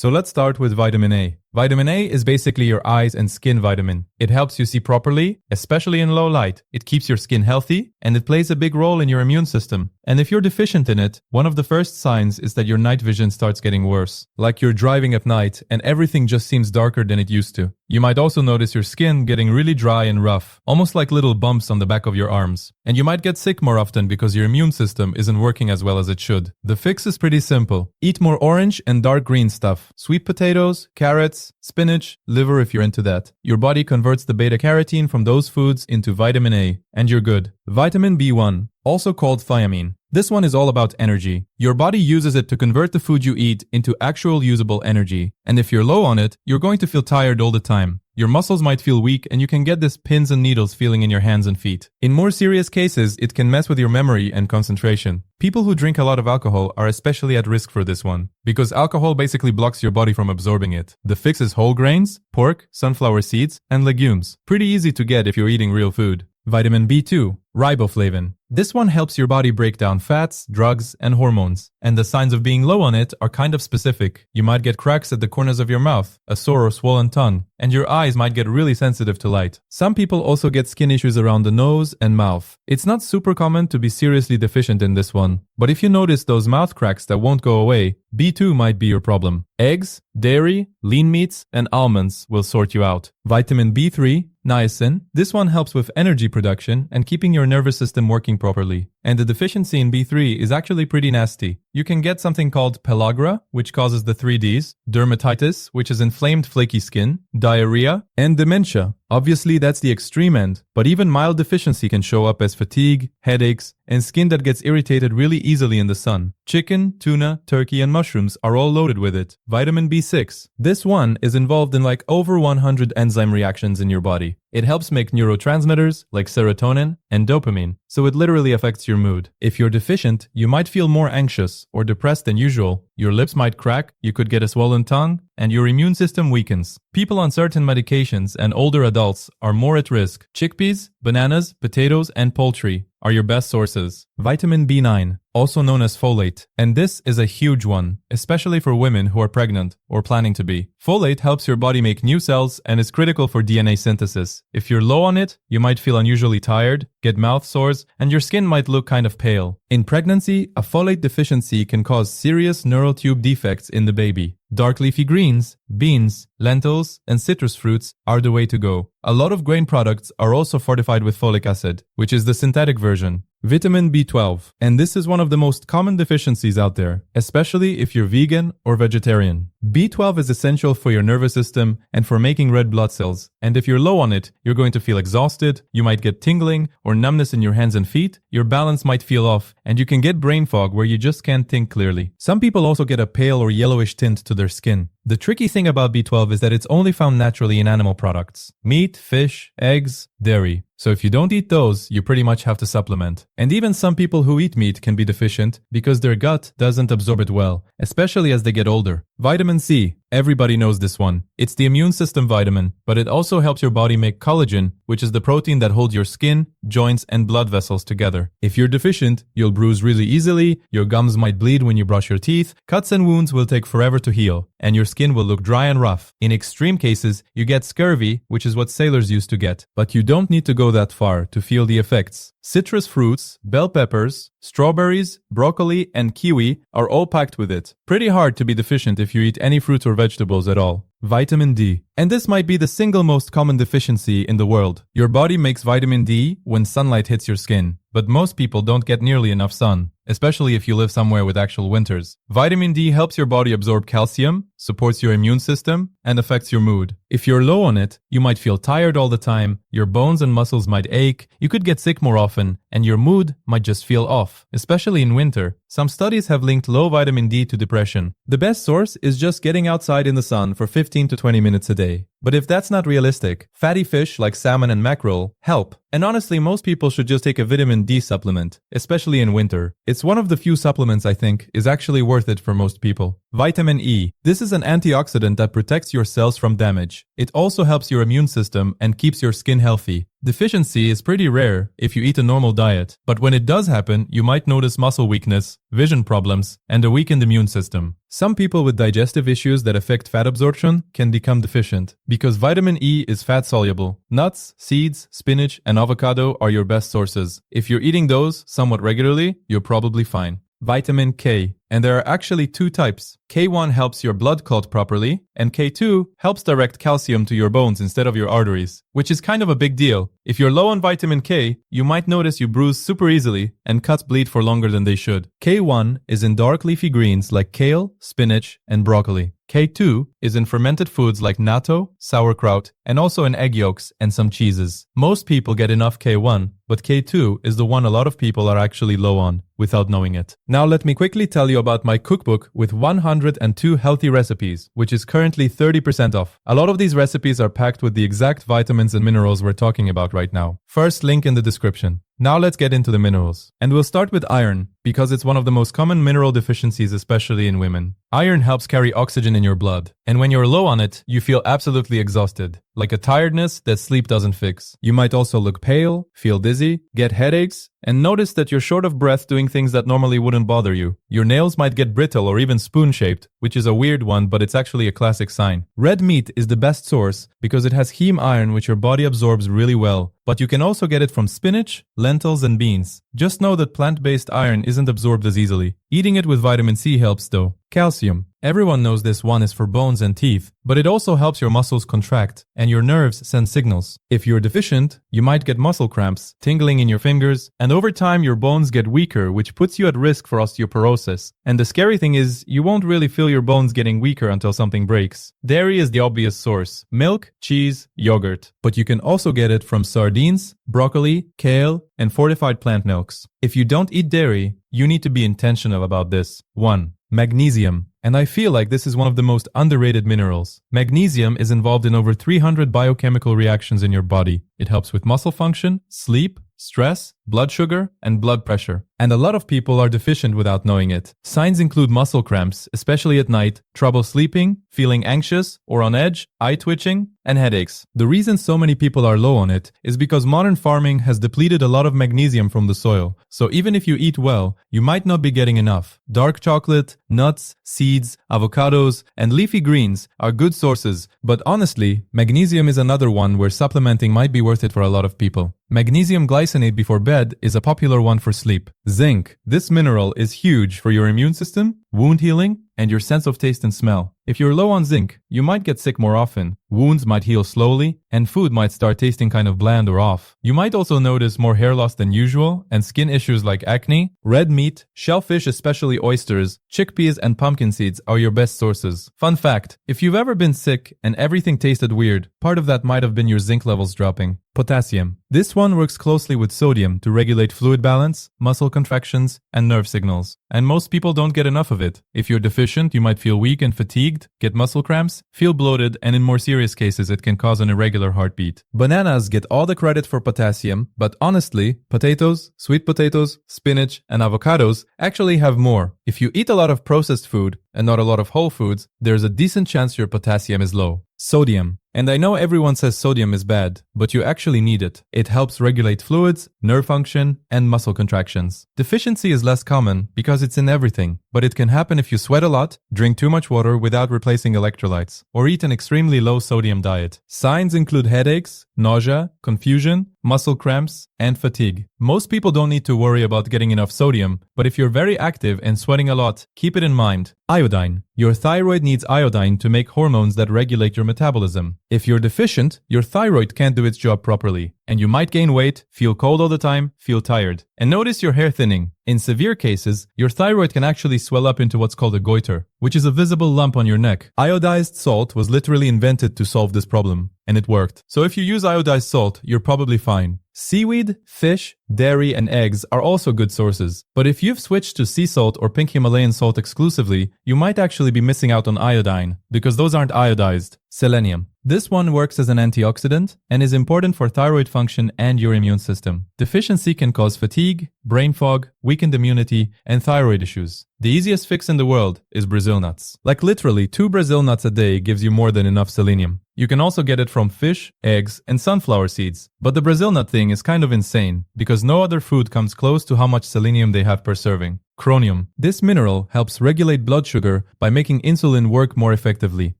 So let's start with vitamin A. Vitamin A is basically your eyes and skin vitamin. It helps you see properly, especially in low light. It keeps your skin healthy, and it plays a big role in your immune system. And if you're deficient in it, one of the first signs is that your night vision starts getting worse. Like you're driving at night and everything just seems darker than it used to. You might also notice your skin getting really dry and rough, almost like little bumps on the back of your arms. And you might get sick more often because your immune system isn't working as well as it should. The fix is pretty simple. Eat more orange and dark green stuff. Sweet potatoes, carrots, spinach, liver if you're into that. Your body converts the beta-carotene from those foods into vitamin A, and you're good. Vitamin B1, also called thiamine. This one is all about energy. Your body uses it to convert the food you eat into actual usable energy. And if you're low on it, you're going to feel tired all the time. Your muscles might feel weak and you can get this pins and needles feeling in your hands and feet. In more serious cases, it can mess with your memory and concentration. People who drink a lot of alcohol are especially at risk for this one, because alcohol basically blocks your body from absorbing it. The fix is whole grains, pork, sunflower seeds, and legumes. Pretty easy to get if you're eating real food. Vitamin B2, riboflavin. This one helps your body break down fats, drugs, and hormones. And the signs of being low on it are kind of specific. You might get cracks at the corners of your mouth, a sore or swollen tongue, and your eyes might get really sensitive to light. Some people also get skin issues around the nose and mouth. It's not super common to be seriously deficient in this one, but if you notice those mouth cracks that won't go away, B2 might be your problem. Eggs, dairy, lean meats, and almonds will sort you out. Vitamin B3, niacin. This one helps with energy production and keeping your nervous system working properly. And the deficiency in B3 is actually pretty nasty. You can get something called pellagra, which causes the 3Ds, dermatitis, which is inflamed flaky skin, diarrhea, and dementia. Obviously, that's the extreme end, but even mild deficiency can show up as fatigue, headaches, and skin that gets irritated really easily in the sun. Chicken, tuna, turkey, and mushrooms are all loaded with it. Vitamin B6. This one is involved in like over 100 enzyme reactions in your body. It helps make neurotransmitters like serotonin and dopamine, so it literally affects your mood. If you're deficient, you might feel more anxious or depressed than usual. Your lips might crack, you could get a swollen tongue, and your immune system weakens. People on certain medications and older adults are more at risk. Chickpeas, bananas, potatoes, and poultry are your best sources. Vitamin B9, also known as folate, and this is a huge one, especially for women who are pregnant or planning to be. Folate helps your body make new cells and is critical for DNA synthesis. If you're low on it, you might feel unusually tired, get mouth sores, and your skin might look kind of pale. In pregnancy, a folate deficiency can cause serious neural tube defects in the baby. Dark leafy greens, beans, lentils, and citrus fruits are the way to go. A lot of grain products are also fortified with folic acid, which is the synthetic version. Vitamin B12, and this is one of the most common deficiencies out there, especially if you're vegan or vegetarian. B12 is essential for your nervous system and for making red blood cells, and if you're low on it, you're going to feel exhausted, you might get tingling or numbness in your hands and feet, your balance might feel off, and you can get brain fog where you just can't think clearly. Some people also get a pale or yellowish tint to their skin. The tricky thing about B12 is that it's only found naturally in animal products: meat, fish, eggs, dairy. So if you don't eat those, you pretty much have to supplement. And even some people who eat meat can be deficient because their gut doesn't absorb it well, especially as they get older. Vitamin C. Everybody knows this one. It's the immune system vitamin, but it also helps your body make collagen, which is the protein that holds your skin, joints, and blood vessels together. If you're deficient, you'll bruise really easily, your gums might bleed when you brush your teeth, cuts and wounds will take forever to heal, and your skin will look dry and rough. In extreme cases, you get scurvy, which is what sailors used to get. But you don't need to go that far to feel the effects. Citrus fruits, bell peppers, strawberries, broccoli, and kiwi are all packed with it. Pretty hard to be deficient if you eat any fruits or vegetables at all. Vitamin D. And this might be the single most common deficiency in the world. Your body makes vitamin D when sunlight hits your skin, but most people don't get nearly enough sun, especially if you live somewhere with actual winters. Vitamin D helps your body absorb calcium, supports your immune system, and affects your mood. If you're low on it, you might feel tired all the time, your bones and muscles might ache, you could get sick more often, and your mood might just feel off, especially in winter. Some studies have linked low vitamin D to depression. The best source is just getting outside in the sun for 15 to 20 minutes a day. But if that's not realistic, fatty fish like salmon and mackerel help. And honestly, most people should just take a vitamin D supplement, especially in winter. It's one of the few supplements I think is actually worth it for most people. Vitamin E. This is an antioxidant that protects your cells from damage. It also helps your immune system and keeps your skin healthy. Deficiency is pretty rare if you eat a normal diet, but when it does happen, you might notice muscle weakness, vision problems, and a weakened immune system. Some people with digestive issues that affect fat absorption can become deficient because vitamin E is fat soluble. Nuts, seeds, spinach, and avocado are your best sources. If you're eating those somewhat regularly, you're probably fine. Vitamin K. And there are actually two types. K1 helps your blood clot properly, and K2 helps direct calcium to your bones instead of your arteries, which is kind of a big deal. If you're low on vitamin K, you might notice you bruise super easily and cuts bleed for longer than they should. K1 is in dark leafy greens like kale, spinach, and broccoli. K2 is in fermented foods like natto, sauerkraut, and also in egg yolks and some cheeses. Most people get enough K1, but K2 is the one a lot of people are actually low on without knowing it. Now let me quickly tell you about my cookbook with 102 healthy recipes, which is currently 30% off. A lot of these recipes are packed with the exact vitamins and minerals we're talking about right now. First link in the description. Now let's get into the minerals. And we'll start with iron, because it's one of the most common mineral deficiencies, especially in women. Iron helps carry oxygen in your blood, and when you're low on it, you feel absolutely exhausted, like a tiredness that sleep doesn't fix. You might also look pale, feel dizzy, get headaches, and notice that you're short of breath doing things that normally wouldn't bother you. Your nails might get brittle or even spoon-shaped, which is a weird one, but it's actually a classic sign. Red meat is the best source because it has heme iron, which your body absorbs really well, but you can also get it from spinach, lentils, and beans. Just know that plant-based iron isn't absorbed as easily. Eating it with vitamin C helps though. Calcium. Everyone knows this one is for bones and teeth, but it also helps your muscles contract and your nerves send signals. If you're deficient, you might get muscle cramps, tingling in your fingers, and over time your bones get weaker, which puts you at risk for osteoporosis. And the scary thing is, you won't really feel your bones getting weaker until something breaks. Dairy is the obvious source. Milk, cheese, yogurt. But you can also get it from sardines, broccoli, kale, and fortified plant milks. If you don't eat dairy, you need to be intentional about this. 1. Magnesium. And I feel like this is one of the most underrated minerals. Magnesium is involved in over 300 biochemical reactions in your body. It helps with muscle function, sleep, stress, blood sugar, and blood pressure. And a lot of people are deficient without knowing it. Signs include muscle cramps, especially at night, trouble sleeping, feeling anxious or on edge, eye twitching, and headaches. The reason so many people are low on it is because modern farming has depleted a lot of magnesium from the soil. So even if you eat well, you might not be getting enough. Dark chocolate, nuts, seeds, avocados, and leafy greens are good sources, but honestly, magnesium is another one where supplementing might be worth it for a lot of people. Magnesium glycinate before bed is a popular one for sleep. Zinc. This mineral is huge for your immune system, wound healing, and your sense of taste and smell. If you're low on zinc, you might get sick more often, wounds might heal slowly, and food might start tasting kind of bland or off. You might also notice more hair loss than usual, and skin issues like acne. Red meat, shellfish, especially oysters, chickpeas, and pumpkin seeds are your best sources. Fun fact, if you've ever been sick and everything tasted weird, part of that might have been your zinc levels dropping. Potassium. This one works closely with sodium to regulate fluid balance, muscle contractions, and nerve signals. And most people don't get enough of it. If you're deficient, you might feel weak and fatigued, get muscle cramps, feel bloated, and in more serious cases, it can cause an irregular heartbeat. Bananas get all the credit for potassium, but honestly, potatoes, sweet potatoes, spinach, and avocados actually have more. If you eat a lot of processed food and not a lot of whole foods, there's a decent chance your potassium is low. Sodium. And I know everyone says sodium is bad, but you actually need it. It helps regulate fluids, nerve function, and muscle contractions. Deficiency is less common because it's in everything, but it can happen if you sweat a lot, drink too much water without replacing electrolytes, or eat an extremely low sodium diet. Signs include headaches, nausea, confusion, muscle cramps, and fatigue. Most people don't need to worry about getting enough sodium, but if you're very active and sweating a lot, keep it in mind. Iodine. Your thyroid needs iodine to make hormones that regulate your metabolism. If you're deficient, your thyroid can't do its job properly, and you might gain weight, feel cold all the time, feel tired. And notice your hair thinning. In severe cases, your thyroid can actually swell up into what's called a goiter, which is a visible lump on your neck. Iodized salt was literally invented to solve this problem, and it worked. So if you use iodized salt, you're probably fine. Seaweed, fish, dairy, and eggs are also good sources. But if you've switched to sea salt or pink Himalayan salt exclusively, you might actually be missing out on iodine, because those aren't iodized. Selenium. This one works as an antioxidant and is important for thyroid function and your immune system. Deficiency can cause fatigue, brain fog, weakened immunity, and thyroid issues. The easiest fix in the world is Brazil nuts. Like literally 2 Brazil nuts a day gives you more than enough selenium. You can also get it from fish, eggs, and sunflower seeds. But the Brazil nut thing is kind of insane because no other food comes close to how much selenium they have per serving. Chromium. This mineral helps regulate blood sugar by making insulin work more effectively.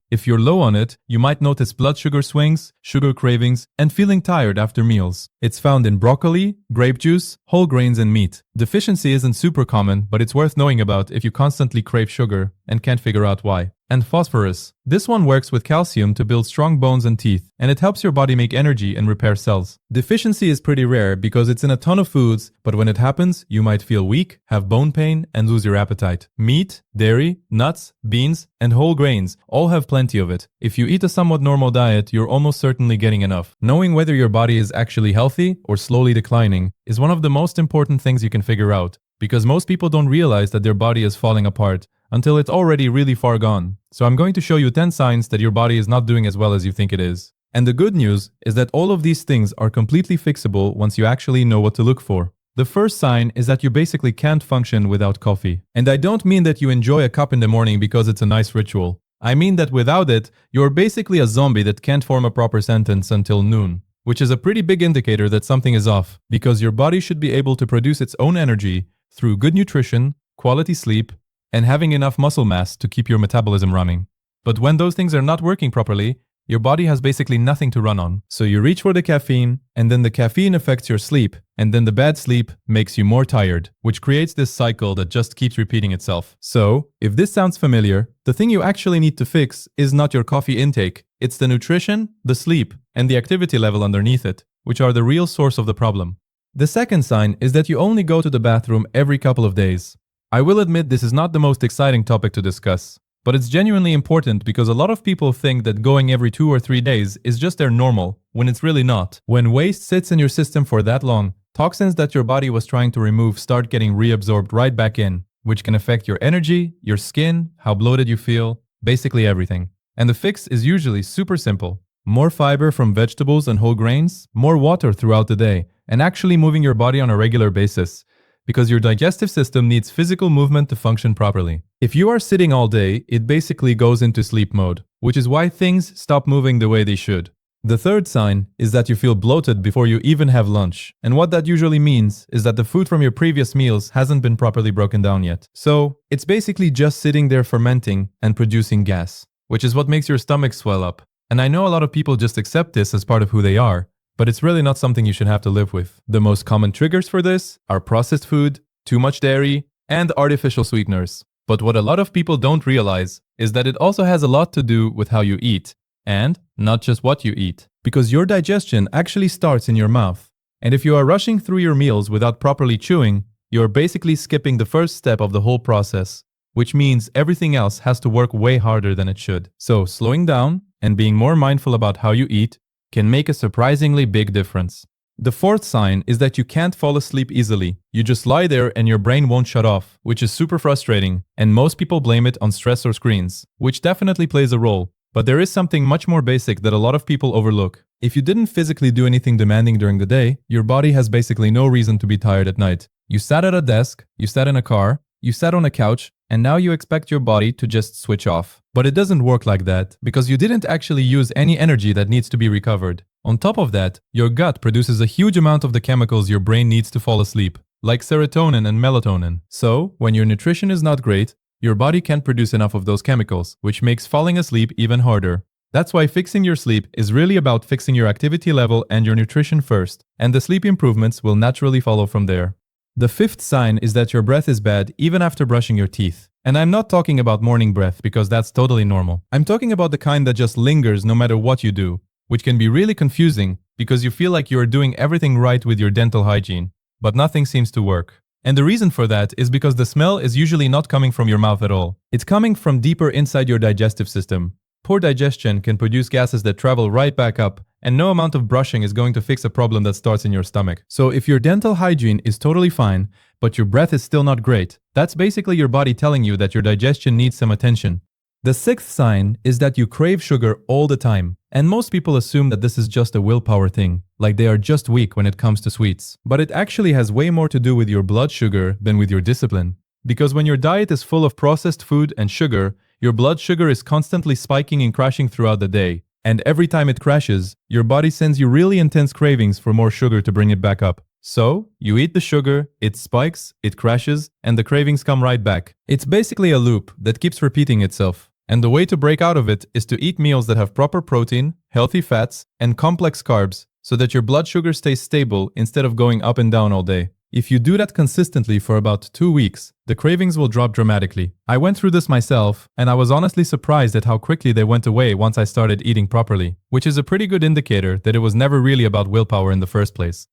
If you're low on it, you might notice blood sugar swings, sugar cravings, and feeling tired after meals. It's found in broccoli, grape juice, whole grains, and meat. Deficiency isn't super common, but it's worth knowing about if you constantly crave sugar and can't figure out why. And phosphorus. This one works with calcium to build strong bones and teeth, and it helps your body make energy and repair cells. Deficiency is pretty rare because it's in a ton of foods, but when it happens, you might feel weak, have bone pain, and lose your appetite. Meat, dairy, nuts, beans, and whole grains all have plenty of it. If you eat a somewhat normal diet, you're almost certainly getting enough. Knowing whether your body is actually healthy or slowly declining is one of the most important things you can figure out, because most people don't realize that their body is falling apart until it's already really far gone. So I'm going to show you 10 signs that your body is not doing as well as you think it is. And the good news is that all of these things are completely fixable once you actually know what to look for. The first sign is that you basically can't function without coffee. And I don't mean that you enjoy a cup in the morning because it's a nice ritual. I mean that without it, you're basically a zombie that can't form a proper sentence until noon, which is a pretty big indicator that something is off, because your body should be able to produce its own energy through good nutrition, quality sleep, and having enough muscle mass to keep your metabolism running. But when those things are not working properly, your body has basically nothing to run on. So you reach for the caffeine, and then the caffeine affects your sleep, and then the bad sleep makes you more tired, which creates this cycle that just keeps repeating itself. So, if this sounds familiar, the thing you actually need to fix is not your coffee intake. It's the nutrition, the sleep, and the activity level underneath it, which are the real source of the problem. The second sign is that you only go to the bathroom every couple of days. I will admit this is not the most exciting topic to discuss, but it's genuinely important because a lot of people think that going every 2 or 3 days is just their normal, when it's really not. When waste sits in your system for that long, toxins that your body was trying to remove start getting reabsorbed right back in, which can affect your energy, your skin, how bloated you feel, basically everything. And the fix is usually super simple. More fiber from vegetables and whole grains, more water throughout the day, and actually moving your body on a regular basis, because your digestive system needs physical movement to function properly. If you are sitting all day, it basically goes into sleep mode, which is why things stop moving the way they should. The third sign is that you feel bloated before you even have lunch, and what that usually means is that the food from your previous meals hasn't been properly broken down yet. So, it's basically just sitting there fermenting and producing gas, which is what makes your stomach swell up. And I know a lot of people just accept this as part of who they are, but it's really not something you should have to live with. The most common triggers for this are processed food, too much dairy, and artificial sweeteners. But what a lot of people don't realize is that it also has a lot to do with how you eat, and not just what you eat, because your digestion actually starts in your mouth. And if you are rushing through your meals without properly chewing, you're basically skipping the first step of the whole process, which means everything else has to work way harder than it should. So slowing down and being more mindful about how you eat can make a surprisingly big difference. The fourth sign is that you can't fall asleep easily. You just lie there and your brain won't shut off, which is super frustrating, and most people blame it on stress or screens, which definitely plays a role. But there is something much more basic that a lot of people overlook. If you didn't physically do anything demanding during the day, your body has basically no reason to be tired at night. You sat at a desk, you sat in a car, you sat on a couch, and now you expect your body to just switch off. But it doesn't work like that, because you didn't actually use any energy that needs to be recovered. On top of that, your gut produces a huge amount of the chemicals your brain needs to fall asleep, like serotonin and melatonin. So, when your nutrition is not great, your body can't produce enough of those chemicals, which makes falling asleep even harder. That's why fixing your sleep is really about fixing your activity level and your nutrition first, and the sleep improvements will naturally follow from there. The fifth sign is that your breath is bad even after brushing your teeth. And I'm not talking about morning breath because that's totally normal. I'm talking about the kind that just lingers no matter what you do, which can be really confusing because you feel like you are doing everything right with your dental hygiene, but nothing seems to work. And the reason for that is because the smell is usually not coming from your mouth at all. It's coming from deeper inside your digestive system. Poor digestion can produce gases that travel right back up, and no amount of brushing is going to fix a problem that starts in your stomach. So if your dental hygiene is totally fine, but your breath is still not great, that's basically your body telling you that your digestion needs some attention. The sixth sign is that you crave sugar all the time. And most people assume that this is just a willpower thing, like they are just weak when it comes to sweets. But it actually has way more to do with your blood sugar than with your discipline. Because when your diet is full of processed food and sugar, your blood sugar is constantly spiking and crashing throughout the day. And every time it crashes, your body sends you really intense cravings for more sugar to bring it back up. So, you eat the sugar, it spikes, it crashes, and the cravings come right back. It's basically a loop that keeps repeating itself. And the way to break out of it is to eat meals that have proper protein, healthy fats, and complex carbs so that your blood sugar stays stable instead of going up and down all day. If you do that consistently for about 2 weeks, the cravings will drop dramatically. I went through this myself, and I was honestly surprised at how quickly they went away once I started eating properly, which is a pretty good indicator that it was never really about willpower in the first place.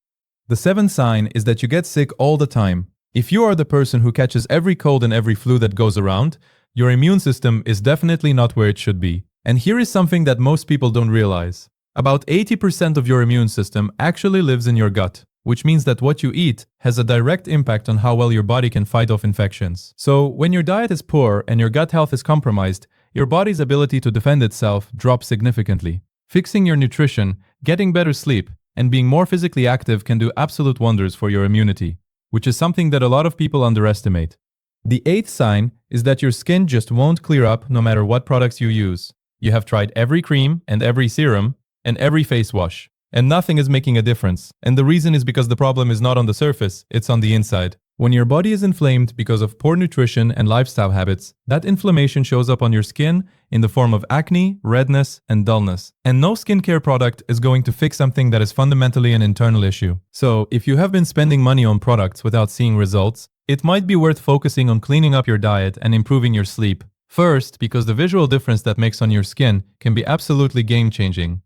The seventh sign is that you get sick all the time. If you are the person who catches every cold and every flu that goes around, your immune system is definitely not where it should be. And here is something that most people don't realize. About 80% of your immune system actually lives in your gut, which means that what you eat has a direct impact on how well your body can fight off infections. So, when your diet is poor and your gut health is compromised, your body's ability to defend itself drops significantly. Fixing your nutrition, getting better sleep, and being more physically active can do absolute wonders for your immunity, which is something that a lot of people underestimate. The eighth sign is that your skin just won't clear up no matter what products you use. You have tried every cream and every serum and every face wash, and nothing is making a difference. And the reason is because the problem is not on the surface, it's on the inside. When your body is inflamed because of poor nutrition and lifestyle habits, that inflammation shows up on your skin in the form of acne, redness, and dullness. And no skincare product is going to fix something that is fundamentally an internal issue. So, if you have been spending money on products without seeing results, it might be worth focusing on cleaning up your diet and improving your sleep. First, because the visual difference that makes on your skin can be absolutely game-changing.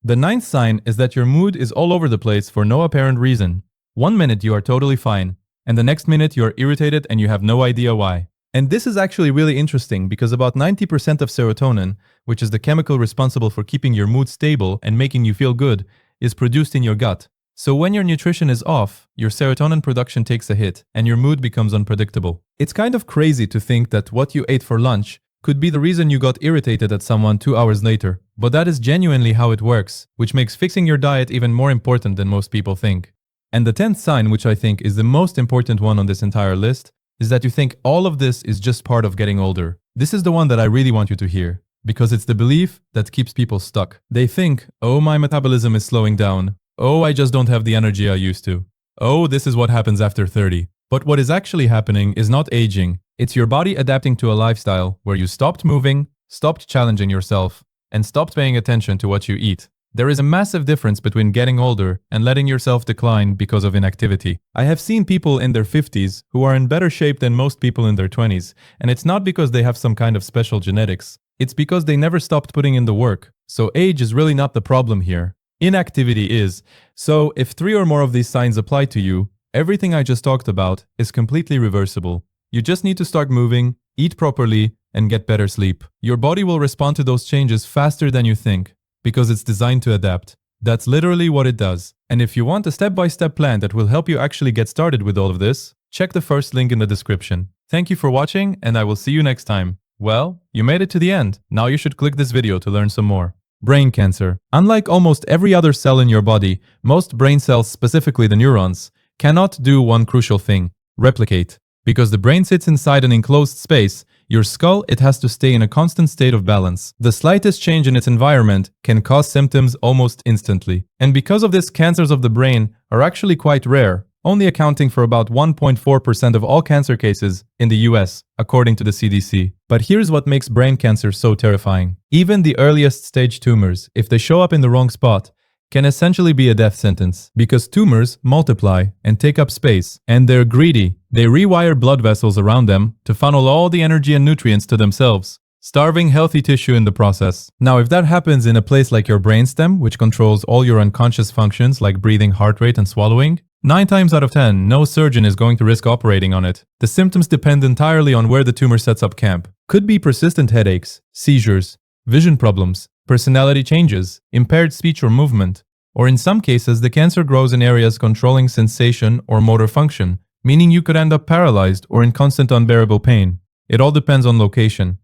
The ninth sign is that your mood is all over the place for no apparent reason. 1 minute you are totally fine, and the next minute you are irritated and you have no idea why. And this is actually really interesting because about 90% of serotonin, which is the chemical responsible for keeping your mood stable and making you feel good, is produced in your gut. So when your nutrition is off, your serotonin production takes a hit and your mood becomes unpredictable. It's kind of crazy to think that what you ate for lunch could be the reason you got irritated at someone 2 hours later. But that is genuinely how it works, which makes fixing your diet even more important than most people think. And the 10th sign, which I think is the most important one on this entire list, is that you think all of this is just part of getting older. This is the one that I really want you to hear, because it's the belief that keeps people stuck. They think, oh, my metabolism is slowing down. Oh, I just don't have the energy I used to. Oh, this is what happens after 30. But what is actually happening is not aging. It's your body adapting to a lifestyle where you stopped moving, stopped challenging yourself, and stopped paying attention to what you eat. There is a massive difference between getting older and letting yourself decline because of inactivity. I have seen people in their 50s who are in better shape than most people in their 20s, and it's not because they have some kind of special genetics. It's because they never stopped putting in the work. So age is really not the problem here. Inactivity is. So if 3 or more of these signs apply to you, everything I just talked about is completely reversible. You just need to start moving, eat properly, and get better sleep. Your body will respond to those changes faster than you think, because it's designed to adapt. That's literally what it does. And if you want a step-by-step plan that will help you actually get started with all of this, check the first link in the description. Thank you for watching, and I will see you next time. Well, you made it to the end. Now you should click this video to learn some more. Brain cancer. Unlike almost every other cell in your body, most brain cells, specifically the neurons, cannot do one crucial thing: replicate. Because the brain sits inside an enclosed space, your skull, it has to stay in a constant state of balance. The slightest change in its environment can cause symptoms almost instantly. And because of this, cancers of the brain are actually quite rare, only accounting for about 1.4% of all cancer cases in the US, according to the CDC. But here's what makes brain cancer so terrifying. Even the earliest stage tumors, if they show up in the wrong spot, can essentially be a death sentence, because tumors multiply and take up space, and they're greedy. They rewire blood vessels around them to funnel all the energy and nutrients to themselves, starving healthy tissue in the process. Now, if that happens in a place like your brainstem, which controls all your unconscious functions like breathing, heart rate, and swallowing, 9 times out of 10, no surgeon is going to risk operating on it. The symptoms depend entirely on where the tumor sets up camp. Could be persistent headaches, seizures, vision problems, personality changes, impaired speech or movement, or in some cases, the cancer grows in areas controlling sensation or motor function, meaning you could end up paralyzed or in constant unbearable pain. It all depends on location.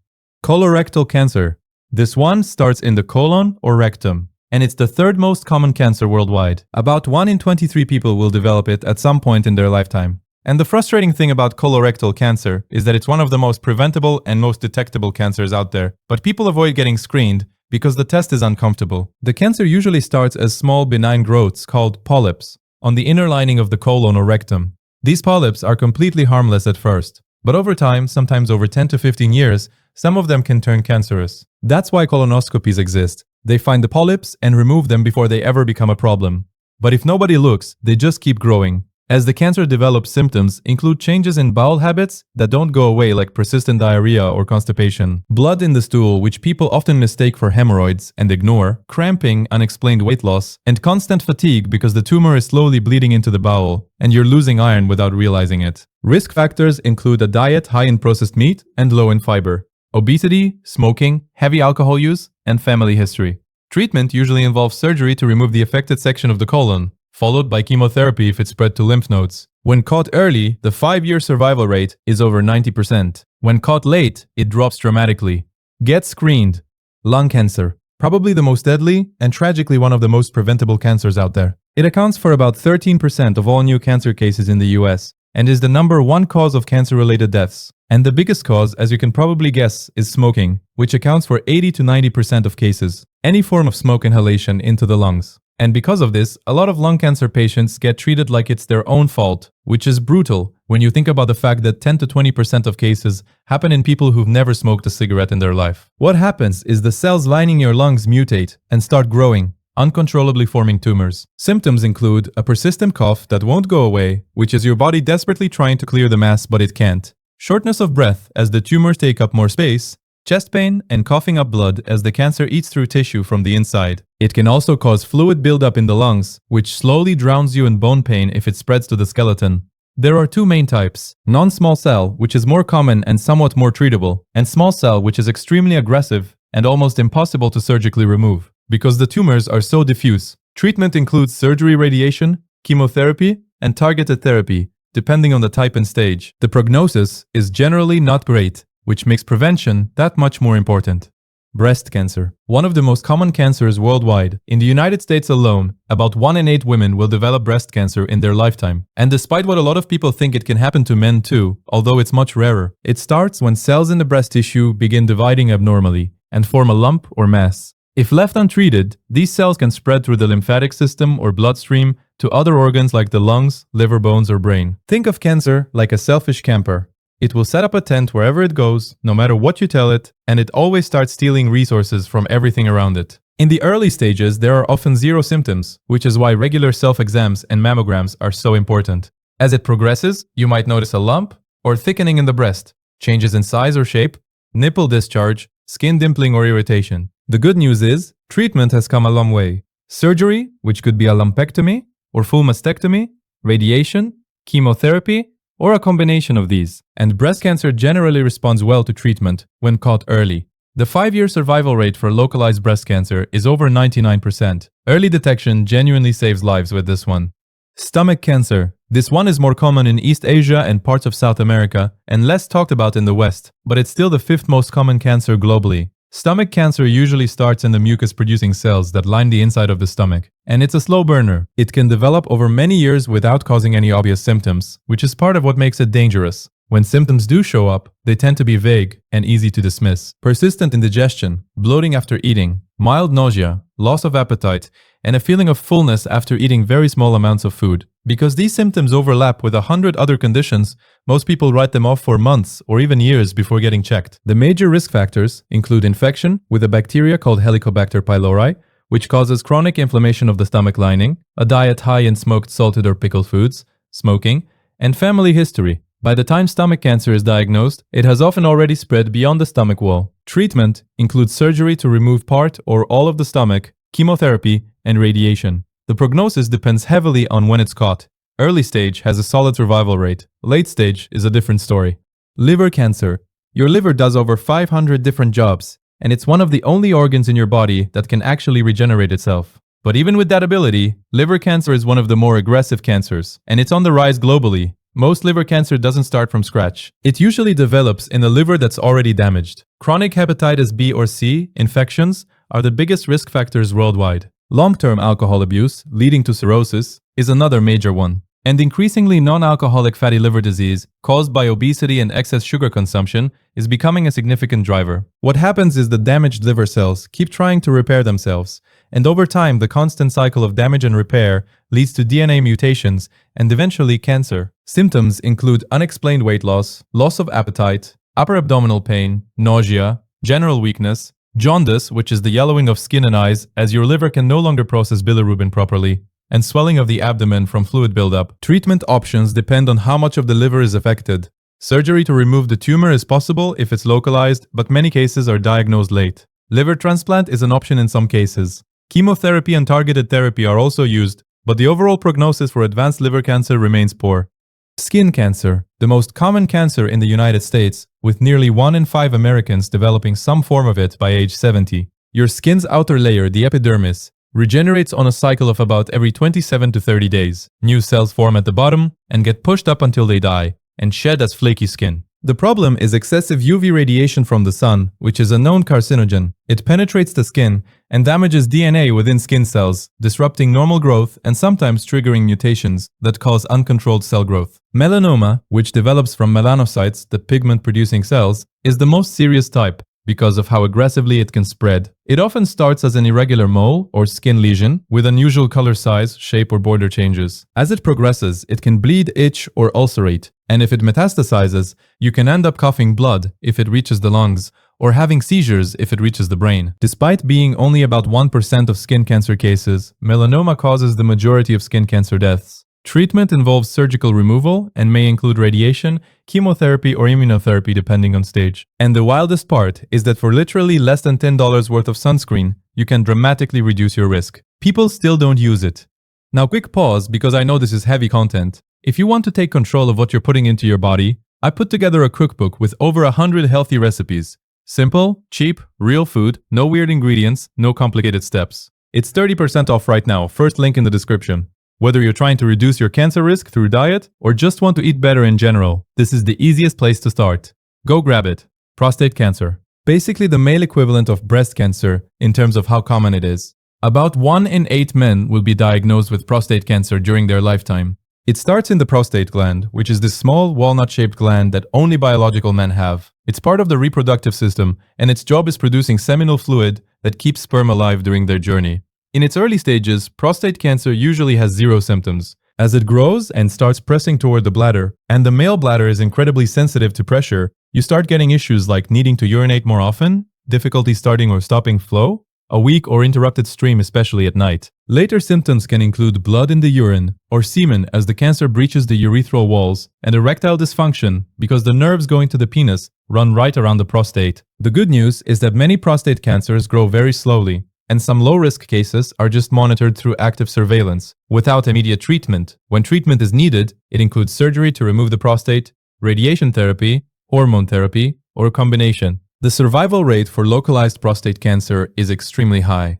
Colorectal cancer. This one starts in the colon or rectum, and it's the third most common cancer worldwide. About 1 in 23 people will develop it at some point in their lifetime. And the frustrating thing about colorectal cancer is that it's one of the most preventable and most detectable cancers out there, but people avoid getting screened because the test is uncomfortable. The cancer usually starts as small benign growths called polyps on the inner lining of the colon or rectum. These polyps are completely harmless at first, but over time, sometimes over 10 to 15 years, some of them can turn cancerous. That's why colonoscopies exist. They find the polyps and remove them before they ever become a problem. But if nobody looks, they just keep growing. As the cancer develops, symptoms include changes in bowel habits that don't go away, like persistent diarrhea or constipation, blood in the stool, which people often mistake for hemorrhoids and ignore, cramping, unexplained weight loss, and constant fatigue because the tumor is slowly bleeding into the bowel and you're losing iron without realizing it. Risk factors include a diet high in processed meat and low in fiber, obesity, smoking, heavy alcohol use, and family history. Treatment usually involves surgery to remove the affected section of the colon, followed by chemotherapy if it's spread to lymph nodes. When caught early, the 5-year survival rate is over 90%. When caught late, it drops dramatically. Get screened. Lung cancer. Probably the most deadly and tragically one of the most preventable cancers out there. It accounts for about 13% of all new cancer cases in the US and is the #1 cause of cancer-related deaths. And the biggest cause, as you can probably guess, is smoking, which accounts for 80 to 90% of cases. Any form of smoke inhalation into the lungs. And because of this, a lot of lung cancer patients get treated like it's their own fault, which is brutal when you think about the fact that 10 to 20% of cases happen in people who've never smoked a cigarette in their life. What happens is the cells lining your lungs mutate and start growing, uncontrollably forming tumors. Symptoms include a persistent cough that won't go away, which is your body desperately trying to clear the mass but it can't. Shortness of breath as the tumors take up more space, chest pain, and coughing up blood as the cancer eats through tissue from the inside. It can also cause fluid buildup in the lungs, which slowly drowns you in bone pain if it spreads to the skeleton. There are two main types: non-small cell, which is more common and somewhat more treatable, and small cell, which is extremely aggressive and almost impossible to surgically remove, because the tumors are so diffuse. Treatment includes surgery, radiation, chemotherapy, and targeted therapy, depending on the type and stage. The prognosis is generally not great, which makes prevention that much more important. Breast cancer. One of the most common cancers worldwide. In the United States alone, about 1 in 8 women will develop breast cancer in their lifetime. And despite what a lot of people think, it can happen to men too, although it's much rarer. It starts when cells in the breast tissue begin dividing abnormally and form a lump or mass. If left untreated, these cells can spread through the lymphatic system or bloodstream to other organs like the lungs, liver, bones, or brain. Think of cancer like a selfish camper. It will set up a tent wherever it goes, no matter what you tell it, and it always starts stealing resources from everything around it. In the early stages, there are often zero symptoms, which is why regular self-exams and mammograms are so important. As it progresses, you might notice a lump or thickening in the breast, changes in size or shape, nipple discharge, skin dimpling or irritation. The good news is, treatment has come a long way. Surgery, which could be a lumpectomy or full mastectomy, radiation, chemotherapy, or a combination of these, and breast cancer generally responds well to treatment when caught early. The 5-year survival rate for localized breast cancer is over 99%. Early detection genuinely saves lives with this one. Stomach cancer. This one is more common in East Asia and parts of South America, and less talked about in the West, but it's still the 5th most common cancer globally. Stomach cancer usually starts in the mucus-producing cells that line the inside of the stomach, and it's a slow burner. It can develop over many years without causing any obvious symptoms, which is part of what makes it dangerous. When symptoms do show up, they tend to be vague and easy to dismiss. Persistent indigestion, bloating after eating, mild nausea, loss of appetite, and a feeling of fullness after eating very small amounts of food. Because these symptoms overlap with 100 other conditions, most people write them off for months or even years before getting checked. The major risk factors include infection with a bacteria called Helicobacter pylori, which causes chronic inflammation of the stomach lining, a diet high in smoked, salted, or pickled foods, smoking, and family history. By the time stomach cancer is diagnosed, it has often already spread beyond the stomach wall. Treatment includes surgery to remove part or all of the stomach, chemotherapy, and radiation. The prognosis depends heavily on when it's caught. Early stage has a solid survival rate. Late stage is a different story. Liver cancer. Your liver does over 500 different jobs, and it's one of the only organs in your body that can actually regenerate itself. But even with that ability, liver cancer is one of the more aggressive cancers, and it's on the rise globally. Most liver cancer doesn't start from scratch. It usually develops in a liver that's already damaged. Chronic hepatitis B or C infections are the biggest risk factors worldwide. Long-term alcohol abuse, leading to cirrhosis, is another major one. And increasingly non-alcoholic fatty liver disease, caused by obesity and excess sugar consumption, is becoming a significant driver. What happens is the damaged liver cells keep trying to repair themselves, and over time the constant cycle of damage and repair leads to DNA mutations and eventually cancer. Symptoms include unexplained weight loss, loss of appetite, upper abdominal pain, nausea, general weakness, jaundice, which is the yellowing of skin and eyes as your liver can no longer process bilirubin properly, and swelling of the abdomen from fluid buildup. Treatment options depend on how much of the liver is affected. Surgery to remove the tumor is possible if it's localized, but many cases are diagnosed late. Liver transplant is an option in some cases. Chemotherapy and targeted therapy are also used, but the overall prognosis for advanced liver cancer remains poor. Skin cancer, the most common cancer in the United States, with nearly 1 in 5 Americans developing some form of it by age 70. Your skin's outer layer, the epidermis, regenerates on a cycle of about every 27 to 30 days. New cells form at the bottom and get pushed up until they die and shed as flaky skin. The problem is excessive UV radiation from the sun, which is a known carcinogen. It penetrates the skin and damages DNA within skin cells, disrupting normal growth and sometimes triggering mutations that cause uncontrolled cell growth. Melanoma, which develops from melanocytes, the pigment-producing cells, is the most serious type because of how aggressively it can spread. It often starts as an irregular mole or skin lesion with unusual color, size, shape, or border changes. As it progresses, it can bleed, itch, or ulcerate. And if it metastasizes, you can end up coughing blood if it reaches the lungs, or having seizures if it reaches the brain. Despite being only about 1% of skin cancer cases, melanoma causes the majority of skin cancer deaths. Treatment involves surgical removal and may include radiation, chemotherapy, or immunotherapy depending on stage. And the wildest part is that for literally less than $10 worth of sunscreen, you can dramatically reduce your risk. People still don't use it. Now, quick pause because I know this is heavy content. If you want to take control of what you're putting into your body, I put together a cookbook with over 100 healthy recipes. Simple, cheap, real food, no weird ingredients, no complicated steps. It's 30% off right now, first link in the description. Whether you're trying to reduce your cancer risk through diet or just want to eat better in general, this is the easiest place to start. Go grab it. Prostate cancer. Basically the male equivalent of breast cancer in terms of how common it is. About 1 in 8 men will be diagnosed with prostate cancer during their lifetime. It starts in the prostate gland, which is this small walnut-shaped gland that only biological men have. It's part of the reproductive system, and its job is producing seminal fluid that keeps sperm alive during their journey. In its early stages, prostate cancer usually has 0 symptoms. As it grows and starts pressing toward the bladder, and the male bladder is incredibly sensitive to pressure, you start getting issues like needing to urinate more often, difficulty starting or stopping flow, a weak or interrupted stream especially at night. Later symptoms can include blood in the urine, or semen as the cancer breaches the urethral walls, and erectile dysfunction because the nerves going to the penis run right around the prostate. The good news is that many prostate cancers grow very slowly, and some low-risk cases are just monitored through active surveillance, without immediate treatment. When treatment is needed, it includes surgery to remove the prostate, radiation therapy, hormone therapy, or a combination. The survival rate for localized prostate cancer is extremely high.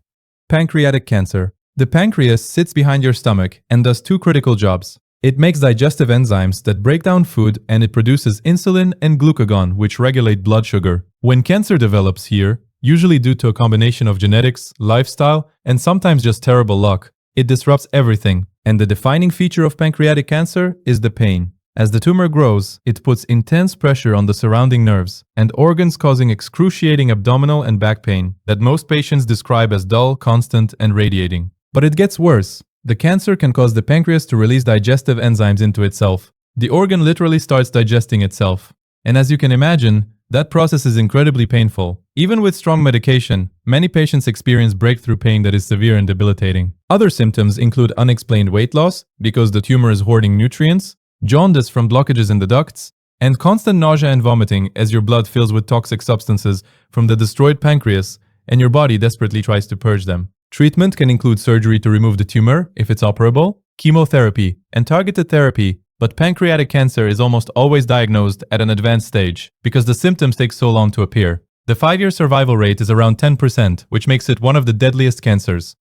Pancreatic cancer. The pancreas sits behind your stomach and does 2 critical jobs. It makes digestive enzymes that break down food, and it produces insulin and glucagon, which regulate blood sugar. When cancer develops here, usually due to a combination of genetics, lifestyle, and sometimes just terrible luck, it disrupts everything. And the defining feature of pancreatic cancer is the pain. As the tumor grows, it puts intense pressure on the surrounding nerves and organs, causing excruciating abdominal and back pain that most patients describe as dull, constant, and radiating. But it gets worse. The cancer can cause the pancreas to release digestive enzymes into itself. The organ literally starts digesting itself. And as you can imagine, that process is incredibly painful. Even with strong medication, many patients experience breakthrough pain that is severe and debilitating. Other symptoms include unexplained weight loss because the tumor is hoarding nutrients, jaundice from blockages in the ducts, and constant nausea and vomiting as your blood fills with toxic substances from the destroyed pancreas and your body desperately tries to purge them. Treatment can include surgery to remove the tumor if it's operable, chemotherapy, and targeted therapy, but pancreatic cancer is almost always diagnosed at an advanced stage because the symptoms take so long to appear. The 5-year survival rate is around 10%, which makes it one of the deadliest cancers.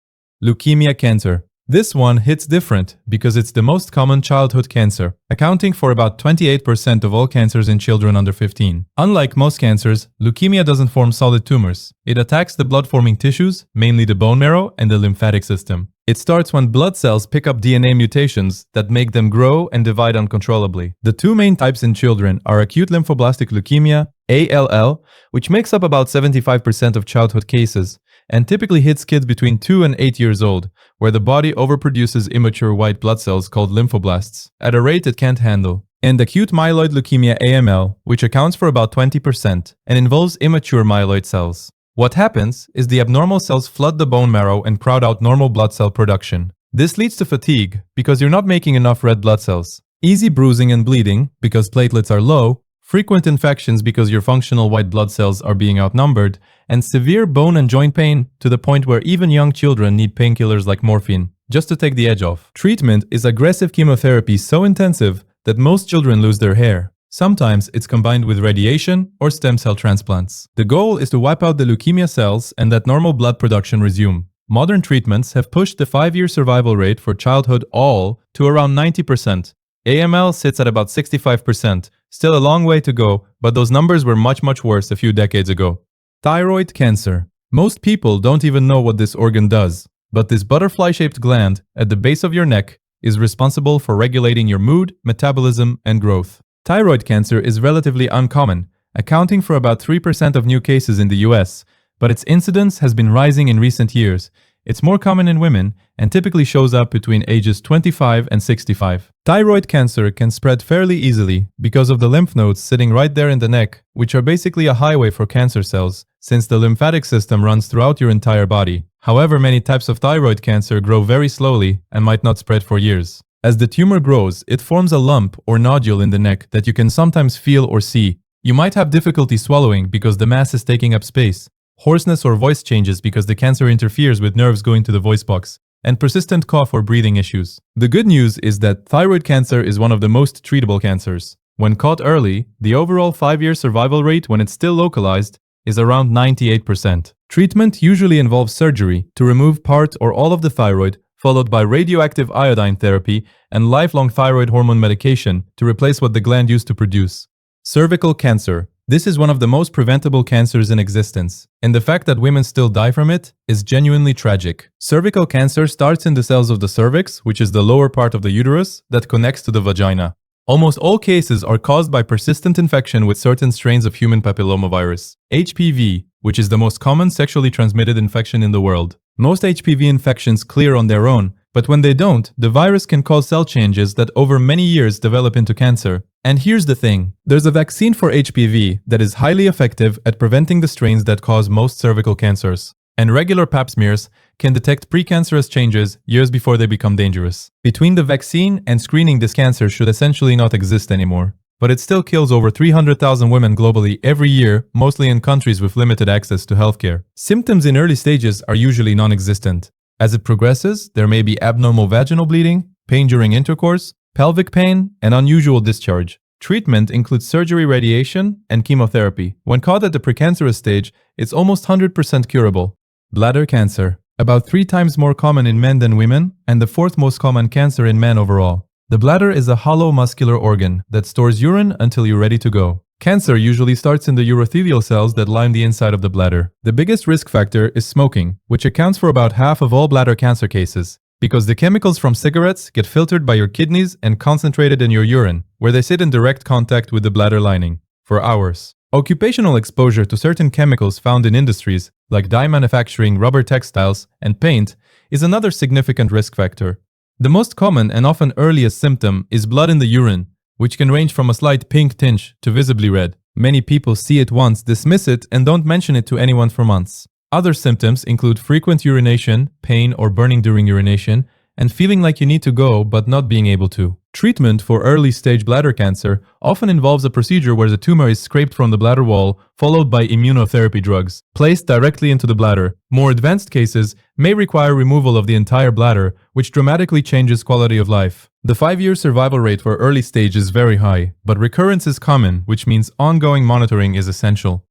Leukemia cancer. This one hits different because it's the most common childhood cancer, accounting for about 28% of all cancers in children under 15. Unlike most cancers, leukemia doesn't form solid tumors. It attacks the blood-forming tissues, mainly the bone marrow and the lymphatic system. It starts when blood cells pick up DNA mutations that make them grow and divide uncontrollably. The two main types in children are acute lymphoblastic leukemia, ALL, which makes up about 75% of childhood cases, and typically hits kids between 2 and 8 years old, where the body overproduces immature white blood cells called lymphoblasts, at a rate it can't handle. And acute myeloid leukemia AML, which accounts for about 20% and involves immature myeloid cells. What happens is the abnormal cells flood the bone marrow and crowd out normal blood cell production. This leads to fatigue because you're not making enough red blood cells, easy bruising and bleeding because platelets are low, frequent infections because your functional white blood cells are being outnumbered, and severe bone and joint pain to the point where even young children need painkillers like morphine just to take the edge off. Treatment is aggressive chemotherapy so intensive that most children lose their hair. Sometimes it's combined with radiation or stem cell transplants. The goal is to wipe out the leukemia cells and let normal blood production resume. Modern treatments have pushed the 5-year survival rate for childhood all to around 90%. AML sits at about 65%, still a long way to go, but those numbers were much worse a few decades ago. Thyroid cancer. Most people don't even know what this organ does, but this butterfly-shaped gland at the base of your neck is responsible for regulating your mood, metabolism, and growth. Thyroid cancer is relatively uncommon, accounting for about 3% of new cases in the US, but its incidence has been rising in recent years. It's more common in women and typically shows up between ages 25 and 65. Thyroid cancer can spread fairly easily because of the lymph nodes sitting right there in the neck, which are basically a highway for cancer cells, since the lymphatic system runs throughout your entire body. However, many types of thyroid cancer grow very slowly and might not spread for years. As the tumor grows, it forms a lump or nodule in the neck that you can sometimes feel or see. You might have difficulty swallowing because the mass is taking up space, hoarseness or voice changes because the cancer interferes with nerves going to the voice box, and persistent cough or breathing issues. The good news is that thyroid cancer is one of the most treatable cancers. When caught early, the overall 5-year survival rate when it's still localized is around 98%. Treatment usually involves surgery to remove part or all of the thyroid, followed by radioactive iodine therapy and lifelong thyroid hormone medication to replace what the gland used to produce. Cervical cancer. This is one of the most preventable cancers in existence, and the fact that women still die from it is genuinely tragic. Cervical cancer starts in the cells of the cervix, which is the lower part of the uterus that connects to the vagina. Almost all cases are caused by persistent infection with certain strains of human papillomavirus, HPV, which is the most common sexually transmitted infection in the world. Most HPV infections clear on their own, but when they don't, the virus can cause cell changes that over many years develop into cancer. And here's the thing, there's a vaccine for HPV that is highly effective at preventing the strains that cause most cervical cancers. And regular pap smears can detect precancerous changes years before they become dangerous. Between the vaccine and screening, this cancer should essentially not exist anymore. But it still kills over 300,000 women globally every year, mostly in countries with limited access to healthcare. Symptoms in early stages are usually non-existent. As it progresses, there may be abnormal vaginal bleeding, pain during intercourse, pelvic pain, and unusual discharge. Treatment includes surgery, radiation, and chemotherapy. When caught at the precancerous stage, it's almost 100% curable. Bladder cancer. About 3 times more common in men than women, and the 4th most common cancer in men overall. The bladder is a hollow muscular organ that stores urine until you're ready to go. Cancer usually starts in the urothelial cells that line the inside of the bladder. The biggest risk factor is smoking, which accounts for about half of all bladder cancer cases, because the chemicals from cigarettes get filtered by your kidneys and concentrated in your urine, where they sit in direct contact with the bladder lining for hours. Occupational exposure to certain chemicals found in industries, like dye manufacturing, rubber textiles, and paint, is another significant risk factor. The most common and often earliest symptom is blood in the urine, which can range from a slight pink tinge to visibly red. Many people see it once, dismiss it, and don't mention it to anyone for months. Other symptoms include frequent urination, pain or burning during urination, and feeling like you need to go but not being able to. Treatment for early-stage bladder cancer often involves a procedure where the tumor is scraped from the bladder wall, followed by immunotherapy drugs, placed directly into the bladder. More advanced cases may require removal of the entire bladder, which dramatically changes quality of life. The 5-year survival rate for early stage is very high, but recurrence is common, which means ongoing monitoring is essential.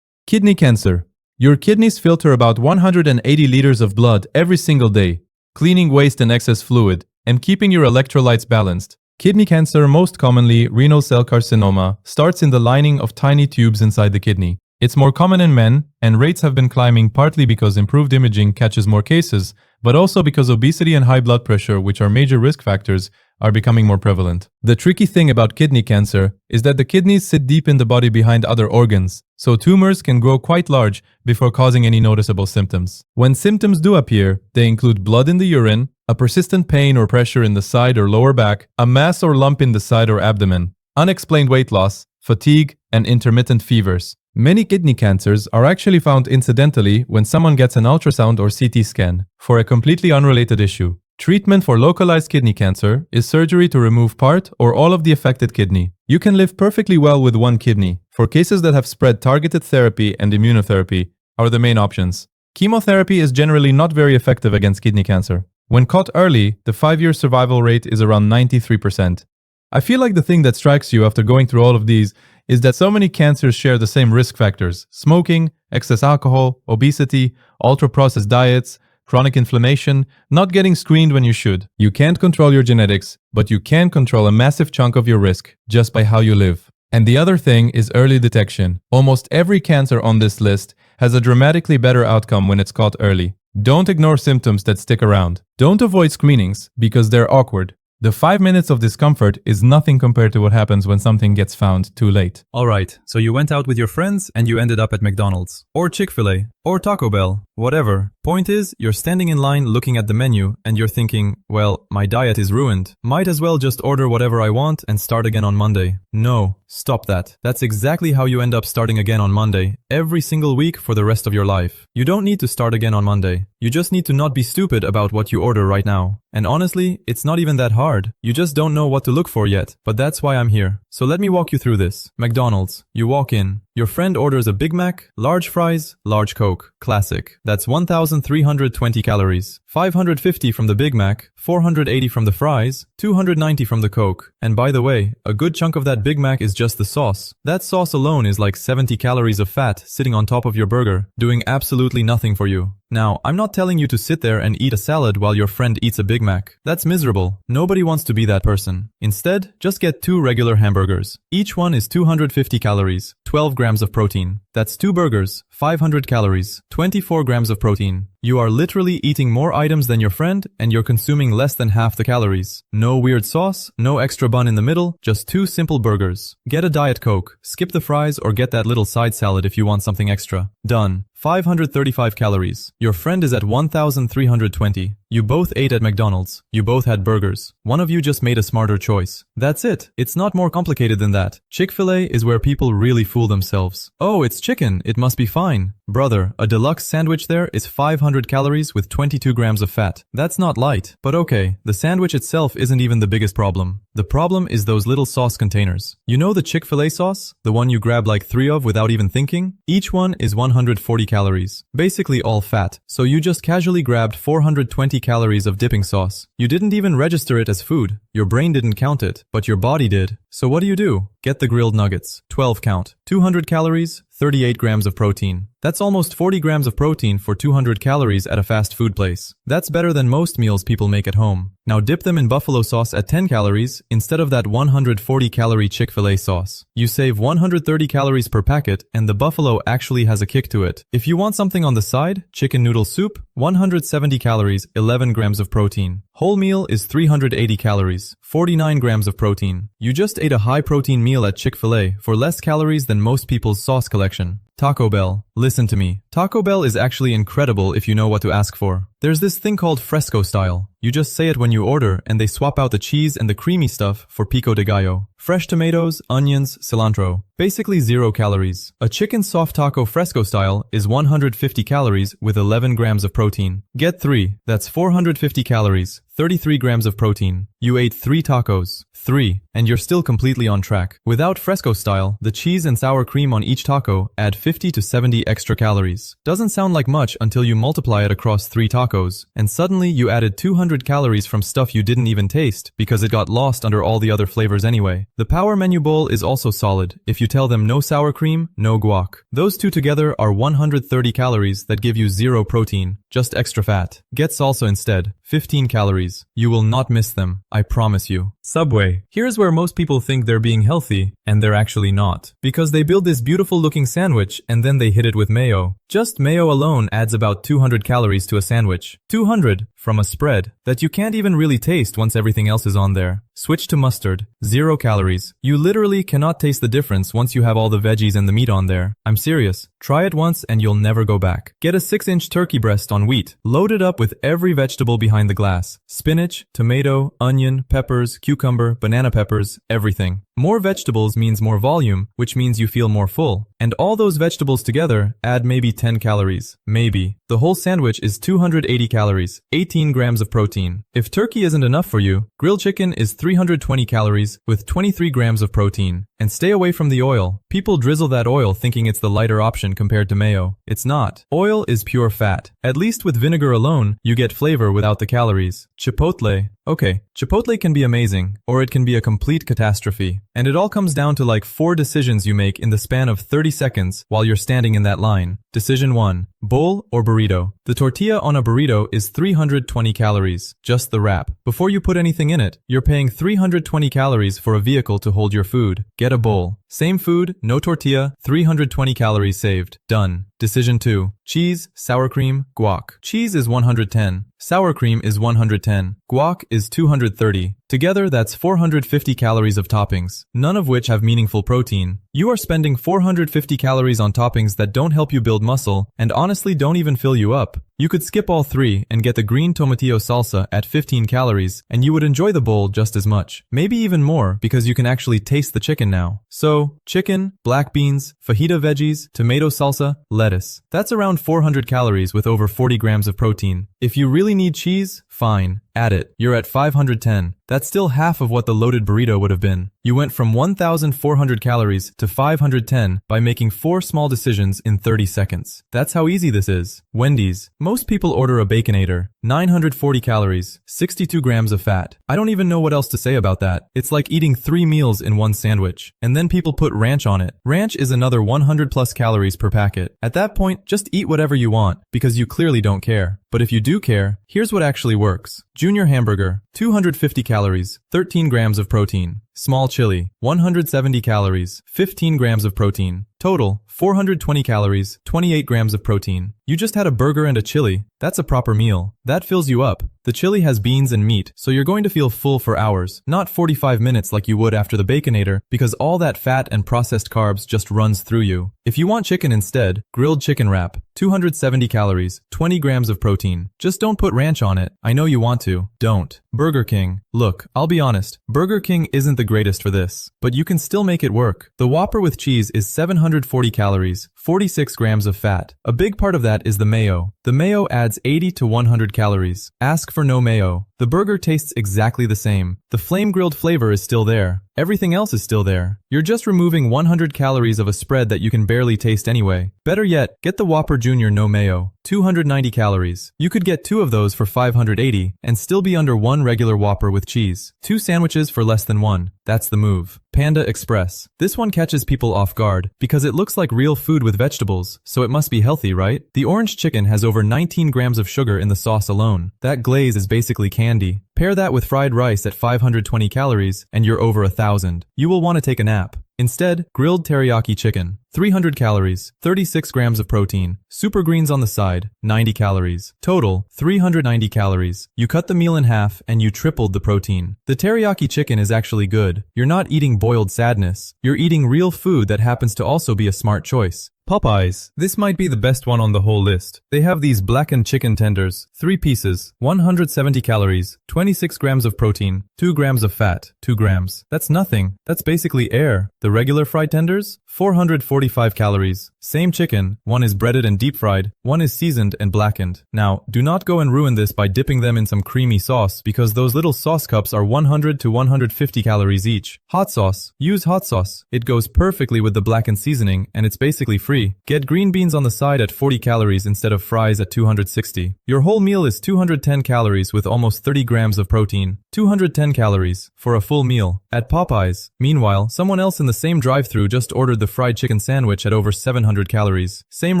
Kidney cancer. Your kidneys filter about 180 liters of blood every single day. cleaning waste and excess fluid, and keeping your electrolytes balanced. Kidney cancer, most commonly renal cell carcinoma, starts in the lining of tiny tubes inside the kidney. It's more common in men, and rates have been climbing partly because improved imaging catches more cases, but also because obesity and high blood pressure, which are major risk factors, are becoming more prevalent. The tricky thing about kidney cancer is that the kidneys sit deep in the body behind other organs, so tumors can grow quite large before causing any noticeable symptoms. When symptoms do appear, they include blood in the urine, a persistent pain or pressure in the side or lower back, a mass or lump in the side or abdomen, unexplained weight loss, fatigue, and intermittent fevers. Many kidney cancers are actually found incidentally when someone gets an ultrasound or CT scan for a completely unrelated issue. Treatment for localized kidney cancer is surgery to remove part or all of the affected kidney. You can live perfectly well with one kidney. For cases that have spread, targeted therapy and immunotherapy are the main options. Chemotherapy is generally not very effective against kidney cancer. When caught early, the 5-year survival rate is around 93%. I feel like the thing that strikes you after going through all of these is that so many cancers share the same risk factors: smoking, excess alcohol, obesity, ultra-processed diets, chronic inflammation, not getting screened when you should. You can't control your genetics, but you can control a massive chunk of your risk just by how you live. And the other thing is early detection. Almost every cancer on this list has a dramatically better outcome when it's caught early. Don't ignore symptoms that stick around. Don't avoid screenings because they're awkward. The 5 minutes of discomfort is nothing compared to what happens when something gets found too late. Alright, so you went out with your friends and you ended up at McDonald's, or Chick-fil-A, or Taco Bell, whatever. Point is, you're standing in line looking at the menu and you're thinking, well, my diet is ruined. Might as well just order whatever I want and start again on Monday. No, stop that. That's exactly how you end up starting again on Monday, every single week for the rest of your life. You don't need to start again on Monday. You just need to not be stupid about what you order right now. And honestly, it's not even that hard. You just don't know what to look for yet, but that's why I'm here. So let me walk you through this. McDonald's. You walk in. Your friend orders a Big Mac, large fries, large Coke. Classic. That's 1,320 calories. 550 from the Big Mac, 480 from the fries, 290 from the Coke. And by the way, a good chunk of that Big Mac is just the sauce. That sauce alone is like 70 calories of fat sitting on top of your burger, doing absolutely nothing for you. Now, I'm not telling you to sit there and eat a salad while your friend eats a Big Mac. That's miserable. Nobody wants to be that person. Instead, just get 2 regular hamburgers. Each one is 250 calories, 12 grams of protein. That's 2 burgers, 500 calories, 24 grams of protein. You are literally eating more items than your friend, and you're consuming less than half the calories. No weird sauce, no extra bun in the middle, just 2 simple burgers. Get a Diet Coke, skip the fries, or get that little side salad if you want something extra. Done. 535 calories. Your friend is at 1,320. You both ate at McDonald's. You both had burgers. One of you just made a smarter choice. That's it. It's not more complicated than that. Chick-fil-A is where people really fool themselves. Oh, it's chicken. It must be fine. Brother, a deluxe sandwich there is 500 calories with 22 grams of fat. That's not light. But okay, the sandwich itself isn't even the biggest problem. The problem is those little sauce containers. You know the Chick-fil-A sauce? The one you grab like 3 of without even thinking? Each one is 140 calories. Basically all fat. So you just casually grabbed 420 calories of dipping sauce. You didn't even register it as food. Your brain didn't count it, but your body did. So what do? Get the grilled nuggets. 12 count. 200 calories, 38 grams of protein. That's almost 40 grams of protein for 200 calories at a fast food place. That's better than most meals people make at home. Now dip them in buffalo sauce at 10 calories instead of that 140 calorie Chick-fil-A sauce. You save 130 calories per packet, and the buffalo actually has a kick to it. If you want something on the side, chicken noodle soup, 170 calories, 11 grams of protein. Whole meal is 380 calories, 49 grams of protein. You just ate a high-protein meal at Chick-fil-A for less calories than most people's sauce collection. Taco Bell. Listen to me. Taco Bell is actually incredible if you know what to ask for. There's this thing called fresco style. You just say it when you order, and they swap out the cheese and the creamy stuff for pico de gallo. Fresh tomatoes, onions, cilantro. Basically 0 calories. A chicken soft taco fresco style is 150 calories with 11 grams of protein. Get 3. That's 450 calories, 33 grams of protein. You ate 3 tacos. 3. And you're still completely on track. Without fresco style, the cheese and sour cream on each taco add 50 to 70 extra calories. Doesn't sound like much until you multiply it across 3 tacos, and suddenly you added 200 calories from stuff you didn't even taste because it got lost under all the other flavors anyway. The Power Menu Bowl is also solid if you tell them no sour cream, no guac. Those two together are 130 calories that give you 0 protein. just extra fat. Get salsa instead, 15 calories. You will not miss them, I promise you. Subway. Here's where most people think they're being healthy, and they're actually not. Because they build this beautiful looking sandwich and then they hit it with mayo. Just mayo alone adds about 200 calories to a sandwich. 200 from a spread that you can't even really taste once everything else is on there. Switch to mustard, 0 calories. You literally cannot taste the difference once you have all the veggies and the meat on there. I'm serious. Try it once and you'll never go back. Get a 6-inch turkey breast on wheat. Load it up with every vegetable behind the glass. Spinach, tomato, onion, peppers, cucumber, banana peppers, everything. More vegetables means more volume, which means you feel more full. And all those vegetables together add maybe 10 calories. Maybe. The whole sandwich is 280 calories, 18 grams of protein. If turkey isn't enough for you, grilled chicken is 320 calories with 23 grams of protein. And stay away from the oil. People drizzle that oil thinking it's the lighter option compared to mayo. It's not. Oil is pure fat. At least with vinegar alone, you get flavor without the calories. Chipotle. Okay, chipotle can be amazing, or it can be a complete catastrophe. And it all comes down to like 4 decisions you make in the span of 30 seconds while you're standing in that line. Decision 1. Bowl or burrito. The tortilla on a burrito is 320 calories, just the wrap. Before you put anything in it, you're paying 320 calories for a vehicle to hold your food. Get a bowl. Same food, no tortilla, 320 calories saved. Done. Decision 2. Cheese, sour cream, guac. Cheese is 110. Sour cream is 110. Guac is 230. Together, that's 450 calories of toppings, none of which have meaningful protein. You are spending 450 calories on toppings that don't help you build muscle and honestly don't even fill you up. You could skip all 3 and get the green tomatillo salsa at 15 calories and you would enjoy the bowl just as much. Maybe even more because you can actually taste the chicken now. So, chicken, black beans, fajita veggies, tomato salsa, lettuce. That's around 400 calories with over 40 grams of protein. If you really need cheese, fine, add it. You're at 510. That's still half of what the loaded burrito would have been. You went from 1,400 calories to 510 by making 4 small decisions in 30 seconds. That's how easy this is. Wendy's. Most people order a Baconator. 940 calories, 62 grams of fat. I don't even know what else to say about that. It's like eating 3 meals in one sandwich. And then people put ranch on it. Ranch is another 100 plus calories per packet. At that point, just eat whatever you want, because you clearly don't care. But if you do care, here's what actually works. Junior hamburger, 250 calories, 13 grams of protein. Small chili, 170 calories, 15 grams of protein. Total, 420 calories, 28 grams of protein. You just had a burger and a chili. That's a proper meal. That fills you up. The chili has beans and meat, so you're going to feel full for hours, not 45 minutes like you would after the Baconator, because all that fat and processed carbs just runs through you. If you want chicken instead, grilled chicken wrap, 270 calories, 20 grams of protein. Just don't put ranch on it. I know you want to. Don't. Burger King. Look, I'll be honest, Burger King isn't the greatest for this, but you can still make it work. The Whopper with cheese is 740 calories, 46 grams of fat. A big part of that is the mayo. The mayo adds 80 to 100 calories. Ask for no mayo. The burger tastes exactly the same. The flame-grilled flavor is still there. Everything else is still there. You're just removing 100 calories of a spread that you can barely taste anyway. Better yet, get the Whopper Jr. no mayo. 290 calories. You could get 2 of those for 580 and still be under 1 regular Whopper with cheese. 2 sandwiches for less than 1. That's the move. Panda Express. This one catches people off guard because it looks like real food with vegetables, so it must be healthy, right? The orange chicken has over 19 grams of sugar in the sauce alone. That glaze is basically candy. Pair that with fried rice at 520 calories and you're over 1,000. You will want to take a nap. Instead, grilled teriyaki chicken, 300 calories, 36 grams of protein, super greens on the side, 90 calories. Total, 390 calories. You cut the meal in half and you tripled the protein. The teriyaki chicken is actually good. You're not eating boiled sadness. You're eating real food that happens to also be a smart choice. Popeyes. This might be the best one on the whole list. They have these blackened chicken tenders, 3 pieces, 170 calories, 26 grams of protein, 2 grams of fat, 2 grams. That's nothing. That's basically air. The regular fried tenders, 445 calories. Same chicken, one is breaded and deep fried, one is seasoned and blackened. Now, do not go and ruin this by dipping them in some creamy sauce because those little sauce cups are 100 to 150 calories each. Hot sauce. Use hot sauce. It goes perfectly with the blackened seasoning and it's basically free. 3. Get green beans on the side at 40 calories instead of fries at 260. Your whole meal is 210 calories with almost 30 grams of protein. 210 calories for a full meal. At Popeyes, meanwhile, someone else in the same drive-thru just ordered the fried chicken sandwich at over 700 calories. Same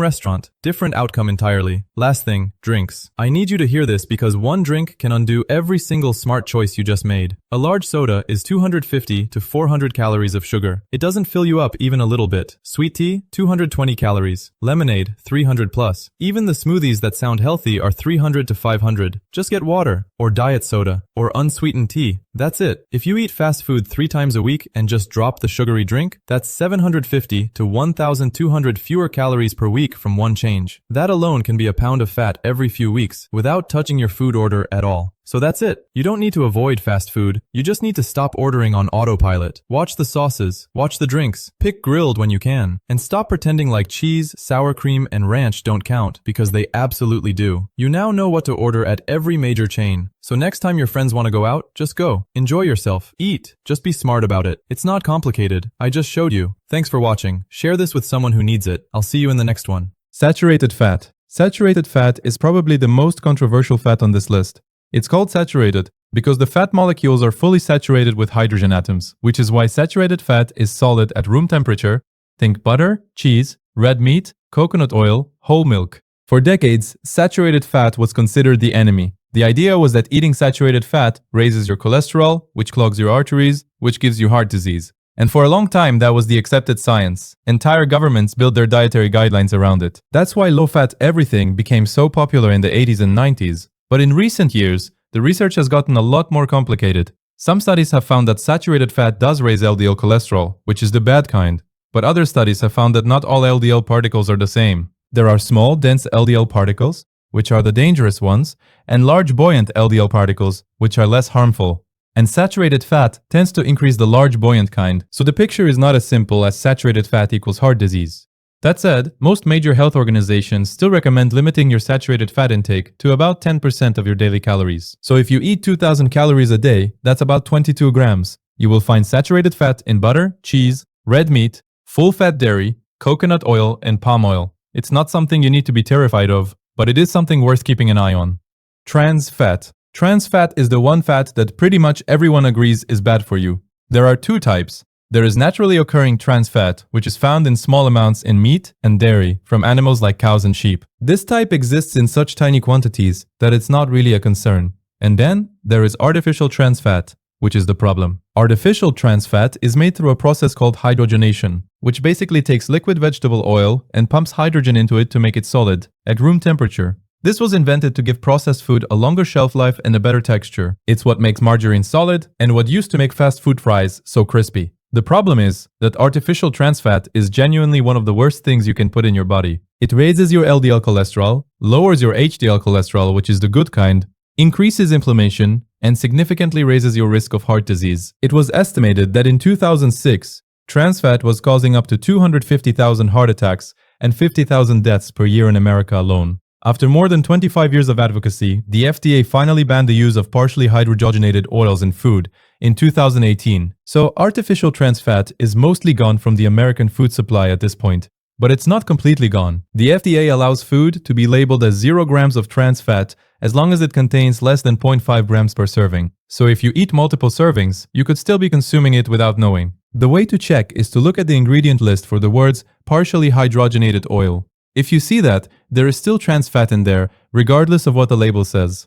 restaurant, different outcome entirely. Last thing, drinks. I need you to hear this because one drink can undo every single smart choice you just made. A large soda is 250 to 400 calories of sugar. It doesn't fill you up even a little bit. Sweet tea, 220 calories. Lemonade, 300 plus. Even the smoothies that sound healthy are 300 to 500. Just get water, or diet soda, or unsweetened tea. That's it. If you eat fast food 3 times a week and just drop the sugary drink, that's 750 to 1,200 fewer calories per week from one change. That alone can be a pound of fat every few weeks without touching your food order at all. So that's it. You don't need to avoid fast food. You just need to stop ordering on autopilot. Watch the sauces, watch the drinks, pick grilled when you can, and stop pretending like cheese, sour cream, and ranch don't count, because they absolutely do. You now know what to order at every major chain. So next time your friends want to go out, just go. Enjoy yourself. Eat. Just be smart about it. It's not complicated. I just showed you. Thanks for watching. Share this with someone who needs it. I'll see you in the next one. Saturated fat. Saturated fat is probably the most controversial fat on this list. It's called saturated because the fat molecules are fully saturated with hydrogen atoms, which is why saturated fat is solid at room temperature. Think butter, cheese, red meat, coconut oil, whole milk. For decades, saturated fat was considered the enemy. The idea was that eating saturated fat raises your cholesterol, which clogs your arteries, which gives you heart disease. And for a long time, that was the accepted science. Entire governments built their dietary guidelines around it. That's why low-fat everything became so popular in the 80s and 90s. But in recent years, the research has gotten a lot more complicated. Some studies have found that saturated fat does raise LDL cholesterol, which is the bad kind. But other studies have found that not all LDL particles are the same. There are small, dense LDL particles, which are the dangerous ones, and large buoyant LDL particles, which are less harmful. And saturated fat tends to increase the large buoyant kind, so the picture is not as simple as saturated fat equals heart disease. That said, most major health organizations still recommend limiting your saturated fat intake to about 10% of your daily calories. So if you eat 2,000 calories a day, that's about 22 grams. You will find saturated fat in butter, cheese, red meat, full-fat dairy, coconut oil, and palm oil. It's not something you need to be terrified of, but it is something worth keeping an eye on. Trans fat. Trans fat is the one fat that pretty much everyone agrees is bad for you. There are 2 types. There is naturally occurring trans fat, which is found in small amounts in meat and dairy from animals like cows and sheep. This type exists in such tiny quantities that it's not really a concern. And then there is artificial trans fat, which is the problem. Artificial trans fat is made through a process called hydrogenation, which basically takes liquid vegetable oil and pumps hydrogen into it to make it solid, at room temperature. This was invented to give processed food a longer shelf life and a better texture. It's what makes margarine solid and what used to make fast food fries so crispy. The problem is that artificial trans fat is genuinely one of the worst things you can put in your body. It raises your LDL cholesterol, lowers your HDL cholesterol, which is the good kind, increases inflammation, and significantly raises your risk of heart disease. It was estimated that in 2006, trans fat was causing up to 250,000 heart attacks and 50,000 deaths per year in America alone. After more than 25 years of advocacy, the FDA finally banned the use of partially hydrogenated oils in food in 2018. So artificial trans fat is mostly gone from the American food supply at this point. But it's not completely gone. The FDA allows food to be labeled as 0 grams of trans fat as long as it contains less than 0.5 grams per serving. So if you eat multiple servings, you could still be consuming it without knowing. The way to check is to look at the ingredient list for the words partially hydrogenated oil. If you see that, there is still trans fat in there, regardless of what the label says.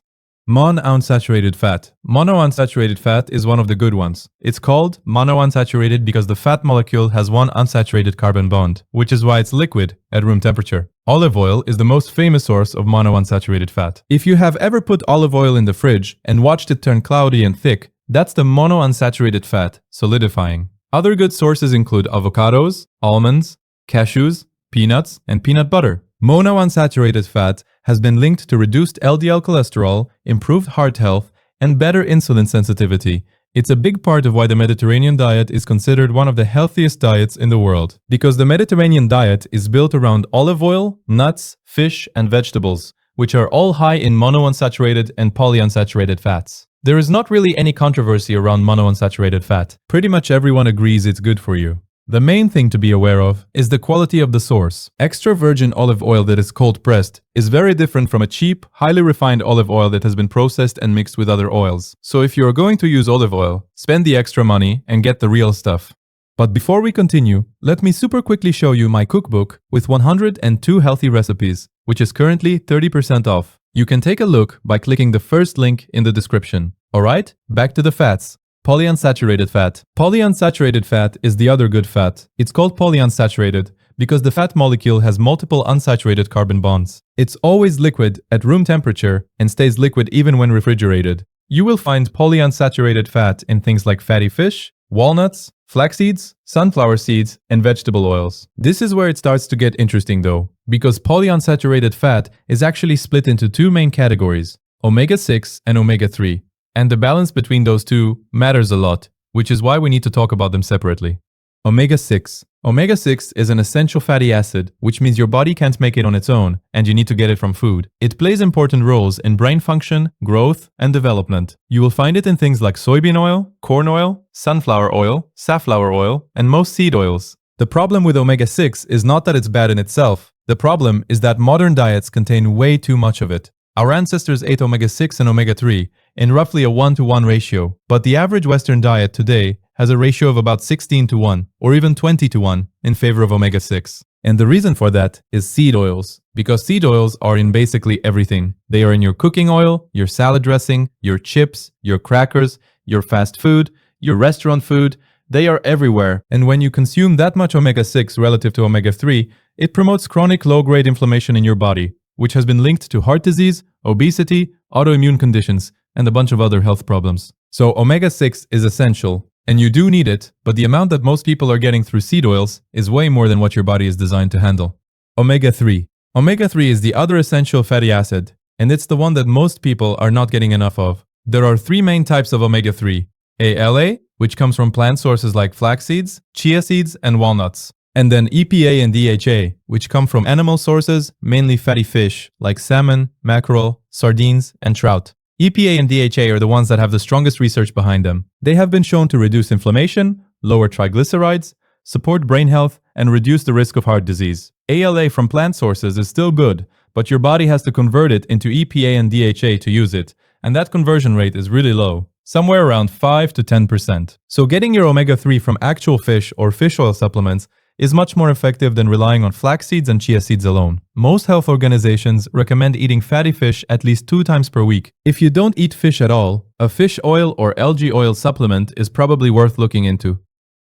Monounsaturated fat. Monounsaturated fat is one of the good ones. It's called monounsaturated because the fat molecule has one unsaturated carbon bond, which is why it's liquid at room temperature. Olive oil is the most famous source of monounsaturated fat. If you have ever put olive oil in the fridge and watched it turn cloudy and thick, that's the monounsaturated fat solidifying. Other good sources include avocados, almonds, cashews, peanuts, and peanut butter. Monounsaturated fat has been linked to reduced LDL cholesterol, improved heart health, and better insulin sensitivity. It's a big part of why the Mediterranean diet is considered one of the healthiest diets in the world. Because the Mediterranean diet is built around olive oil, nuts, fish, and vegetables, which are all high in monounsaturated and polyunsaturated fats. There is not really any controversy around monounsaturated fat. Pretty much everyone agrees it's good for you. The main thing to be aware of is the quality of the source. Extra virgin olive oil that is cold pressed is very different from a cheap, highly refined olive oil that has been processed and mixed with other oils. So if you are going to use olive oil, spend the extra money and get the real stuff. But before we continue, let me super quickly show you my cookbook with 102 healthy recipes, which is currently 30% off. You can take a look by clicking the first link in the description. Alright, back to the fats. Polyunsaturated fat. Polyunsaturated fat is the other good fat. It's called polyunsaturated because the fat molecule has multiple unsaturated carbon bonds. It's always liquid at room temperature and stays liquid even when refrigerated. You will find polyunsaturated fat in things like fatty fish, walnuts, flax seeds, sunflower seeds, and vegetable oils. This is where it starts to get interesting though, because polyunsaturated fat is actually split into two main categories, omega-6 and omega-3. And the balance between those two matters a lot, which is why we need to talk about them separately. Omega-6. Omega-6 is an essential fatty acid, which means your body can't make it on its own, and you need to get it from food. It plays important roles in brain function, growth, and development. You will find it in things like soybean oil, corn oil, sunflower oil, safflower oil, and most seed oils. The problem with omega-6 is not that it's bad in itself. The problem is that modern diets contain way too much of it. Our ancestors ate omega-6 and omega-3 in roughly a 1-to-1 ratio, but the average Western diet today has a ratio of about 16-to-1 or even 20-to-1 in favor of omega-6. And the reason for that is seed oils, because seed oils are in basically everything. They are in your cooking oil, your salad dressing, your chips, your crackers, your fast food, your restaurant food. They are everywhere, and when you consume that much omega-6 relative to omega-3, it promotes chronic low-grade inflammation in your body, which has been linked to heart disease, obesity, autoimmune conditions, and a bunch of other health problems. So omega-6 is essential, and you do need it, but the amount that most people are getting through seed oils is way more than what your body is designed to handle. Omega-3. Omega-3 is the other essential fatty acid, and it's the one that most people are not getting enough of. There are three main types of omega-3. ALA, which comes from plant sources like flax seeds, chia seeds, and walnuts. And then EPA and DHA, which come from animal sources, mainly fatty fish, like salmon, mackerel, sardines, and trout. EPA and DHA are the ones that have the strongest research behind them. They have been shown to reduce inflammation, lower triglycerides, support brain health, and reduce the risk of heart disease. ALA from plant sources is still good, but your body has to convert it into EPA and DHA to use it, and that conversion rate is really low, somewhere around 5 to 10%. So getting your omega-3 from actual fish or fish oil supplements is much more effective than relying on flax seeds and chia seeds alone. Most health organizations recommend eating fatty fish at least 2 times per week. If you don't eat fish at all, a fish oil or algae oil supplement is probably worth looking into.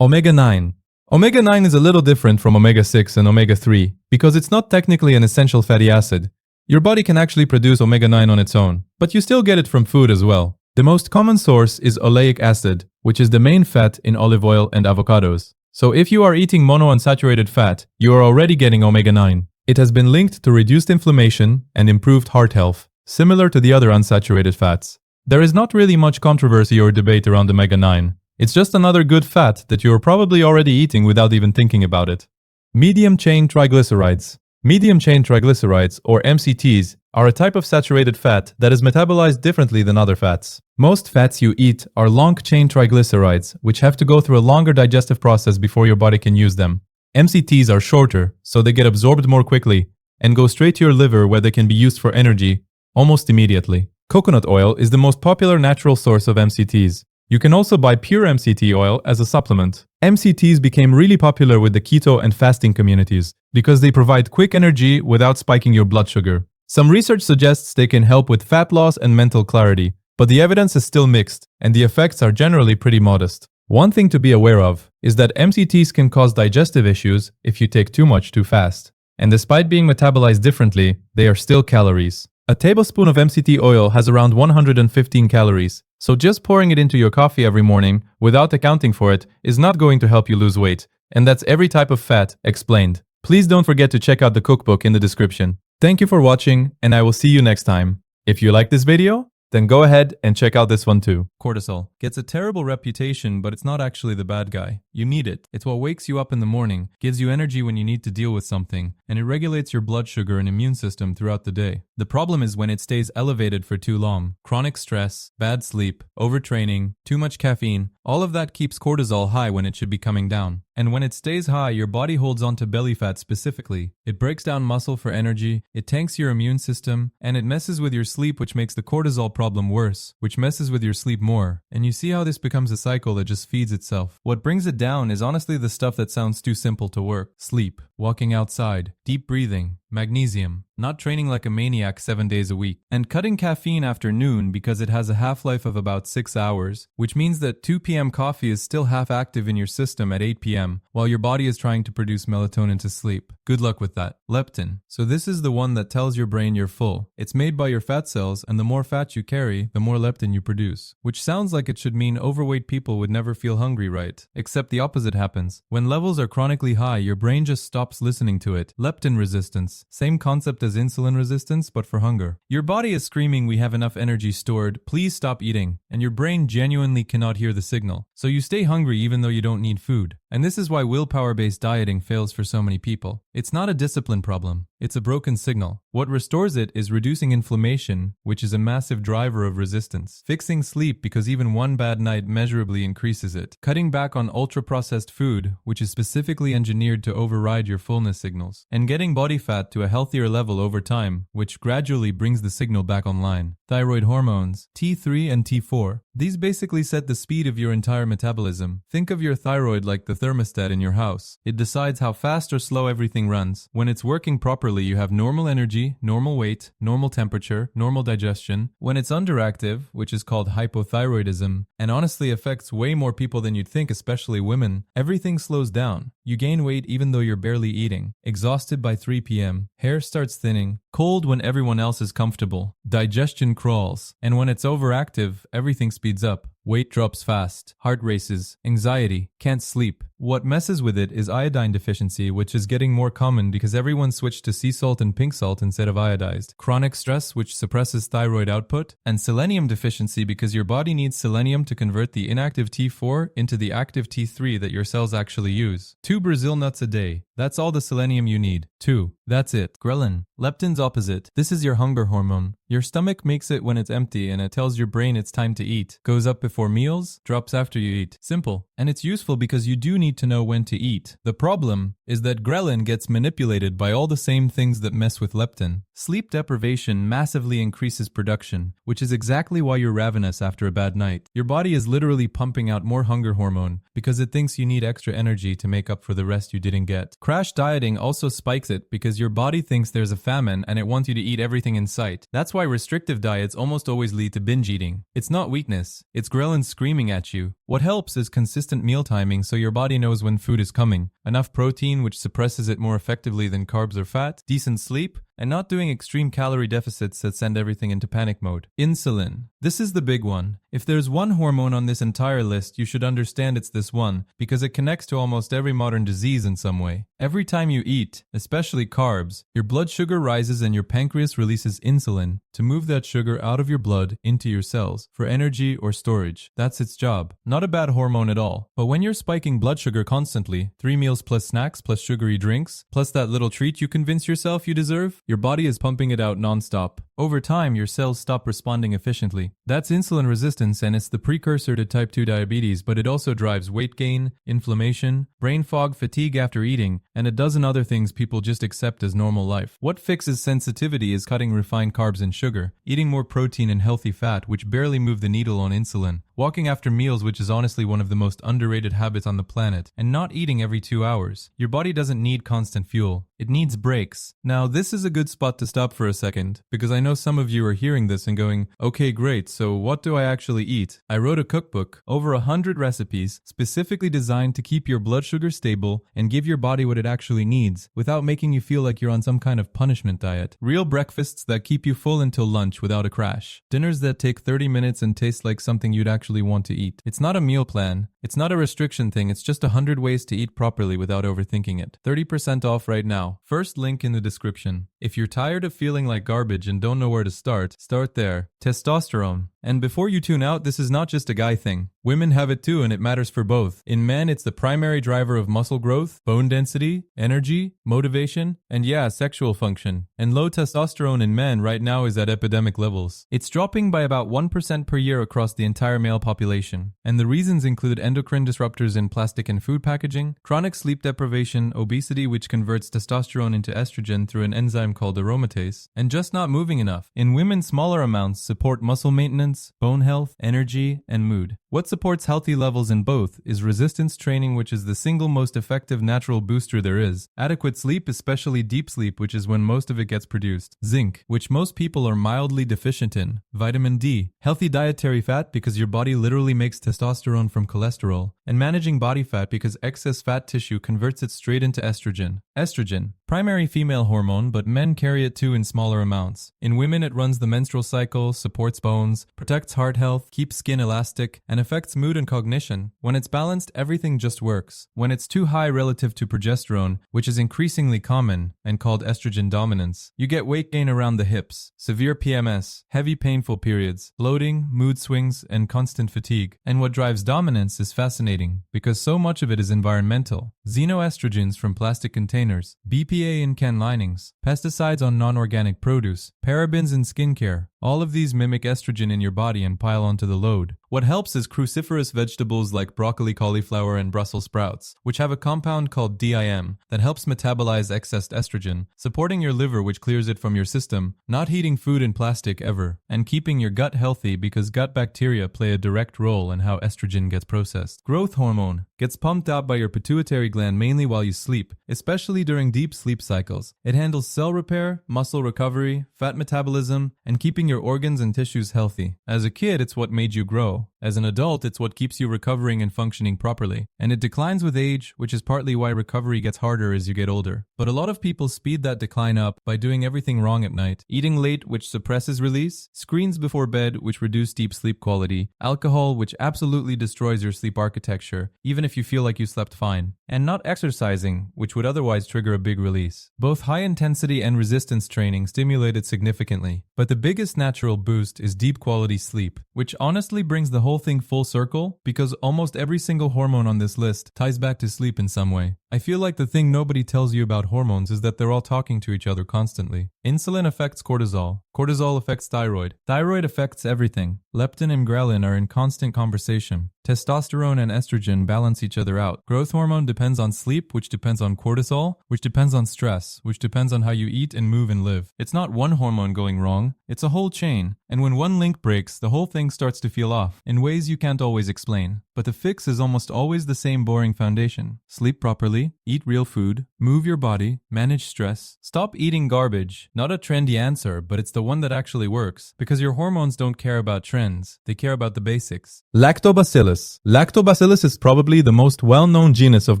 Omega-9. Omega-9 is a little different from omega-6 and omega-3 because it's not technically an essential fatty acid. Your body can actually produce omega-9 on its own, but you still get it from food as well. The most common source is oleic acid, which is the main fat in olive oil and avocados. So if you are eating monounsaturated fat, you are already getting omega-9. It has been linked to reduced inflammation and improved heart health, similar to the other unsaturated fats. There is not really much controversy or debate around omega-9. It's just another good fat that you are probably already eating without even thinking about it. Medium-chain triglycerides. Medium-chain triglycerides, or MCTs, are a type of saturated fat that is metabolized differently than other fats. Most fats you eat are long-chain triglycerides, which have to go through a longer digestive process before your body can use them. MCTs are shorter, so they get absorbed more quickly and go straight to your liver where they can be used for energy almost immediately. Coconut oil is the most popular natural source of MCTs. You can also buy pure MCT oil as a supplement. MCTs became really popular with the keto and fasting communities because they provide quick energy without spiking your blood sugar. Some research suggests they can help with fat loss and mental clarity, but the evidence is still mixed, and the effects are generally pretty modest. One thing to be aware of is that MCTs can cause digestive issues if you take too much too fast. And despite being metabolized differently, they are still calories. A tablespoon of MCT oil has around 115 calories, so just pouring it into your coffee every morning without accounting for it is not going to help you lose weight. And that's every type of fat explained. Please don't forget to check out the cookbook in the description. Thank you for watching, and I will see you next time. If you like this video, then go ahead and check out this one too. Cortisol gets a terrible reputation, but it's not actually the bad guy. You need it. It's what wakes you up in the morning, gives you energy when you need to deal with something, and it regulates your blood sugar and immune system throughout the day. The problem is when it stays elevated for too long. Chronic stress, bad sleep, overtraining, too much caffeine, all of that keeps cortisol high when it should be coming down. And when it stays high, your body holds onto belly fat specifically. It breaks down muscle for energy, it tanks your immune system, and it messes with your sleep, which makes the cortisol problem worse, which messes with your sleep more. And you see how this becomes a cycle that just feeds itself. What brings it down is honestly the stuff that sounds too simple to work. Sleep, walking outside, deep breathing, magnesium, not training like a maniac 7 days a week, and cutting caffeine after noon because it has a half-life of about 6 hours, which means that 2 p.m. coffee is still half active in your system at 8 p.m., while your body is trying to produce melatonin to sleep. Good luck with that. Leptin. So this is the one that tells your brain you're full. It's made by your fat cells, and the more fat you carry, the more leptin you produce. Which sounds like it should mean overweight people would never feel hungry, right? Except the opposite happens. When levels are chronically high, your brain just stops listening to it. Leptin resistance. Same concept as insulin resistance, but for hunger. Your body is screaming, we have enough energy stored, please stop eating, and your brain genuinely cannot hear the signal. So you stay hungry even though you don't need food. And this is why willpower-based dieting fails for so many people. It's not a discipline problem. It's a broken signal. What restores it is reducing inflammation, which is a massive driver of resistance. Fixing sleep because even one bad night measurably increases it. Cutting back on ultra-processed food, which is specifically engineered to override your fullness signals. And getting body fat to a healthier level over time, which gradually brings the signal back online. Thyroid hormones, T3 and T4. These basically set the speed of your entire metabolism. Think of your thyroid like the thermostat in your house. It decides how fast or slow everything runs. When it's working properly, you have normal energy, normal weight, normal temperature, normal digestion. When it's underactive, which is called hypothyroidism, and honestly affects way more people than you'd think, especially women, everything slows down. You gain weight even though you're barely eating. Exhausted by 3 p.m., hair starts thinning, cold when everyone else is comfortable, digestion crawls, and when it's overactive, everything speeds up. Weight drops fast, heart races, anxiety, can't sleep. What messes with it is iodine deficiency, which is getting more common because everyone switched to sea salt and pink salt instead of iodized. Chronic stress, which suppresses thyroid output, and selenium deficiency because your body needs selenium to convert the inactive T4 into the active T3 that your cells actually use. 2 Brazil nuts a day. That's all the selenium you need. 2. That's it. Ghrelin. Leptin's opposite. This is your hunger hormone. Your stomach makes it when it's empty and it tells your brain it's time to eat. Goes up before meals, drops after you eat. Simple. And it's useful because you do need to know when to eat. The problem is that ghrelin gets manipulated by all the same things that mess with leptin. Sleep deprivation massively increases production, which is exactly why you're ravenous after a bad night. Your body is literally pumping out more hunger hormone because it thinks you need extra energy to make up for the rest you didn't get. Crash dieting also spikes it because your body thinks there's a famine and it wants you to eat everything in sight. That's why restrictive diets almost always lead to binge eating. It's not weakness, it's ghrelin screaming at you. What helps is consistent meal timing so your body knows when food is coming. Enough protein, which suppresses it more effectively than carbs or fat. Decent sleep. And not doing extreme calorie deficits that send everything into panic mode. Insulin. This is the big one. If there's one hormone on this entire list, you should understand it's this one, because it connects to almost every modern disease in some way. Every time you eat, especially carbs, your blood sugar rises and your pancreas releases insulin to move that sugar out of your blood into your cells for energy or storage. That's its job. Not a bad hormone at all. But when you're spiking blood sugar constantly, 3 meals plus snacks plus sugary drinks, plus that little treat you convince yourself you deserve, your body is pumping it out non-stop. Over time, your cells stop responding efficiently. That's insulin resistance, and it's the precursor to type 2 diabetes, but it also drives weight gain, inflammation, brain fog, fatigue after eating, and a dozen other things people just accept as normal life. What fixes sensitivity is cutting refined carbs and sugar, eating more protein and healthy fat, which barely move the needle on insulin, walking after meals, which is honestly one of the most underrated habits on the planet, and not eating every 2 hours. Your body doesn't need constant fuel. It needs breaks. Now, this is a good spot to stop for a second, because I know some of you are hearing this and going, okay, great, so what do I actually eat? I wrote a cookbook, over 100 recipes, specifically designed to keep your blood sugar stable and give your body what it actually needs, without making you feel like you're on some kind of punishment diet. Real breakfasts that keep you full until lunch without a crash. Dinners that take 30 minutes and taste like something you'd actually want to eat. It's not a meal plan, It's not a restriction thing, it's just 100 ways to eat properly without overthinking it. 30% off right now. First link in the description. If you're tired of feeling like garbage and don't know where to start there. Testosterone. And before you tune out, this is not just a guy thing. Women have it too, and it matters for both. In men, it's the primary driver of muscle growth, bone density, energy, motivation, and sexual function. And low testosterone in men right now is at epidemic levels. It's dropping by about 1% per year across the entire male population. And the reasons include endocrine disruptors in plastic and food packaging, chronic sleep deprivation, obesity which converts testosterone into estrogen through an enzyme called aromatase, and just not moving enough. In women, smaller amounts support muscle maintenance, bone health, energy, and mood. What supports healthy levels in both is resistance training, which is the single most effective natural booster there is. Adequate sleep, especially deep sleep, which is when most of it gets produced. Zinc, which most people are mildly deficient in. Vitamin D. Healthy dietary fat, because your body literally makes testosterone from cholesterol. And managing body fat, because excess fat tissue converts it straight into estrogen. Estrogen. Primary female hormone, but men carry it too in smaller amounts. In women, it runs the menstrual cycle, supports bones, protects heart health, keeps skin elastic, and affects mood and cognition. When it's balanced, everything just works. When it's too high relative to progesterone, which is increasingly common and called estrogen dominance, you get weight gain around the hips, severe PMS, heavy painful periods, bloating, mood swings, and constant fatigue. And what drives dominance is fascinating, because so much of it is environmental. Xenoestrogens from plastic containers, BPA in can linings, pesticides on non-organic produce, parabens in skincare. All of these mimic estrogen in your body and pile onto the load. What helps is cruciferous vegetables like broccoli, cauliflower, and Brussels sprouts, which have a compound called DIM that helps metabolize excess estrogen, supporting your liver which clears it from your system, not heating food in plastic ever, and keeping your gut healthy because gut bacteria play a direct role in how estrogen gets processed. Growth hormone gets pumped out by your pituitary gland mainly while you sleep, especially during deep sleep cycles. It handles cell repair, muscle recovery, fat metabolism, and keeping your organs and tissues healthy. As a kid, it's what made you grow. As an adult, it's what keeps you recovering and functioning properly. And it declines with age, which is partly why recovery gets harder as you get older. But a lot of people speed that decline up by doing everything wrong at night. Eating late, which suppresses release, screens before bed, which reduce deep sleep quality, alcohol, which absolutely destroys your sleep architecture, even if you feel like you slept fine, and not exercising, which would otherwise trigger a big release. Both high intensity and resistance training stimulate it significantly. But the biggest natural boost is deep quality sleep, which honestly brings the whole thing full circle because almost every single hormone on this list ties back to sleep in some way. I feel like the thing nobody tells you about hormones is that they're all talking to each other constantly. Insulin affects cortisol. Cortisol affects thyroid. Thyroid affects everything. Leptin and ghrelin are in constant conversation. Testosterone and estrogen balance each other out. Growth hormone depends on sleep, which depends on cortisol, which depends on stress, which depends on how you eat and move and live. It's not one hormone going wrong, it's a whole chain. And when one link breaks, the whole thing starts to feel off, in ways you can't always explain. But the fix is almost always the same boring foundation. Sleep properly, eat real food, move your body, manage stress, stop eating garbage. Not a trendy answer, but it's the one that actually works, because your hormones don't care about trends, they care about the basics. Lactobacillus. Lactobacillus is probably the most well-known genus of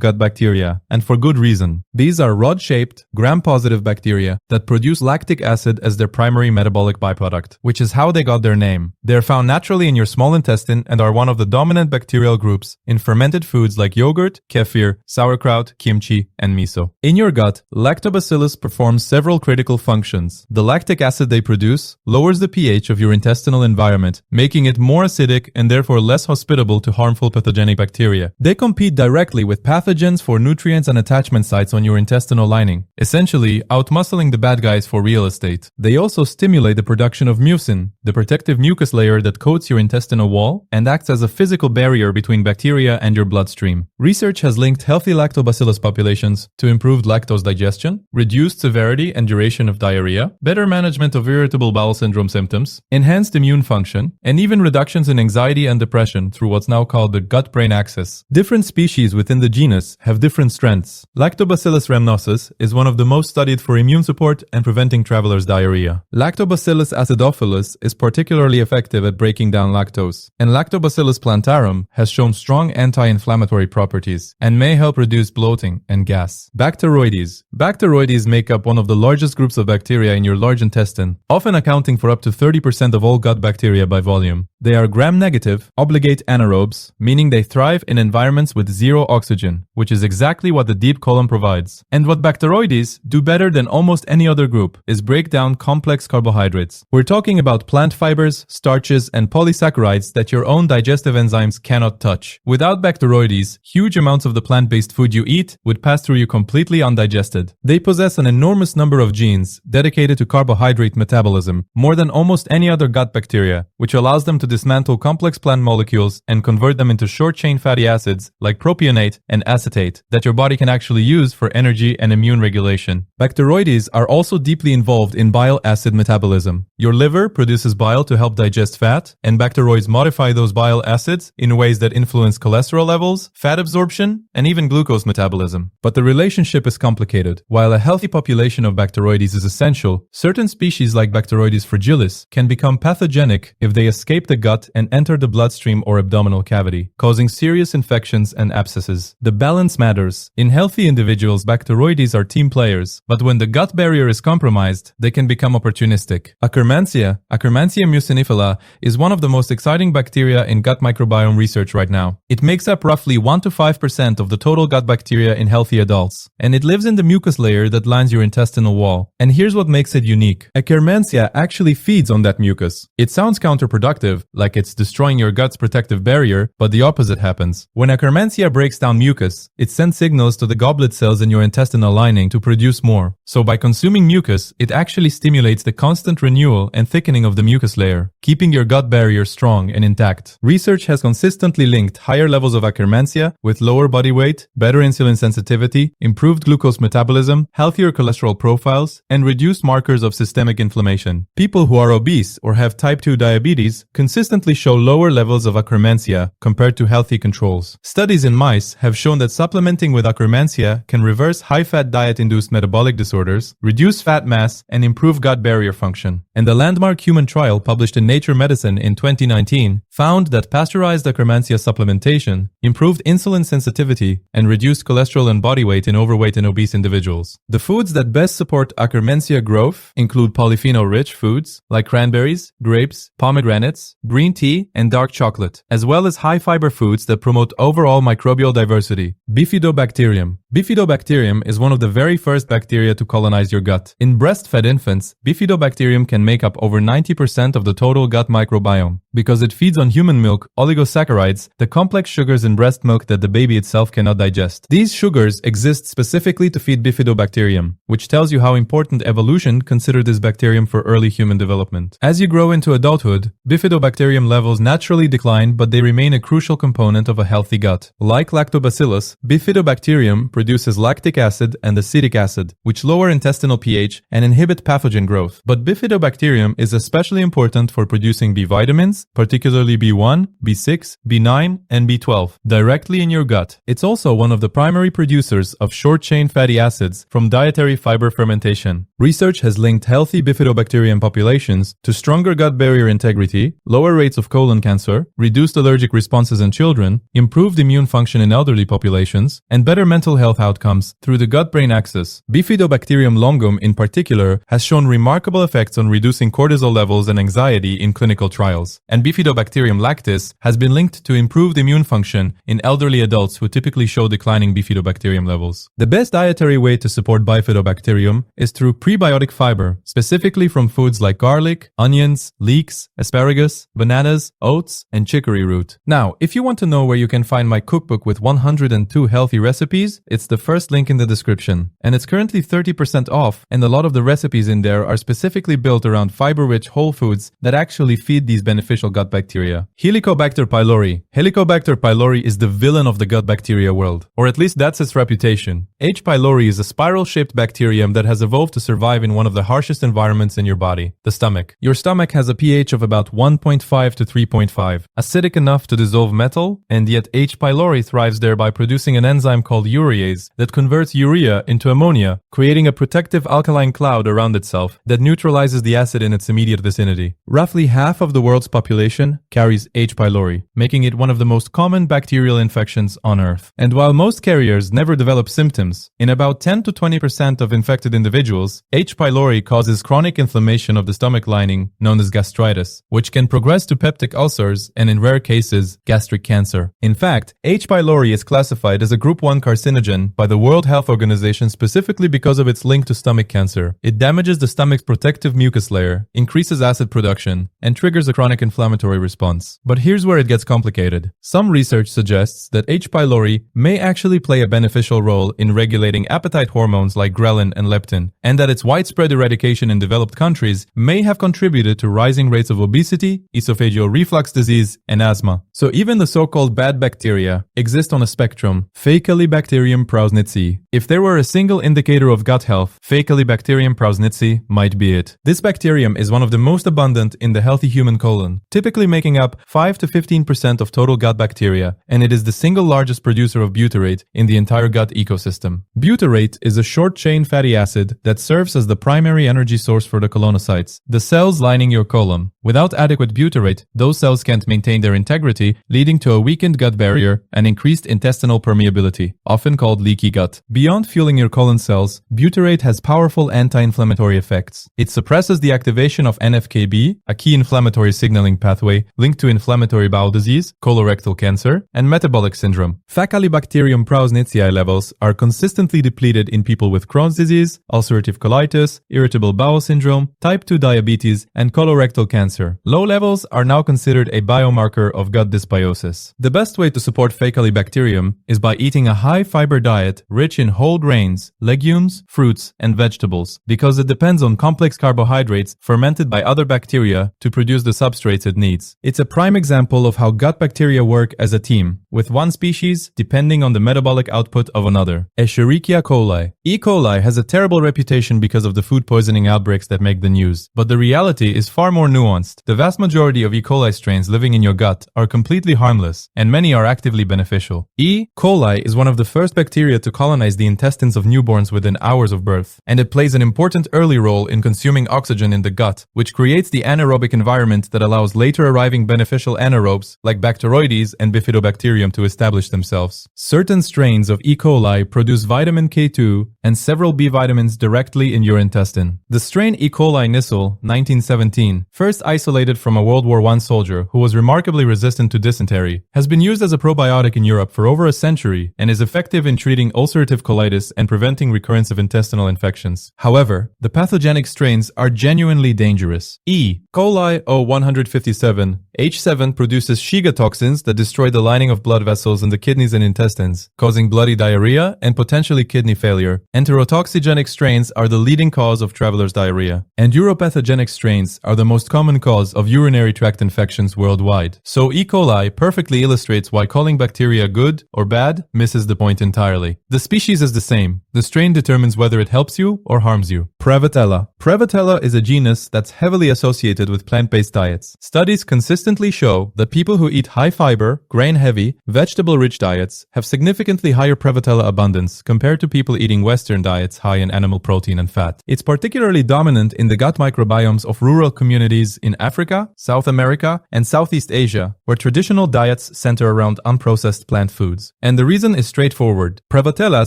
gut bacteria, and for good reason. These are rod-shaped, gram-positive bacteria that produce lactic acid as their primary metabolic byproduct, which is how they got their name. They're found naturally in your small intestine and are one of the dominant bacterial groups in fermented foods like yogurt, kefir, sauerkraut, kimchi, and miso. In your gut, lactobacillus performs several critical functions. The lactic acid they produce lowers the pH of your intestinal environment, making it more acidic and therefore less hospitable to harmful pathogenic bacteria. They compete directly with pathogens for nutrients and attachment sites on your intestinal lining, essentially outmuscling the bad guys for real estate. They also stimulate the production of mucin, the protective mucus layer that coats your intestinal wall and acts as a physical barrier between bacteria and your bloodstream. Research has linked healthy lactobacillus populations to improved lactose digestion, reduced severity and duration of diarrhea, better management of irritable bowel syndrome symptoms, enhanced immune function, and even reductions in anxiety and depression through what's now called the gut-brain axis. Different species within the genus have different strengths. Lactobacillus rhamnosus is one of the most studied for immune support and preventing traveler's diarrhea. Lactobacillus acidophilus is particularly effective at breaking down lactose, and Lactobacillus plantarum has shown strong anti-inflammatory properties and may help reduce bloating and gas. Bacteroides. Bacteroides make up one of the largest groups of bacteria in your large intestine, often accounting for up to 30% of all gut bacteria by volume. They are gram-negative, obligate anaerobes, meaning they thrive in environments with zero oxygen, which is exactly what the deep colon provides. And what Bacteroides do better than almost any other group is break down complex carbohydrates. We're talking about plant fibers, starches, and polysaccharides that your own digestive enzymes cannot touch. Without Bacteroides, huge amounts of the plant-based food you eat would pass through you completely undigested. They possess an enormous number of genes dedicated to carbohydrate metabolism, more than almost any other gut bacteria, which allows them to dismantle complex plant molecules and convert them into short-chain fatty acids like propionate and acetate that your body can actually use for energy and immune regulation. Bacteroides are also deeply involved in bile acid metabolism. Your liver produces bile to help digest fat, and bacteroids modify those bile acids in ways that influence cholesterol levels, fat absorption, and even glucose metabolism. But the relationship is complicated. While a healthy population of Bacteroides is essential, certain species like Bacteroides fragilis can become pathogenic if they escape the gut and enter the bloodstream or abdominal cavity, causing serious infections and abscesses. The balance matters. In healthy individuals, Bacteroides are team players, but when the gut barrier is compromised, they can become opportunistic. Akkermansia mucinifera, is one of the most exciting bacteria in gut microbiome research right now. It makes up roughly 1 to 5% of the total gut bacteria in healthy adults, and it lives in the mucus layer that lines your intestinal wall. And here's what makes it unique. Akkermansia actually feeds on that mucus. It sounds counterproductive, like it's destroying your gut's protective barrier, but the opposite happens. When Akkermansia breaks down mucus, it sends signals to the goblet cells in your intestinal lining to produce more. So by consuming mucus, it actually stimulates the constant renewal and thickening of the mucus layer, keeping your gut barrier strong and intact. Research has consistently linked higher levels of Akkermansia with lower body weight, better insulin sensitivity, improved glucose metabolism, healthier cholesterol profiles, and reduced markers of systemic inflammation. People who are obese or have type 2 diabetes consistently show lower levels of Akkermansia compared to healthy controls. Studies in mice have shown that supplementing with Akkermansia can reverse high-fat diet-induced metabolic disorders, reduce fat mass, and improve gut barrier function. And the landmark human trial published in Nature Medicine in 2019 found that pasteurized Akkermansia supplementation improved insulin sensitivity and reduced cholesterol and body weight in overweight and obese individuals. The foods that best support Akkermansia growth include polyphenol-rich foods like cranberries, grapes, pomegranates, green tea, and dark chocolate, as well as high-fiber foods that promote overall microbial diversity. Bifidobacterium. Bifidobacterium is one of the very first bacteria to colonize your gut. In breastfed infants, Bifidobacterium can make up over 90% of the total gut microbiome. Because it feeds on human milk, oligosaccharides, the complex sugars in breast milk that the baby itself cannot digest. These sugars exist specifically to feed Bifidobacterium, which tells you how important evolution considered this bacterium for early human development. As you grow into adulthood, Bifidobacterium levels naturally decline, but they remain a crucial component of a healthy gut. Like Lactobacillus, Bifidobacterium produces lactic acid and acetic acid, which lower intestinal pH and inhibit pathogen growth. But Bifidobacterium is especially important for producing B vitamins, particularly B1, B6, B9, and B12, directly in your gut. It's also one of the primary producers of short-chain fatty acids from dietary fiber fermentation. Research has linked healthy Bifidobacterium populations to stronger gut barrier integrity, lower rates of colon cancer, reduced allergic responses in children, improved immune function in elderly populations, and better mental health outcomes through the gut-brain axis. Bifidobacterium longum, in particular, has shown remarkable effects on reducing cortisol levels and anxiety in clinical trials. And Bifidobacterium lactis has been linked to improved immune function in elderly adults who typically show declining Bifidobacterium levels. The best dietary way to support Bifidobacterium is through prebiotic fiber, specifically from foods like garlic, onions, leeks, asparagus, bananas, oats, and chicory root. Now, if you want to know where you can find my cookbook with 102 healthy recipes, it's the first link in the description. And it's currently 30% off, and a lot of the recipes in there are specifically built around fiber-rich whole foods that actually feed these beneficial gut bacteria. Helicobacter pylori. Helicobacter pylori is the villain of the gut bacteria world, or at least that's its reputation. H. pylori is a spiral-shaped bacterium that has evolved to survive in one of the harshest environments in your body, the stomach. Your stomach has a pH of about 1.5 to 3.5, acidic enough to dissolve metal, and yet H. pylori thrives there by producing an enzyme called urease phase that converts urea into ammonia, creating a protective alkaline cloud around itself that neutralizes the acid in its immediate vicinity. Roughly half of the world's population carries H. pylori, making it one of the most common bacterial infections on Earth. And while most carriers never develop symptoms, in about 10 to 20% of infected individuals, H. pylori causes chronic inflammation of the stomach lining known as gastritis, which can progress to peptic ulcers and in rare cases, gastric cancer. In fact, H. pylori is classified as a group 1 carcinogen by the World Health Organization specifically because of its link to stomach cancer. It damages the stomach's protective mucus layer, increases acid production, and triggers a chronic inflammatory response. But here's where it gets complicated. Some research suggests that H. pylori may actually play a beneficial role in regulating appetite hormones like ghrelin and leptin, and that its widespread eradication in developed countries may have contributed to rising rates of obesity, esophageal reflux disease, and asthma. So even the so-called bad bacteria exist on a spectrum, Faecalibacterium prausnitzii. If there were a single indicator of gut health, Faecalibacterium prausnitzii might be it. This bacterium is one of the most abundant in the healthy human colon, typically making up 5 to 15% of total gut bacteria, and it is the single largest producer of butyrate in the entire gut ecosystem. Butyrate is a short-chain fatty acid that serves as the primary energy source for the colonocytes, the cells lining your colon. Without adequate butyrate, those cells can't maintain their integrity, leading to a weakened gut barrier and increased intestinal permeability, often called leaky gut. Beyond fueling your colon cells, butyrate has powerful anti-inflammatory effects. It suppresses the activation of NF-κB, a key inflammatory signaling pathway linked to inflammatory bowel disease, colorectal cancer, and metabolic syndrome. Faecalibacterium prausnitzii levels are consistently depleted in people with Crohn's disease, ulcerative colitis, irritable bowel syndrome, type 2 diabetes, and colorectal cancer. Low levels are now considered a biomarker of gut dysbiosis. The best way to support Faecalibacterium is by eating a high-fiber diet rich in whole grains, legumes, fruits, and vegetables, because it depends on complex carbohydrates fermented by other bacteria to produce the substrates it needs. It's a prime example of how gut bacteria work as a team, with one species depending on the metabolic output of another. Escherichia coli. E. coli has a terrible reputation because of the food poisoning outbreaks that make the news, but the reality is far more nuanced. The vast majority of E. coli strains living in your gut are completely harmless, and many are actively beneficial. E. coli is one of the first bacteria to colonize the intestines of newborns within hours of birth, and it plays an important early role in consuming oxygen in the gut, which creates the anaerobic environment that allows later arriving beneficial anaerobes like Bacteroides and Bifidobacterium to establish themselves. Certain strains of E. coli produce vitamin K2 and several B vitamins directly in your intestine. The strain E. coli Nissl, 1917, first isolated from a World War I soldier who was remarkably resistant to dysentery, has been used as a probiotic in Europe for over a century and is effective in treating ulcerative colitis and preventing recurrence of intestinal infections. However, the pathogenic strains are genuinely dangerous. E. coli O157 H7 produces Shiga toxins that destroy the lining of blood vessels in the kidneys and intestines, causing bloody diarrhea and potentially kidney failure. Enterotoxigenic strains are the leading cause of traveler's diarrhea, and uropathogenic strains are the most common cause of urinary tract infections worldwide. So E. coli perfectly illustrates why calling bacteria good or bad misses the point entirely. The species is the same. The strain determines whether it helps you or harms you. Prevotella. Prevotella is a genus that's heavily associated with plant-based diets. Studies consistently show that people who eat high-fiber, grain-heavy, vegetable-rich diets have significantly higher Prevotella abundance compared to people eating Western diets high in animal protein and fat. It's particularly dominant in the gut microbiomes of rural communities in Africa, South America, and Southeast Asia, where traditional diets center around unprocessed plant foods. And the reason is straightforward. Prevotella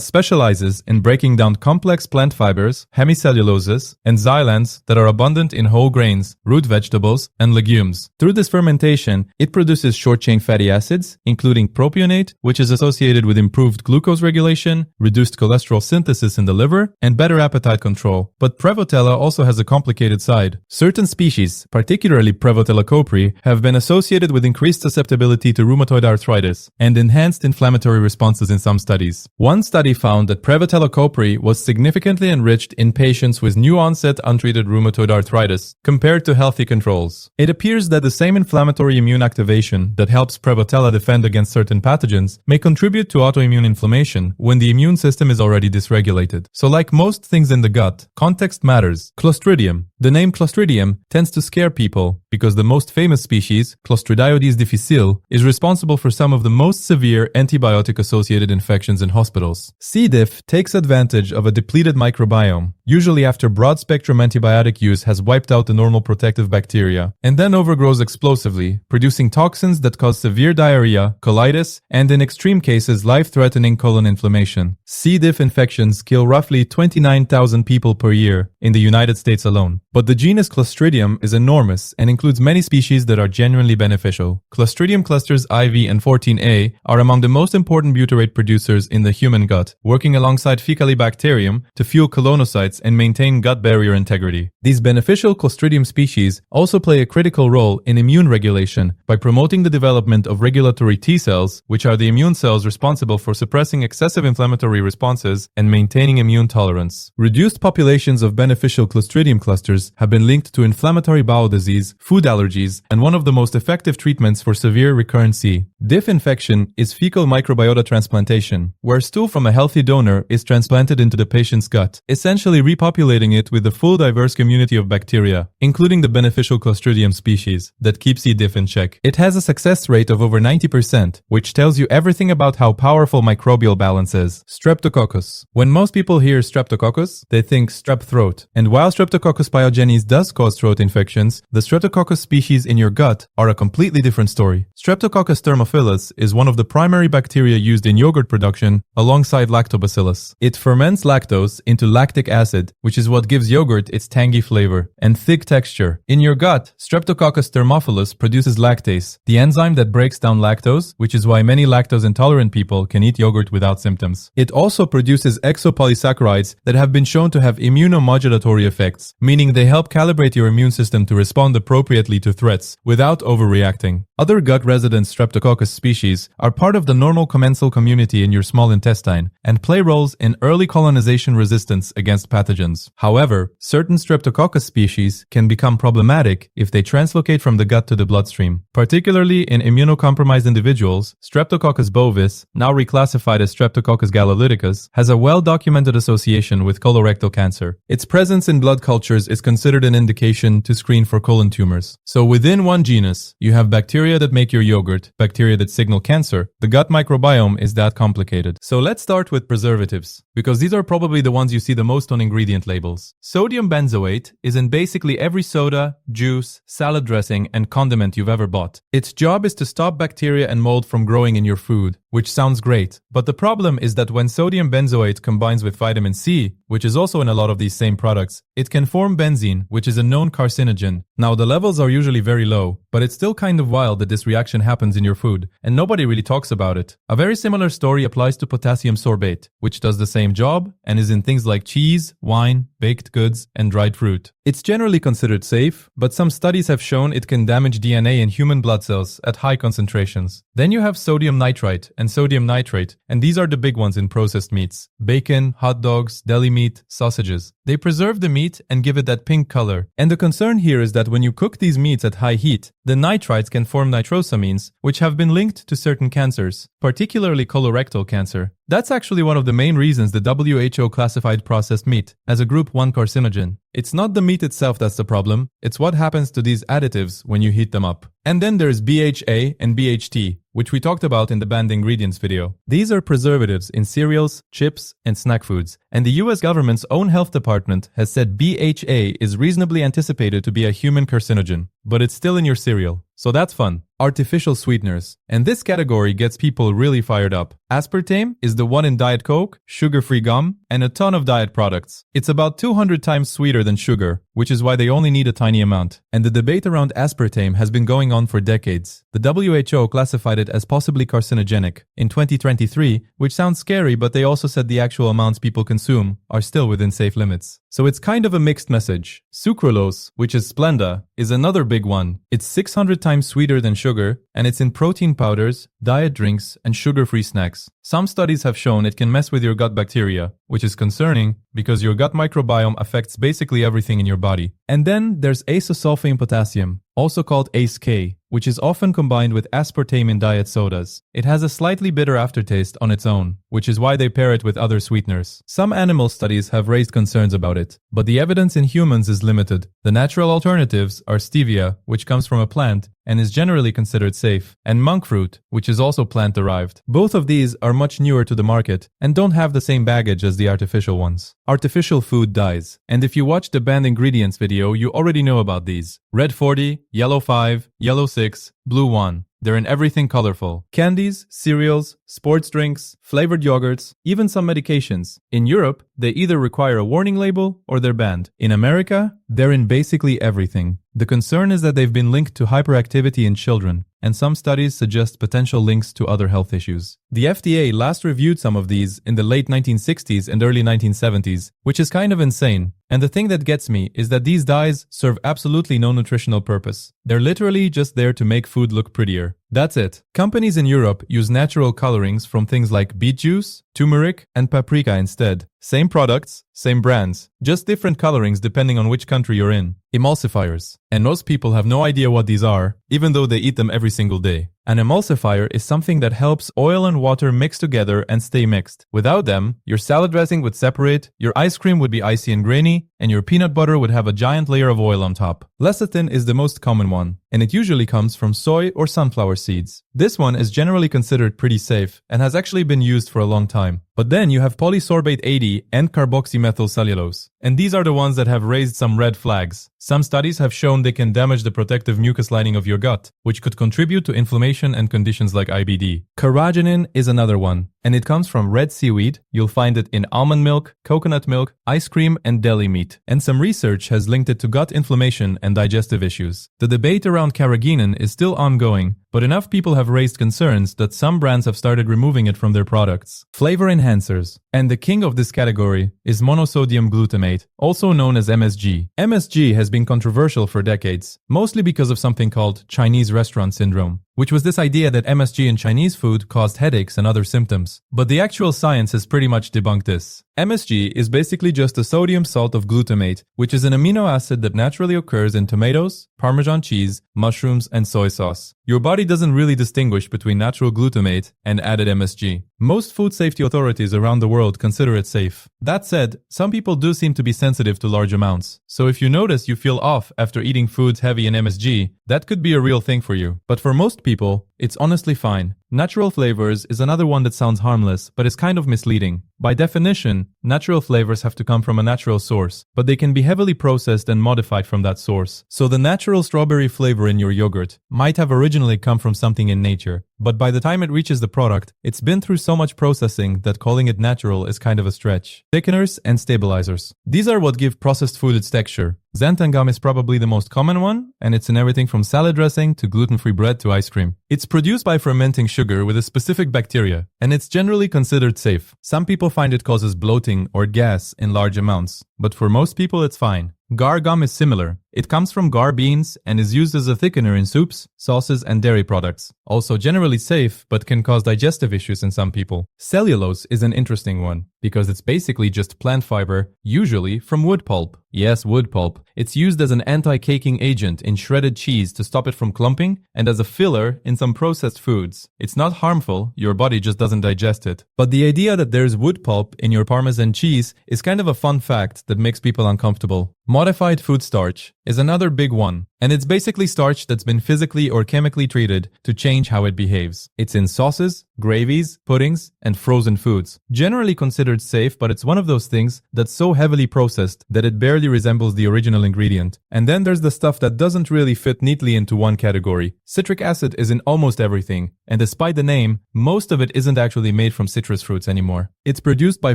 specializes in breaking down complex plant fibers, hemicelluloses, and xylans that are abundant in whole grains, root vegetables, and legumes. Through this fermentation, it produces short-chain fatty acids, including propionate, which is associated with improved glucose regulation, reduced cholesterol synthesis in the liver, and better appetite control. But Prevotella also has a complicated side. Certain species, particularly Prevotella copri, have been associated with increased susceptibility to rheumatoid arthritis and enhanced inflammatory responses in some studies. One study found that Prevotella copri was significantly enriched in patients with new-onset untreated rheumatoid arthritis compared to healthy controls. It appears that the same inflammatory immune activation that helps Prevotella defend against certain pathogens may contribute to autoimmune inflammation when the immune system is already dysregulated. So like most things in the gut, context matters. Clostridium. The name Clostridium tends to scare people because the most famous species, Clostridioides difficile, is responsible for some of the most severe antibiotic-associated infections in hospitals. C. diff takes advantage of a depleted microbiome, usually after broad-spectrum antibiotic use has wiped out the normal protective bacteria, and then overgrows explosively, producing toxins that cause severe diarrhea, colitis, and in extreme cases life-threatening colon inflammation. C. diff infections kill roughly 29,000 people per year in the United States alone. But the genus Clostridium is enormous and includes many species that are genuinely beneficial. Clostridium clusters IV and 14A are among the most important butyrate producers in the human gut, working alongside Faecalibacterium to fuel colonocytes and maintain gut barrier integrity. These beneficial Clostridium species also play a critical role in immune regulation by promoting the development of regulatory T cells, which are the immune cells responsible for suppressing excessive inflammatory responses and maintaining immune tolerance. Reduced populations of beneficial Clostridium clusters have been linked to inflammatory bowel disease, food allergies, and one of the most effective treatments for severe recurrent C. diff infection is fecal microbiota transplantation, where stool from a healthy donor is transplanted into the patient's gut, essentially repopulating it with the full diverse community of bacteria, including the beneficial Clostridium species, that keep C. diff in check. It has a success rate of over 90%, which tells you everything about how powerful microbial balance is. Streptococcus. When most people hear Streptococcus, they think strep throat, and while Streptococcus pyogenes does cause throat infections, the Streptococcus species in your gut are a completely different story. Streptococcus thermophilus is one of the primary bacteria used in yogurt production alongside lactobacillus. It ferments lactose into lactic acid, which is what gives yogurt its tangy flavor and thick texture. In your gut, Streptococcus thermophilus produces lactase, the enzyme that breaks down lactose, which is why many lactose intolerant people can eat yogurt without symptoms. It also produces exopolysaccharides that have been shown to have immunomodulatory effects, meaning they help calibrate your immune system to respond appropriately to threats without overreacting. Other gut-resident Streptococcus species are part of the normal commensal community in your small intestine and play roles in early colonization resistance against pathogens. However, certain Streptococcus species can become problematic if they translocate from the gut to the bloodstream. Particularly in immunocompromised individuals, Streptococcus bovis, now reclassified as Streptococcus galolyticus, has a well-documented association with colorectal cancer. Its presence in blood cultures is considered an indication to screen for colon tumors. So within one genus, you have bacteria that make your yogurt, bacteria that signal cancer. The gut microbiome is that complicated. So let's start with preservatives, because these are probably the ones you see the most on ingredient labels. Sodium benzoate is in basically every soda, juice, salad dressing, and condiment you've ever bought. Its job is to stop bacteria and mold from growing in your food, which sounds great. But the problem is that when sodium benzoate combines with vitamin C, which is also in a lot of these same products, it can form benzene, which is a known carcinogen. Now, the levels are usually very low, but it's still kind of wild that this reaction happens in your food, and nobody really talks about it. A very similar story applies to potassium sorbate, which does the same job and is in things like cheese, wine, baked goods, and dried fruit. It's generally considered safe, but some studies have shown it can damage DNA in human blood cells at high concentrations. Then you have sodium nitrite and sodium nitrate, and these are the big ones in processed meats. Bacon, hot dogs, deli meat, sausages. They preserve the meat and give it that pink color. And the concern here is that when you cook these meats at high heat, the nitrites can form nitrosamines, which have been linked to certain cancers, particularly colorectal cancer. That's actually one of the main reasons the WHO classified processed meat as a group 1 carcinogen. It's not the meat itself that's the problem, it's what happens to these additives when you heat them up. And then there's BHA and BHT, which we talked about in the banned ingredients video. These are preservatives in cereals, chips, and snack foods. And the US government's own health department has said BHA is reasonably anticipated to be a human carcinogen, but it's still in your cereal. So that's fun. Artificial sweeteners. And this category gets people really fired up. Aspartame is the one in Diet Coke, sugar-free gum, and a ton of diet products. It's about 200 times sweeter than sugar, which is why they only need a tiny amount. And the debate around aspartame has been going on for decades. The WHO classified it as possibly carcinogenic in 2023, which sounds scary, but they also said the actual amounts people consume are still within safe limits. So it's kind of a mixed message. Sucralose, which is Splenda, is another big one. It's 600 times sweeter than sugar, and it's in protein powders, diet drinks, and sugar-free snacks. Some studies have shown it can mess with your gut bacteria, which is concerning because your gut microbiome affects basically everything in your body. And then there's acesulfame potassium, also called ACE-K, which is often combined with aspartame in diet sodas. It has a slightly bitter aftertaste on its own, which is why they pair it with other sweeteners. Some animal studies have raised concerns about it, but the evidence in humans is limited. The natural alternatives are stevia, which comes from a plant and is generally considered safe, and monk fruit, which is also plant-derived. Both of these are much newer to the market and don't have the same baggage as the artificial ones. Artificial food dyes. And if you watched the banned ingredients video, you already know about these. Red 40, yellow 5, yellow 6, blue 1. They're in everything colorful. Candies, cereals, sports drinks, flavored yogurts, even some medications. In Europe, they either require a warning label or they're banned. In America, they're in basically everything. The concern is that they've been linked to hyperactivity in children, and some studies suggest potential links to other health issues. The FDA last reviewed some of these in the late 1960s and early 1970s, which is kind of insane. And the thing that gets me is that these dyes serve absolutely no nutritional purpose. They're literally just there to make food look prettier. That's it. Companies in Europe use natural colorings from things like beet juice, turmeric, and paprika instead. Same products, same brands, just different colorings depending on which country you're in. Emulsifiers. And most people have no idea what these are, even though they eat them every single day. An emulsifier is something that helps oil and water mix together and stay mixed. Without them, your salad dressing would separate, your ice cream would be icy and grainy, and your peanut butter would have a giant layer of oil on top. Lecithin is the most common one, and it usually comes from soy or sunflower seeds. This one is generally considered pretty safe and has actually been used for a long time. But then you have polysorbate 80 and carboxymethylcellulose, and these are the ones that have raised some red flags. Some studies have shown they can damage the protective mucus lining of your gut, which could contribute to inflammation and conditions like IBD. Carrageenan is another one, and it comes from red seaweed. You'll find it in almond milk, coconut milk, ice cream, and deli meat. And some research has linked it to gut inflammation and digestive issues. The debate around carrageenan is still ongoing, but enough people have raised concerns that some brands have started removing it from their products. Flavor enhancers. And the king of this category is monosodium glutamate, also known as MSG. MSG has been controversial for decades, mostly because of something called Chinese restaurant syndrome, which was this idea that MSG in Chinese food caused headaches and other symptoms. But the actual science has pretty much debunked this. MSG is basically just a sodium salt of glutamate, which is an amino acid that naturally occurs in tomatoes, Parmesan cheese, mushrooms, and soy sauce. Your body doesn't really distinguish between natural glutamate and added MSG. Most food safety authorities around the world consider it safe. That said, some people do seem to be sensitive to large amounts. So if you notice you feel off after eating foods heavy in MSG, that could be a real thing for you. But for most people, it's honestly fine. Natural flavors is another one that sounds harmless, but is kind of misleading. By definition, natural flavors have to come from a natural source, but they can be heavily processed and modified from that source. So the natural strawberry flavor in your yogurt might have originally come from something in nature, but by the time it reaches the product, it's been through so much processing that calling it natural is kind of a stretch. Thickeners and stabilizers. These are what give processed food its texture. Xanthan gum is probably the most common one, and it's in everything from salad dressing to gluten-free bread to ice cream. It's produced by fermenting sugar with a specific bacteria, and it's generally considered safe. Some people find it causes bloating or gas in large amounts, but for most people it's fine. Gar gum is similar. It comes from gar beans and is used as a thickener in soups, sauces, and dairy products. Also generally safe, but can cause digestive issues in some people. Cellulose is an interesting one, because it's basically just plant fiber, usually from wood pulp. Yes, wood pulp. It's used as an anti-caking agent in shredded cheese to stop it from clumping, and as a filler in some processed foods. It's not harmful, your body just doesn't digest it. But the idea that there's wood pulp in your Parmesan cheese is kind of a fun fact that makes people uncomfortable. Modified food starch is another big one, and it's basically starch that's been physically or chemically treated to change how it behaves. It's in sauces, gravies, puddings, and frozen foods. Generally considered safe, but it's one of those things that's so heavily processed that it barely resembles the original ingredient. And then there's the stuff that doesn't really fit neatly into one category. Citric acid is in almost everything, and despite the name, most of it isn't actually made from citrus fruits anymore. It's produced by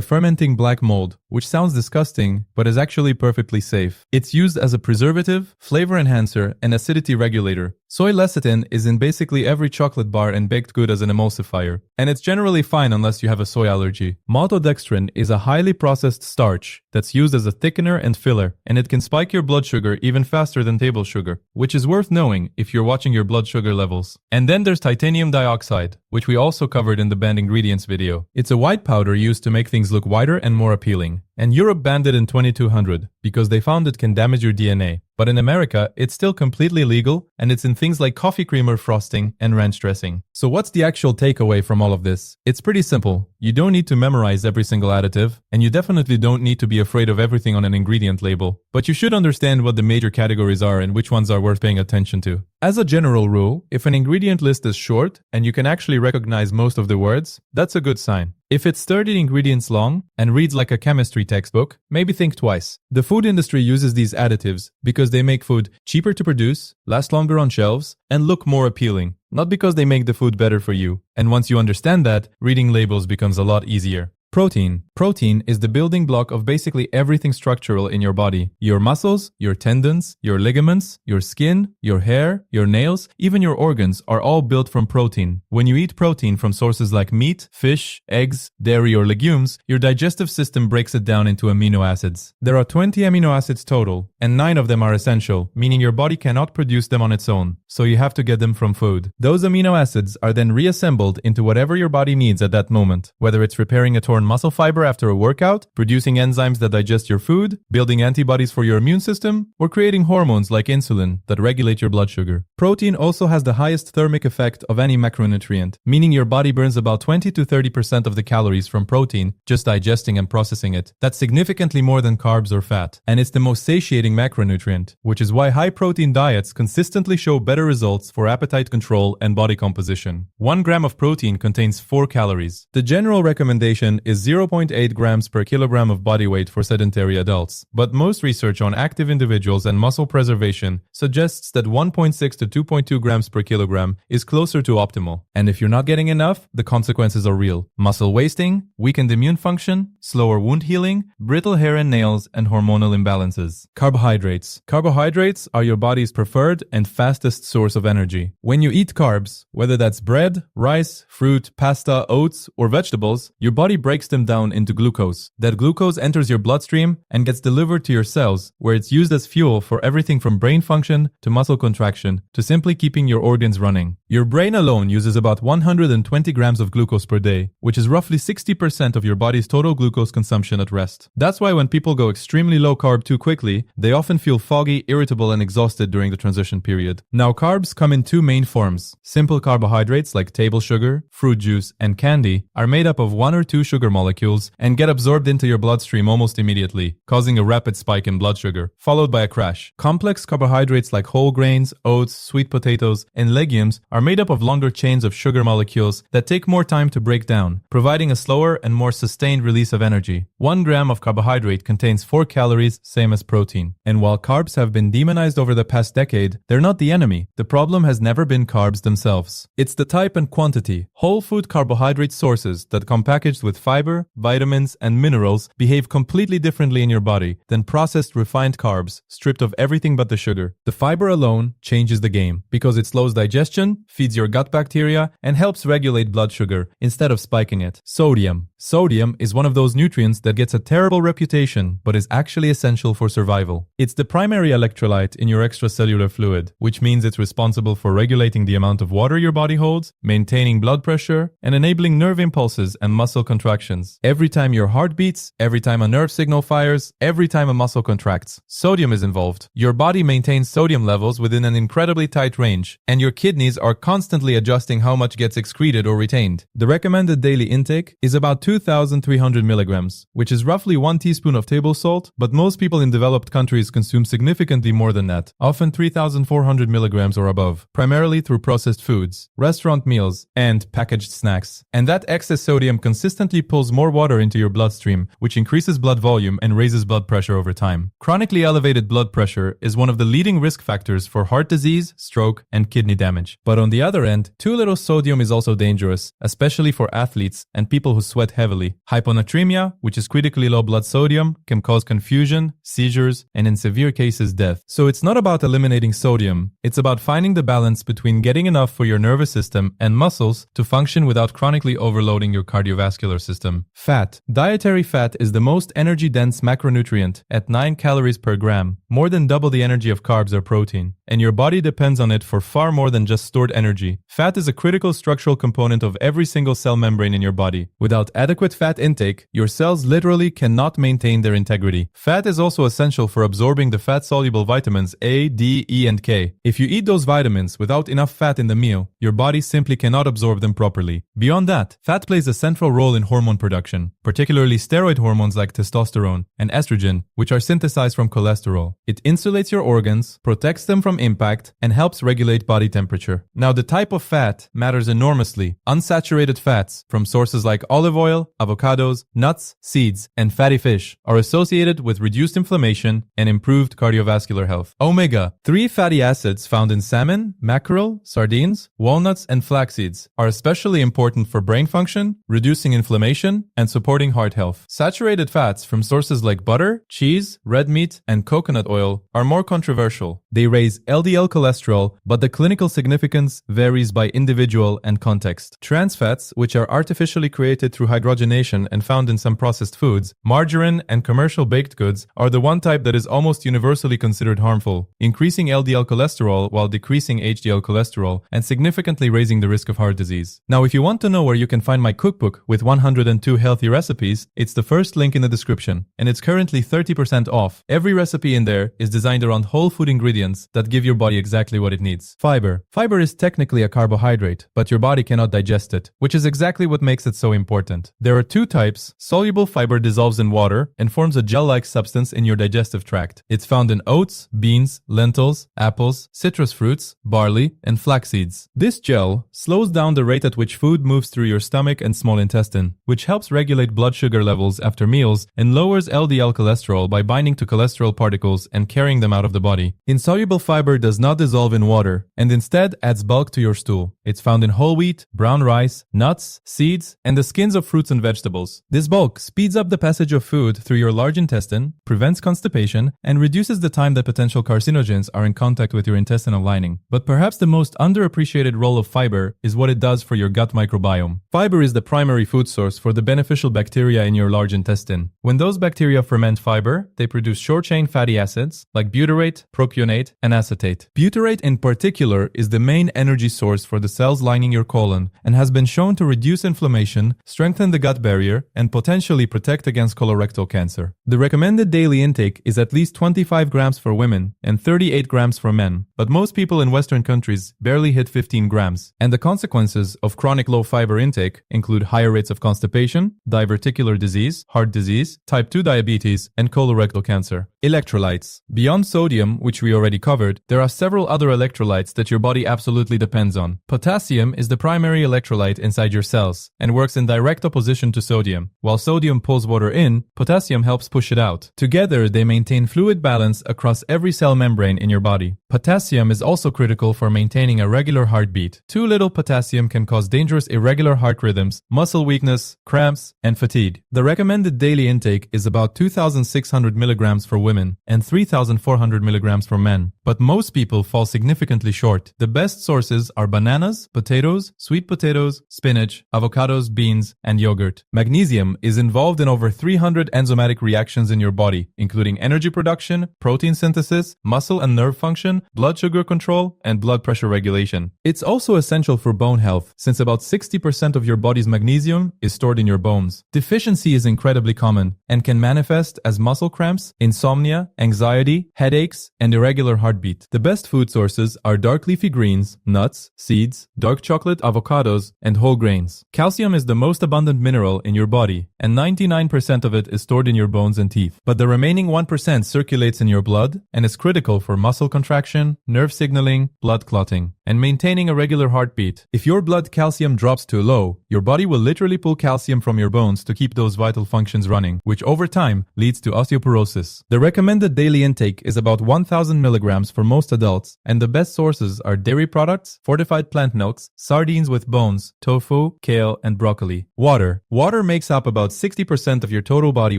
fermenting black mold, which sounds disgusting, but is actually perfectly safe. It's used as a preservative, flavor enhancer, and acidity regulator, Soy lecithin is in basically every chocolate bar and baked good as an emulsifier, and it's generally fine unless you have a soy allergy. Maltodextrin is a highly processed starch that's used as a thickener and filler, and it can spike your blood sugar even faster than table sugar, which is worth knowing if you're watching your blood sugar levels. And then there's titanium dioxide, which we also covered in the banned ingredients video. It's a white powder used to make things look whiter and more appealing. And Europe banned it in 2200 because they found it can damage your DNA. But in America, it's still completely legal, and it's in things like coffee creamer frosting and ranch dressing. So what's the actual takeaway from all of this? It's pretty simple. You don't need to memorize every single additive, and you definitely don't need to be afraid of everything on an ingredient label. But you should understand what the major categories are and which ones are worth paying attention to. As a general rule, if an ingredient list is short and you can actually recognize most of the words, that's a good sign. If it's 30 ingredients long and reads like a chemistry textbook, maybe think twice. The food industry uses these additives because they make food cheaper to produce, last longer on shelves, and look more appealing, not because they make the food better for you. And once you understand that, reading labels becomes a lot easier. Protein. Protein is the building block of basically everything structural in your body. Your muscles, your tendons, your ligaments, your skin, your hair, your nails, even your organs are all built from protein. When you eat protein from sources like meat, fish, eggs, dairy, or legumes, your digestive system breaks it down into amino acids. There are 20 amino acids total, and 9 of them are essential, meaning your body cannot produce them on its own, so you have to get them from food. Those amino acids are then reassembled into whatever your body needs at that moment, whether it's repairing a torn muscle fiber after a workout, producing enzymes that digest your food, building antibodies for your immune system, or creating hormones like insulin that regulate your blood sugar. Protein also has the highest thermic effect of any macronutrient, meaning your body burns about 20 to 30% of the calories from protein just digesting and processing it. That's significantly more than carbs or fat, and it's the most satiating macronutrient, which is why high-protein diets consistently show better results for appetite control and body composition. 1 gram of protein contains 4 calories. The general recommendation is 0.8 grams per kilogram of body weight for sedentary adults, but most research on active individuals and muscle preservation suggests that 1.6 to 2.2 grams per kilogram is closer to optimal. And if you're not getting enough, the consequences are real. Muscle wasting, weakened immune function, slower wound healing, brittle hair and nails, and hormonal imbalances. Carbohydrates. Carbohydrates are your body's preferred and fastest source of energy. When you eat carbs, whether that's bread, rice, fruit, pasta, oats, or vegetables, your body breaks them down into glucose. That glucose enters your bloodstream and gets delivered to your cells, where it's used as fuel for everything from brain function to muscle contraction to simply keeping your organs running. Your brain alone uses about 120 grams of glucose per day, which is roughly 60% of your body's total glucose consumption at rest. That's why when people go extremely low carb too quickly, they often feel foggy, irritable, and exhausted during the transition period. Now, carbs come in 2 main forms. Simple carbohydrates like table sugar, fruit juice, and candy are made up of 1 or 2 sugar molecules and get absorbed into your bloodstream almost immediately, causing a rapid spike in blood sugar, followed by a crash. Complex carbohydrates like whole grains, oats, sweet potatoes, and legumes are made up of longer chains of sugar molecules that take more time to break down, providing a slower and more sustained release of energy. 1 gram of carbohydrate contains 4 calories, same as protein. And while carbs have been demonized over the past decade, they're not the enemy. The problem has never been carbs themselves. It's the type and quantity. Whole food carbohydrate sources that come packaged with fiber, vitamins, and minerals behave completely differently in your body than processed refined carbs stripped of everything but the sugar. The fiber alone changes the game because it slows digestion, feeds your gut bacteria, and helps regulate blood sugar instead of spiking it. Sodium. Sodium is one of those nutrients that gets a terrible reputation but is actually essential for survival. It's the primary electrolyte in your extracellular fluid, which means it's responsible for regulating the amount of water your body holds, maintaining blood pressure, and enabling nerve impulses and muscle contractions. Every time your heart beats, every time a nerve signal fires, every time a muscle contracts, sodium is involved. Your body maintains sodium levels within an incredibly tight range, and your kidneys are constantly adjusting how much gets excreted or retained. The recommended daily intake is about 2,300 milligrams, which is roughly 1 teaspoon of table salt, but most people in developed countries consume significantly more than that, often 3,400 milligrams or above, primarily through processed foods, restaurant meals, and packaged snacks. And that excess sodium consistently pulls pulls more water into your bloodstream, which increases blood volume and raises blood pressure over time. Chronically elevated blood pressure is one of the leading risk factors for heart disease, stroke, and kidney damage. But on the other end, too little sodium is also dangerous, especially for athletes and people who sweat heavily. Hyponatremia, which is critically low blood sodium, can cause confusion, seizures, and in severe cases death. So it's not about eliminating sodium, it's about finding the balance between getting enough for your nervous system and muscles to function without chronically overloading your cardiovascular system. Fat. Dietary fat is the most energy-dense macronutrient at 9 calories per gram, more than double the energy of carbs or protein, and your body depends on it for far more than just stored energy. Fat is a critical structural component of every single cell membrane in your body. Without adequate fat intake, your cells literally cannot maintain their integrity. Fat is also essential for absorbing the fat-soluble vitamins A, D, E, and K. If you eat those vitamins without enough fat in the meal, your body simply cannot absorb them properly. Beyond that, fat plays a central role in hormone production, particularly steroid hormones like testosterone and estrogen, which are synthesized from cholesterol. It insulates your organs, protects them from impact, and helps regulate body temperature. Now, the type of fat matters enormously. Unsaturated fats from sources like olive oil, avocados, nuts, seeds, and fatty fish are associated with reduced inflammation and improved cardiovascular health. Omega-3 fatty acids found in salmon, mackerel, sardines, walnuts, and flax seeds are especially important for brain function, reducing inflammation, and supporting heart health. Saturated fats from sources like butter, cheese, red meat, and coconut oil are more controversial. They raise LDL cholesterol, but the clinical significance varies by individual and context. Trans fats, which are artificially created through hydrogenation and found in some processed foods, margarine, and commercial baked goods, are the one type that is almost universally considered harmful, increasing LDL cholesterol while decreasing HDL cholesterol and significantly raising the risk of heart disease. Now, if you want to know where you can find my cookbook with 102 healthy recipes, it's the first link in the description, and it's currently 30% off. Every recipe in there is designed around whole food ingredients that give your body exactly what it needs. Fiber. Fiber is technically a carbohydrate, but your body cannot digest it, which is exactly what makes it so important. There are two types. Soluble fiber dissolves in water and forms a gel-like substance in your digestive tract. It's found in oats, beans, lentils, apples, citrus fruits, barley, and flax seeds. This gel slows down the rate at which food moves through your stomach and small intestine, which helps regulate blood sugar levels after meals and lowers LDL cholesterol by binding to cholesterol particles and carrying them out of the body. Insoluble fiber does not dissolve in water and instead adds bulk to your stool. It's found in whole wheat, brown rice, nuts, seeds, and the skins of fruits and vegetables. This bulk speeds up the passage of food through your large intestine, prevents constipation, and reduces the time that potential carcinogens are in contact with your intestinal lining. But perhaps the most underappreciated role of fiber is what it does for your gut microbiome. Fiber is the primary food source for the beneficial bacteria in your large intestine. When those bacteria ferment fiber, they produce short-chain fatty acids like butyrate, propionate, and acetate. Butyrate in particular is the main energy source for the cells lining your colon and has been shown to reduce inflammation, strengthen the gut barrier, and potentially protect against colorectal cancer. The recommended daily intake is at least 25 grams for women and 38 grams for men, but most people in Western countries barely hit 15 grams. And the consequences of chronic low fiber intake include higher rates of constipation, diverticular disease, heart disease, type 2 diabetes, and colorectal cancer. Electrolytes. Beyond sodium, which we already covered, there are several other electrolytes that your body absolutely depends on. Potassium is the primary electrolyte inside your cells and works in direct opposition to sodium. While sodium pulls water in, potassium helps push it out. Together, they maintain fluid balance across every cell membrane in your body. Potassium is also critical for maintaining a regular heartbeat. Too little potassium can cause dangerous irregular heart rhythms, muscle weakness, cramps, and fatigue. The recommended daily intake is about 2,600 milligrams for women and 3,400 milligrams for men. But most people fall significantly short. The best sources are bananas, potatoes, sweet potatoes, spinach, avocados, beans, and yogurt. Magnesium is involved in over 300 enzymatic reactions in your body, including energy production, protein synthesis, muscle and nerve function, blood sugar control, and blood pressure regulation. It's also essential for bone health, since about 60% of your body's magnesium is stored in your bones. Deficiency is incredibly common and can manifest as muscle cramps, insomnia, anxiety, headaches, and irregular heartbeat. The best food sources are dark leafy greens, nuts, seeds, dark chocolate, avocados, and whole grains. Calcium is the most abundant mineral in your body, and 99% of it is stored in your bones and teeth. But the remaining 1% circulates in your blood and is critical for muscle contraction, nerve signaling, blood clotting, and maintaining a regular heartbeat. If your blood calcium drops too low, your body will literally pull calcium from your bones to keep those vital functions running, which over time leads to osteoporosis. The recommended daily intake is about 1000 milligrams for most adults, and the best sources are dairy products, fortified plant milks, sardines with bones, tofu, kale, and broccoli. Water. Water makes up about 60% of your total body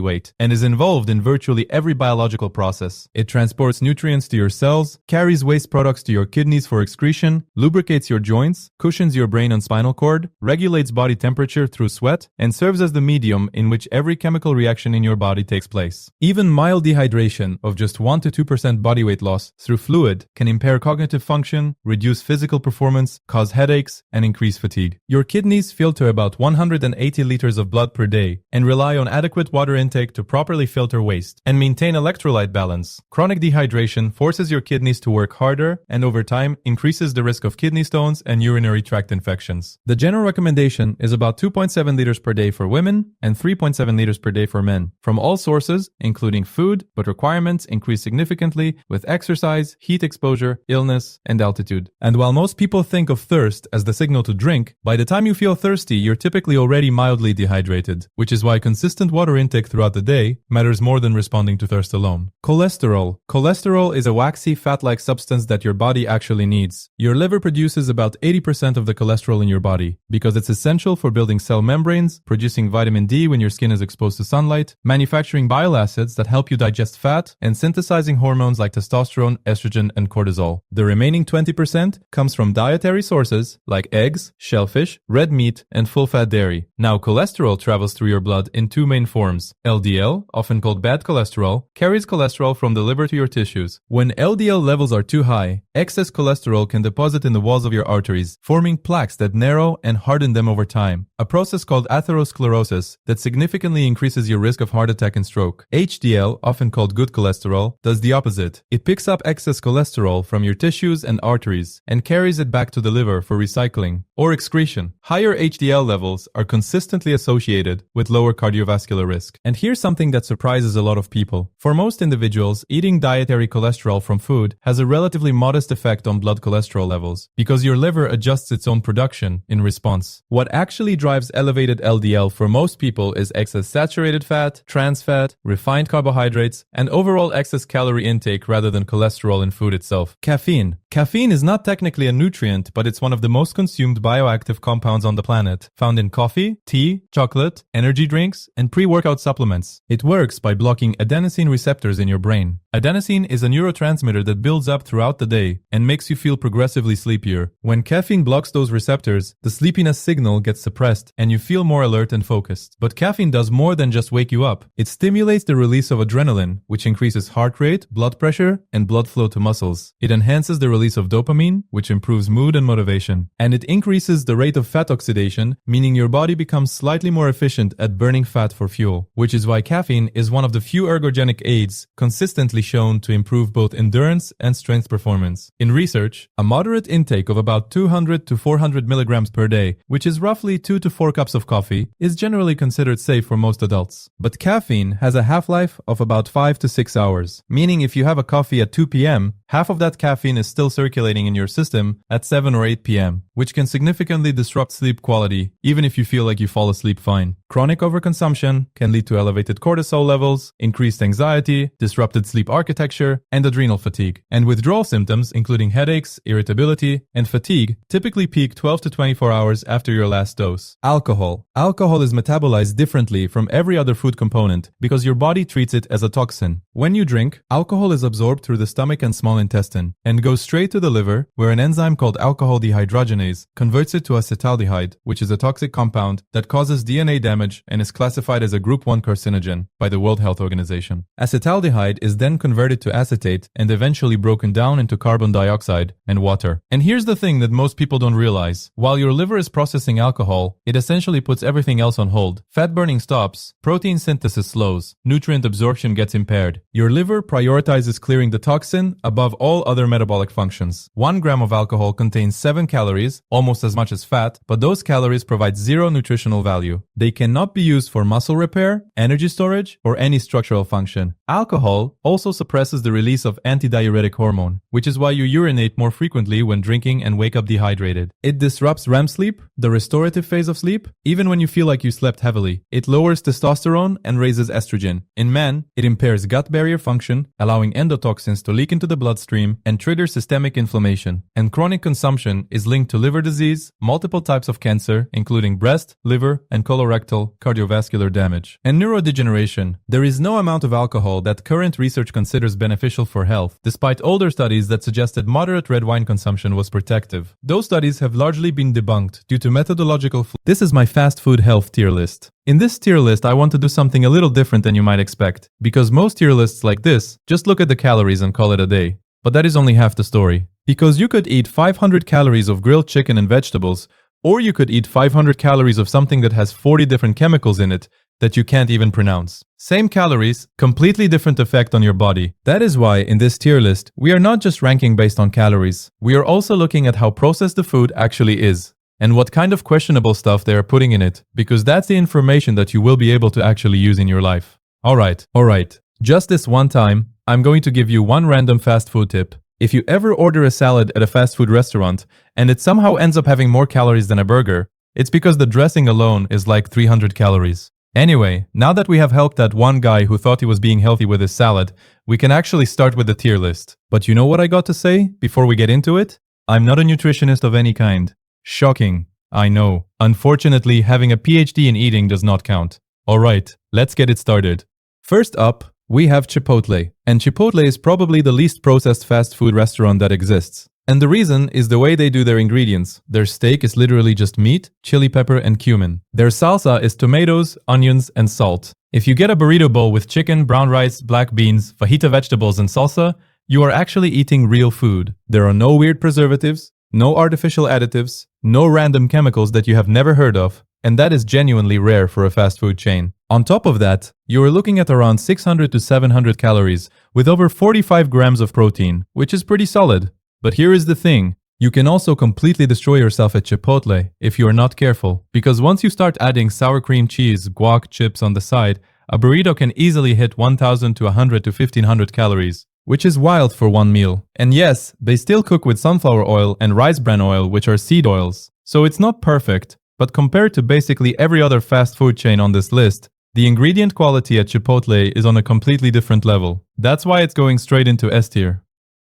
weight and is involved in virtually every biological process. It transports nutrients to your cells, carries waste products to your kidneys for excretion, lubricates your joints, cushions your brain and spinal cord, regulates body temperature through sweat, and serves as the medium in which every chemical reaction in your body takes place. Even mild dehydration of just 1 to 2% body weight loss through fluid can impair cognitive function, reduce physical performance, cause headaches, and increase fatigue. Your kidneys filter about 180 liters of blood per day and rely on adequate water intake to properly filter waste and maintain electrolyte balance. Chronic dehydration forces your kidneys to work harder and over time increases the risk of kidney stones and urinary tract infections. The general recommendation is about 2.7 liters per day for women and 3.7 liters per day for men from all sources, including food, but requirements increase significantly with exercise, heat exposure, illness, and altitude. And while most people think of thirst as the signal to drink, by the time you feel thirsty, you're typically already mildly dehydrated, which is why consistent water intake throughout the day matters more than responding to thirst alone. Cholesterol. Cholesterol is a waxy, fat-like substance that your body actually needs. Your liver produces about 80% of the cholesterol in your body because it's essential for building cell membranes, producing vitamin D when your skin is exposed to sunlight, manufacturing bile acids that help you digest fat, and synthesizing hormones like testosterone, estrogen, and cortisol. The remaining 20% comes from dietary sources like eggs, shellfish, red meat, and full-fat dairy. Now, cholesterol travels through your blood in two main forms. LDL, often called bad cholesterol, carries cholesterol from the liver to your tissues. When LDL levels are too high, excess cholesterol can deposit in the walls of your arteries, forming plaques that narrow and harden them over time, a process called atherosclerosis that significantly increases your risk of heart attack and stroke. HDL, often called good cholesterol, does the opposite. It picks up excess cholesterol from your tissues and arteries and carries it back to the liver for recycling or excretion. Higher HDL levels are consistently associated with lower cardiovascular risk. And here's something that surprises a lot of people. For most individuals, eating dietary cholesterol from food has a relatively modest effect on blood cholesterol levels because your liver adjusts its own production in response. What actually drives elevated LDL for most people is excess saturated fat, trans fat, refined carbohydrates, and overall excess calorie intake rather than cholesterol in food itself. Caffeine. Caffeine is not technically a nutrient, but it's one of the most consumed bioactive compounds on the planet, found in coffee, tea, chocolate, energy drinks, and pre-workout supplements. It works by blocking adenosine receptors in your brain. Adenosine is a neurotransmitter that builds up throughout the day and makes you feel progressively sleepier. When caffeine blocks those receptors, the sleepiness signal gets suppressed and you feel more alert and focused. But caffeine does more than just wake you up. It stimulates the release of adrenaline, which increases heart rate, blood pressure, and blood flow to muscles. It enhances the release of dopamine, which improves mood and motivation. And it increases the rate of fat oxidation, meaning your body becomes slightly more efficient at burning fat for fuel, which is why caffeine is one of the few ergogenic aids consistently shown to improve both endurance and strength performance. In research, a moderate intake of about 200 to 400 milligrams per day, which is roughly 2 to 4 cups of coffee, is generally considered safe for most adults. But caffeine has a half-life of about 5 to 6 hours, meaning if you have a coffee at 2 p.m., half of that caffeine is still circulating in your system at 7 or 8 p.m., which can significantly disrupt sleep quality, even if you feel like you fall asleep fine. Chronic overconsumption can lead to elevated cortisol levels, increased anxiety, disrupted sleep architecture, and adrenal fatigue. And withdrawal symptoms, including headaches, irritability, and fatigue, typically peak 12 to 24 hours after your last dose. Alcohol. Alcohol is metabolized differently from every other food component because your body treats it as a toxin. When you drink, alcohol is absorbed through the stomach and small intestine and goes straight to the liver, where an enzyme called alcohol dehydrogenase converts it to acetaldehyde, which is a toxic compound that causes DNA damage and is classified as a group 1 carcinogen by the World Health Organization. Acetaldehyde is then converted to acetate and eventually broken down into carbon dioxide and water. And here's the thing that most people don't realize. While your liver is processing alcohol, it essentially puts everything else on hold. Fat burning stops, protein synthesis slows, nutrient absorption gets impaired. Your liver prioritizes clearing the toxin above all other metabolic functions. 1 gram of alcohol contains 7 calories, almost as much as fat, but those calories provide zero nutritional value. They cannot be used for muscle repair, energy storage, or any structural function. Alcohol also suppresses the release of antidiuretic hormone, which is why you urinate more frequently when drinking and wake up dehydrated. It disrupts REM sleep, the restorative phase of sleep, even when you feel like you slept heavily. It lowers testosterone and raises estrogen. In men, it impairs gut barrier function, allowing endotoxins to leak into the bloodstream and trigger systemic inflammation. And chronic consumption is linked to liver disease, multiple types of cancer, including breast, liver, and colorectal cardiovascular damage, and neurodegeneration. There is no amount of alcohol that current research considers beneficial for health, despite older studies that suggested moderate red wine consumption was protective. Those studies have largely been debunked due to methodological flaws. This is my fast food health tier list. In this tier list, I want to do something a little different than you might expect, because most tier lists like this just look at the calories and call it a day. But that is only half the story. Because you could eat 500 calories of grilled chicken and vegetables, or you could eat 500 calories of something that has 40 different chemicals in it that you can't even pronounce. Same calories, completely different effect on your body. That is why in this tier list, we are not just ranking based on calories. We are also looking at how processed the food actually is, and what kind of questionable stuff they are putting in it, because that's the information that you will be able to actually use in your life. Alright. Just this one time, I'm going to give you one random fast food tip. If you ever order a salad at a fast food restaurant, and it somehow ends up having more calories than a burger, it's because the dressing alone is like 300 calories. Anyway, now that we have helped that one guy who thought he was being healthy with his salad, we can actually start with the tier list. But you know what I got to say before we get into it? I'm not a nutritionist of any kind. Shocking. I know. Unfortunately, having a PhD in eating does not count. Alright, let's get it started. First up, we have Chipotle. And Chipotle is probably the least processed fast food restaurant that exists. And the reason is the way they do their ingredients. Their steak is literally just meat, chili pepper, and cumin. Their salsa is tomatoes, onions, and salt. If you get a burrito bowl with chicken, brown rice, black beans, fajita vegetables, and salsa, you are actually eating real food. There are no weird preservatives, no artificial additives, no random chemicals that you have never heard of, and that is genuinely rare for a fast food chain. On top of that, you are looking at around 600 to 700 calories with over 45 grams of protein, which is pretty solid. But here is the thing, you can also completely destroy yourself at Chipotle if you are not careful, because once you start adding sour cream cheese, guac chips on the side, a burrito can easily hit 1000 to 100 to 1500 calories, which is wild for one meal. And yes, they still cook with sunflower oil and rice bran oil, which are seed oils. So it's not perfect, but compared to basically every other fast food chain on this list, the ingredient quality at Chipotle is on a completely different level. That's why it's going straight into S tier.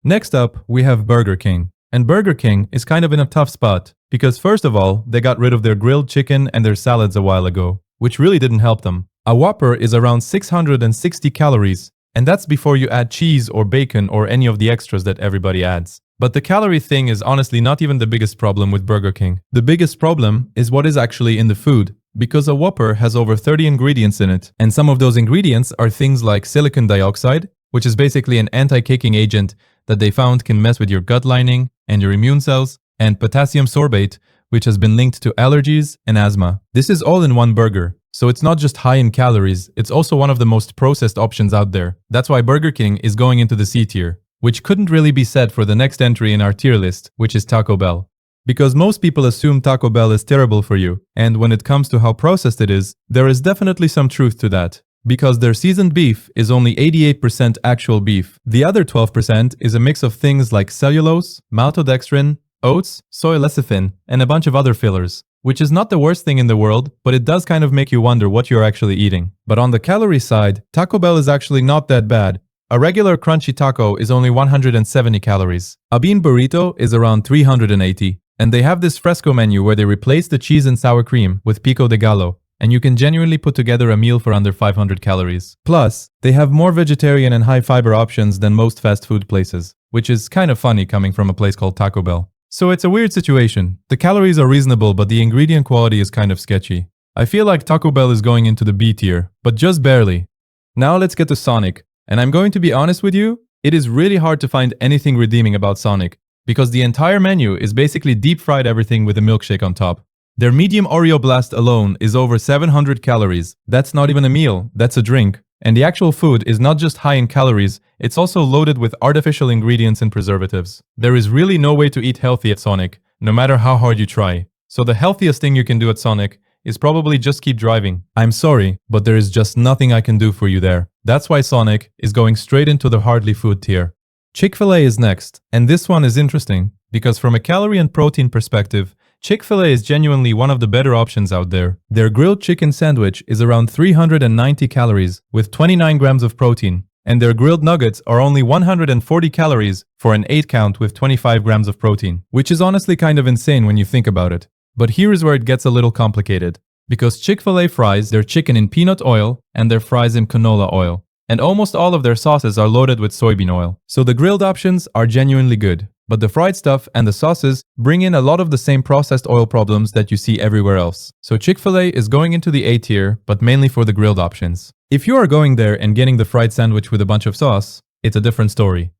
Next up, we have Burger King. And Burger King is kind of in a tough spot, because first of all, they got rid of their grilled chicken and their salads a while ago, which really didn't help them. A Whopper is around 660 calories, and that's before you add cheese or bacon or any of the extras that everybody adds. But the calorie thing is honestly not even the biggest problem with Burger King. The biggest problem is what is actually in the food, because a Whopper has over 30 ingredients in it, and some of those ingredients are things like silicon dioxide, which is basically an anti-caking agent that they found can mess with your gut lining and your immune cells, and potassium sorbate, which has been linked to allergies and asthma. This is all in one burger, so it's not just high in calories, it's also one of the most processed options out there. That's why Burger King is going into the C tier, which couldn't really be said for the next entry in our tier list, which is Taco Bell. Because most people assume Taco Bell is terrible for you, and when it comes to how processed it is, there is definitely some truth to that. Because their seasoned beef is only 88% actual beef. The other 12% is a mix of things like cellulose, maltodextrin, oats, soy lecithin, and a bunch of other fillers, which is not the worst thing in the world, but it does kind of make you wonder what you're actually eating. But on the calorie side, Taco Bell is actually not that bad. A regular crunchy taco is only 170 calories. A bean burrito is around 380, and they have this fresco menu where they replace the cheese and sour cream with pico de gallo, and you can genuinely put together a meal for under 500 calories. Plus, they have more vegetarian and high fiber options than most fast food places, which is kind of funny coming from a place called Taco Bell. So it's a weird situation. The calories are reasonable, but the ingredient quality is kind of sketchy. I feel like Taco Bell is going into the B tier, but just barely. Now let's get to Sonic, and I'm going to be honest with you, it is really hard to find anything redeeming about Sonic, because the entire menu is basically deep fried everything with a milkshake on top. Their medium Oreo Blast alone is over 700 calories. That's not even a meal, that's a drink. And the actual food is not just high in calories, it's also loaded with artificial ingredients and preservatives. There is really no way to eat healthy at Sonic, no matter how hard you try. So the healthiest thing you can do at Sonic is probably just keep driving. I'm sorry, but there is just nothing I can do for you there. That's why Sonic is going straight into the hardly food tier. Chick-fil-A is next, and this one is interesting because from a calorie and protein perspective, Chick-fil-A is genuinely one of the better options out there. Their grilled chicken sandwich is around 390 calories with 29 grams of protein, and their grilled nuggets are only 140 calories for an 8 count with 25 grams of protein, which is honestly kind of insane when you think about it. But here is where it gets a little complicated, because Chick-fil-A fries their chicken in peanut oil and their fries in canola oil, and almost all of their sauces are loaded with soybean oil. So the grilled options are genuinely good, but the fried stuff and the sauces bring in a lot of the same processed oil problems that you see everywhere else. So Chick-fil-A is going into the A tier, but mainly for the grilled options. If you are going there and getting the fried sandwich with a bunch of sauce, it's a different story.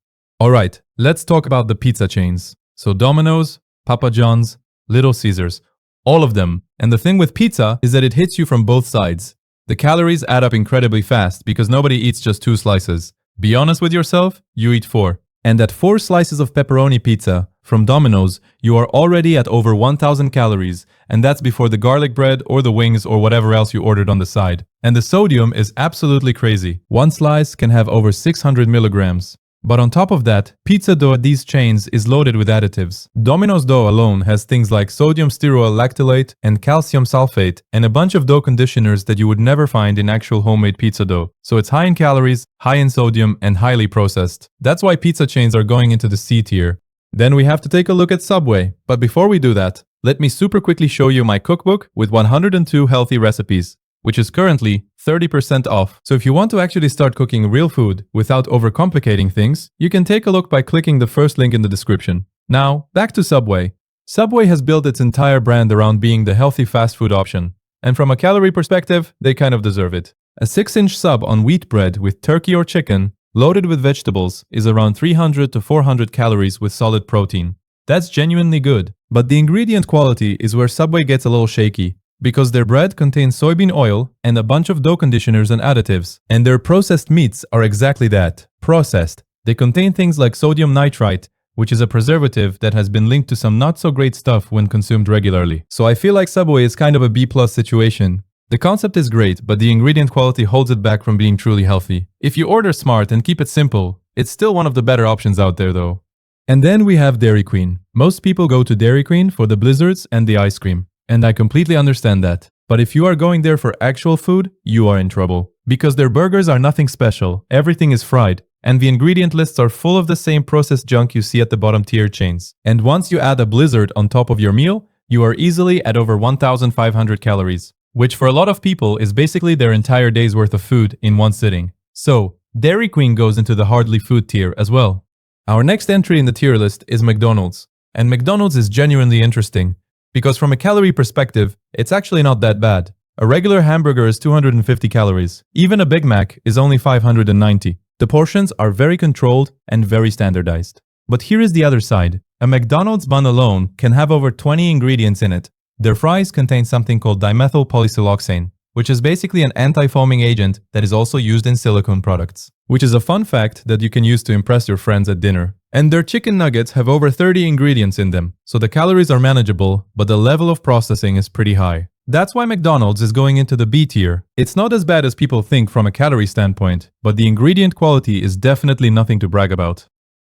Alright, let's talk about the pizza chains. So Domino's, Papa John's, Little Caesars, all of them. And the thing with pizza is that it hits you from both sides. The calories add up incredibly fast because nobody eats just 2 slices. Be honest with yourself, you eat 4. And at 4 slices of pepperoni pizza from Domino's, you are already at over 1000 calories, and that's before the garlic bread or the wings or whatever else you ordered on the side. And the sodium is absolutely crazy. 1 slice can have over 600 milligrams. But on top of that, pizza dough at these chains is loaded with additives. Domino's dough alone has things like sodium stearoyl lactylate and calcium sulfate and a bunch of dough conditioners that you would never find in actual homemade pizza dough. So it's high in calories, high in sodium, and highly processed. That's why pizza chains are going into the C tier. Then we have to take a look at Subway. But before we do that, let me super quickly show you my cookbook with 102 healthy recipes, which is currently 30% off. So if you want to actually start cooking real food without overcomplicating things, you can take a look by clicking the first link in the description. Now, back to Subway. Subway has built its entire brand around being the healthy fast food option. And from a calorie perspective, they kind of deserve it. A 6-inch sub on wheat bread with turkey or chicken, loaded with vegetables, is around 300 to 400 calories with solid protein. That's genuinely good. But the ingredient quality is where Subway gets a little shaky, because their bread contains soybean oil and a bunch of dough conditioners and additives. And their processed meats are exactly that, processed. They contain things like sodium nitrite, which is a preservative that has been linked to some not so great stuff when consumed regularly. So I feel like Subway is kind of a B+ situation. The concept is great, but the ingredient quality holds it back from being truly healthy. If you order smart and keep it simple, it's still one of the better options out there though. And then we have Dairy Queen. Most people go to Dairy Queen for the blizzards and the ice cream. And I completely understand that. But if you are going there for actual food, you are in trouble. Because their burgers are nothing special, everything is fried, and the ingredient lists are full of the same processed junk you see at the bottom tier chains. And once you add a blizzard on top of your meal, you are easily at over 1500 calories, which for a lot of people is basically their entire day's worth of food in one sitting. So, Dairy Queen goes into the hardly food tier as well. Our next entry in the tier list is McDonald's. And McDonald's is genuinely interesting, because from a calorie perspective, it's actually not that bad. A regular hamburger is 250 calories. Even a Big Mac is only 590. The portions are very controlled and very standardized. But here is the other side. A McDonald's bun alone can have over 20 ingredients in it. Their fries contain something called dimethyl polysiloxane, which is basically an anti-foaming agent that is also used in silicone products, which is a fun fact that you can use to impress your friends at dinner. And their chicken nuggets have over 30 ingredients in them, so the calories are manageable, but the level of processing is pretty high. That's why McDonald's is going into the B tier. It's not as bad as people think from a calorie standpoint, but the ingredient quality is definitely nothing to brag about.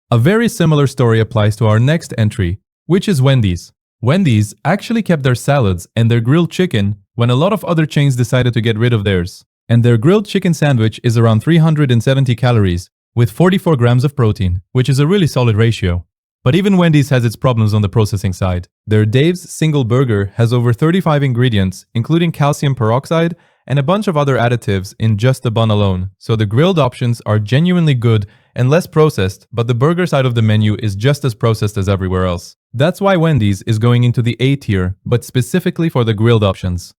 A very similar story applies to our next entry, which is Wendy's. Wendy's actually kept their salads and their grilled chicken when a lot of other chains decided to get rid of theirs. And their grilled chicken sandwich is around 370 calories, with 44 grams of protein, which is a really solid ratio. But even Wendy's has its problems on the processing side. Their Dave's single burger has over 35 ingredients, including calcium peroxide and a bunch of other additives in just the bun alone. So the grilled options are genuinely good and less processed, but the burger side of the menu is just as processed as everywhere else. That's why Wendy's is going into the A tier, but specifically for the grilled options.